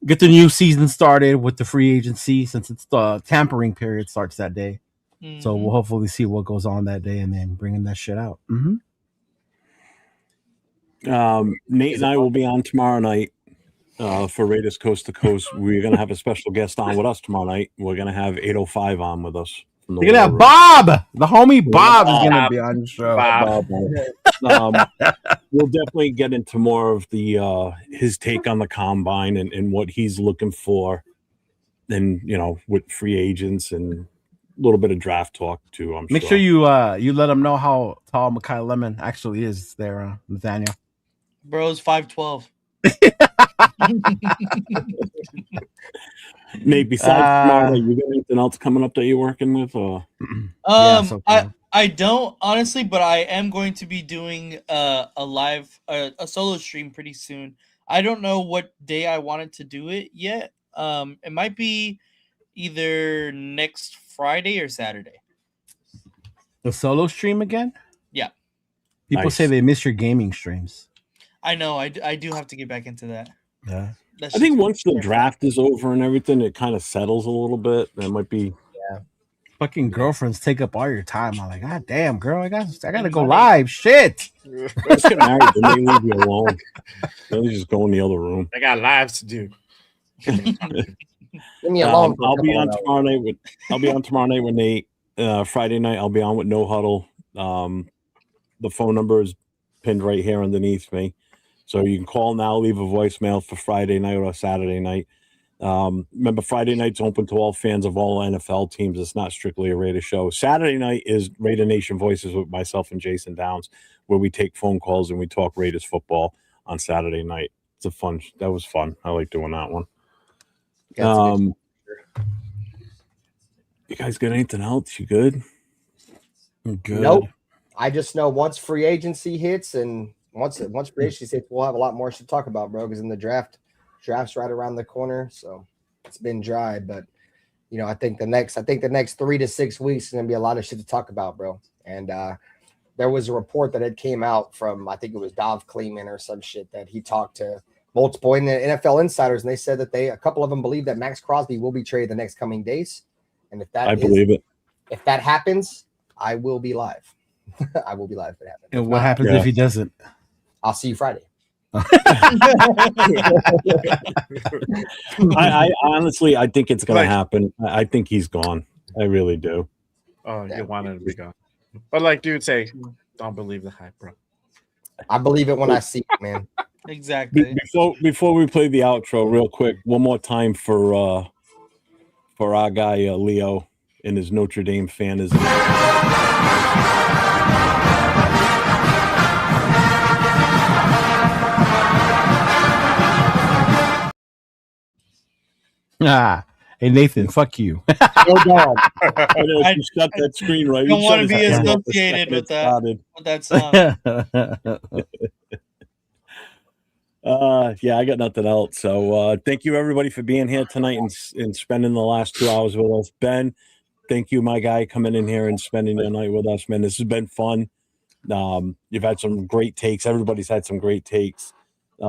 Get the new season started with the free agency since it's the tampering period starts that day. Mm-hmm. So we'll hopefully see what goes on that day and then bringing that shit out. Mm-hmm. Nate and I will be on tomorrow night for Raiders Coast to Coast. We're going to have a special guest on with us tomorrow night. We're going to have 805 on with us. You're going to have Bob! The homie Bob is going to be on the show. We'll definitely get into more of the his take on the combine and what he's looking for. And, with free agents and a little bit of draft talk, too, I'm Make sure you let him know how tall Mekhi Lemon actually is there, Nathaniel. Bro's 5'12". Nate, besides tomorrow, you got anything else coming up that you're working with? Or I don't honestly, but I am going to be doing a live a solo stream pretty soon. I don't know what day I wanted to do it yet. It might be either next Friday or Saturday. The solo stream again? Yeah. People say they miss your gaming streams. I know. I do have to get back into that. Yeah. I think once the draft is over and everything, it kind of settles a little bit. That might be. Yeah. Fucking girlfriends take up all your time. I'm like, God damn, girl, I gotta go live. Shit. Let's get married. Then they leave you alone. Then they just go in the other room. I got lives to do. Leave me alone. I'll be on tomorrow night with Nate. Friday night I'll be on with No Huddle. The phone number is pinned right here underneath me, so you can call now, leave a voicemail for Friday night or Saturday night. Remember, Friday night's open to all fans of all NFL teams. It's not strictly a Raider show. Saturday night is Raider Nation Voices with myself and Jason Downs, where we take phone calls and we talk Raiders football on Saturday night. That was fun. I like doing that one. You guys got anything else? You good? I'm good. Nope. I just know once free agency hits and once free agency hits, we'll have a lot more to talk about, bro. Because in the draft's right around the corner, so it's been dry. But I think the next 3 to 6 weeks is gonna be a lot of shit to talk about, bro. And there was a report that had came out from, I think it was Dov Kleeman or some shit, that he talked to multiple NFL insiders, and they said that a couple of them believe that Maxx Crosby will be traded the next coming days. And believe it. If that happens, I will be live. I will be live if it happens. And what happens if he doesn't? I'll see you Friday. I honestly, I think it's going to happen. I think he's gone. I really do. Oh, you want him to be gone. But like dude say, don't believe the hype, bro. I believe it when I see it, man. Exactly. Before we play the outro real quick, one more time for our guy Leo and his Notre Dame fanism. Hey Nathan, fuck you. Go down. I know, you shut that screen right. I don't want to be associated with that song. Yeah, I got nothing else. So thank you everybody for being here tonight and spending the last 2 hours with us. Ben, thank you, my guy, coming in here and spending the night with us, man. This has been fun. You've had some great takes. Everybody's had some great takes.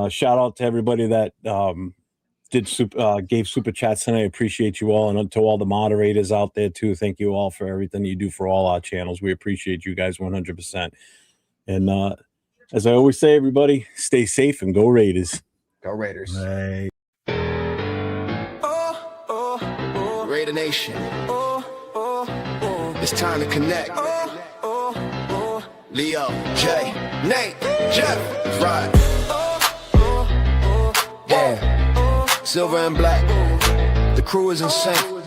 Shout out to everybody that gave super chats tonight. I appreciate you all, and to all the moderators out there too. Thank you all for everything you do for all our channels. We appreciate you guys 100%. And as I always say, everybody, stay safe and go Raiders. Go Raiders. Hey. Raider Nation. It's time to connect. Leo, Jay, Nate, Jeff, right. Yeah, silver and black. The crew is insane.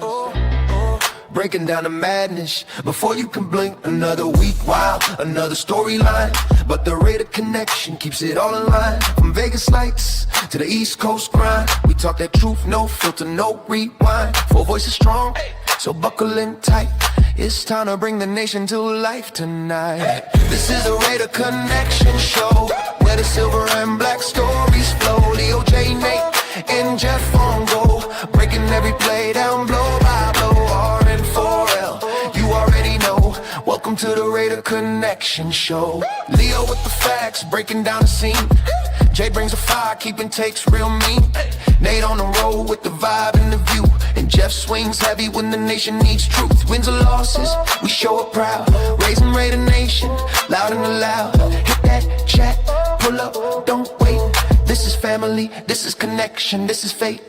Breaking down the madness before you can blink. Another week, wow, another storyline. But the Raider connection keeps it all in line. From Vegas lights to the East Coast grind, we talk that truth, no filter, no rewind. Four voices strong, so buckle in tight. It's time to bring the nation to life tonight. This is the Raider Connection Show, where the silver and black stories flow. Leo, J, Nate, and Jeff on go, breaking every play down blow by blow. R-N-4-L, you already know. Welcome to the Raider Connection Show. Leo with the facts, breaking down the scene. Jay brings the fire, keeping takes real mean. Nate on the road with the vibe and the view. And Jeff swings heavy when the nation needs truth. Wins or losses, we show up proud. Raising Raider Nation, loud and loud. Hit that chat, pull up, don't wait. This is family, this is connection, this is fate.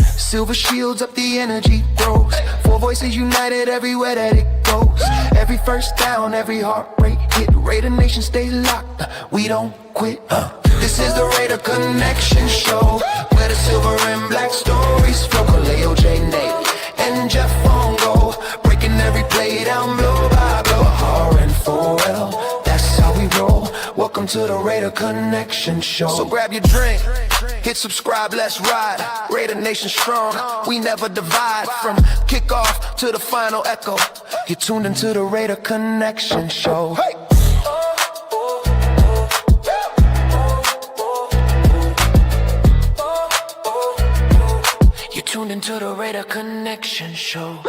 Silver shields up, the energy grows. Four voices united everywhere that it goes. Every first down, every heartbreak hit. Raider Nation stay locked, we don't quit. This is the Raider Connection Show, where the silver and black stories flow. Kaleo, J, Nate, and Jeff on go, breaking every play down blow by blow. R-N-4-L, that's how we roll. Welcome Welcome to the Raider Connection Show. So grab your drink, hit subscribe, let's ride. Raider Nation strong, we never divide. From kickoff to the final echo, you're tuned into the Raider Connection Show. Hey! You're tuned into the Raider Connection Show.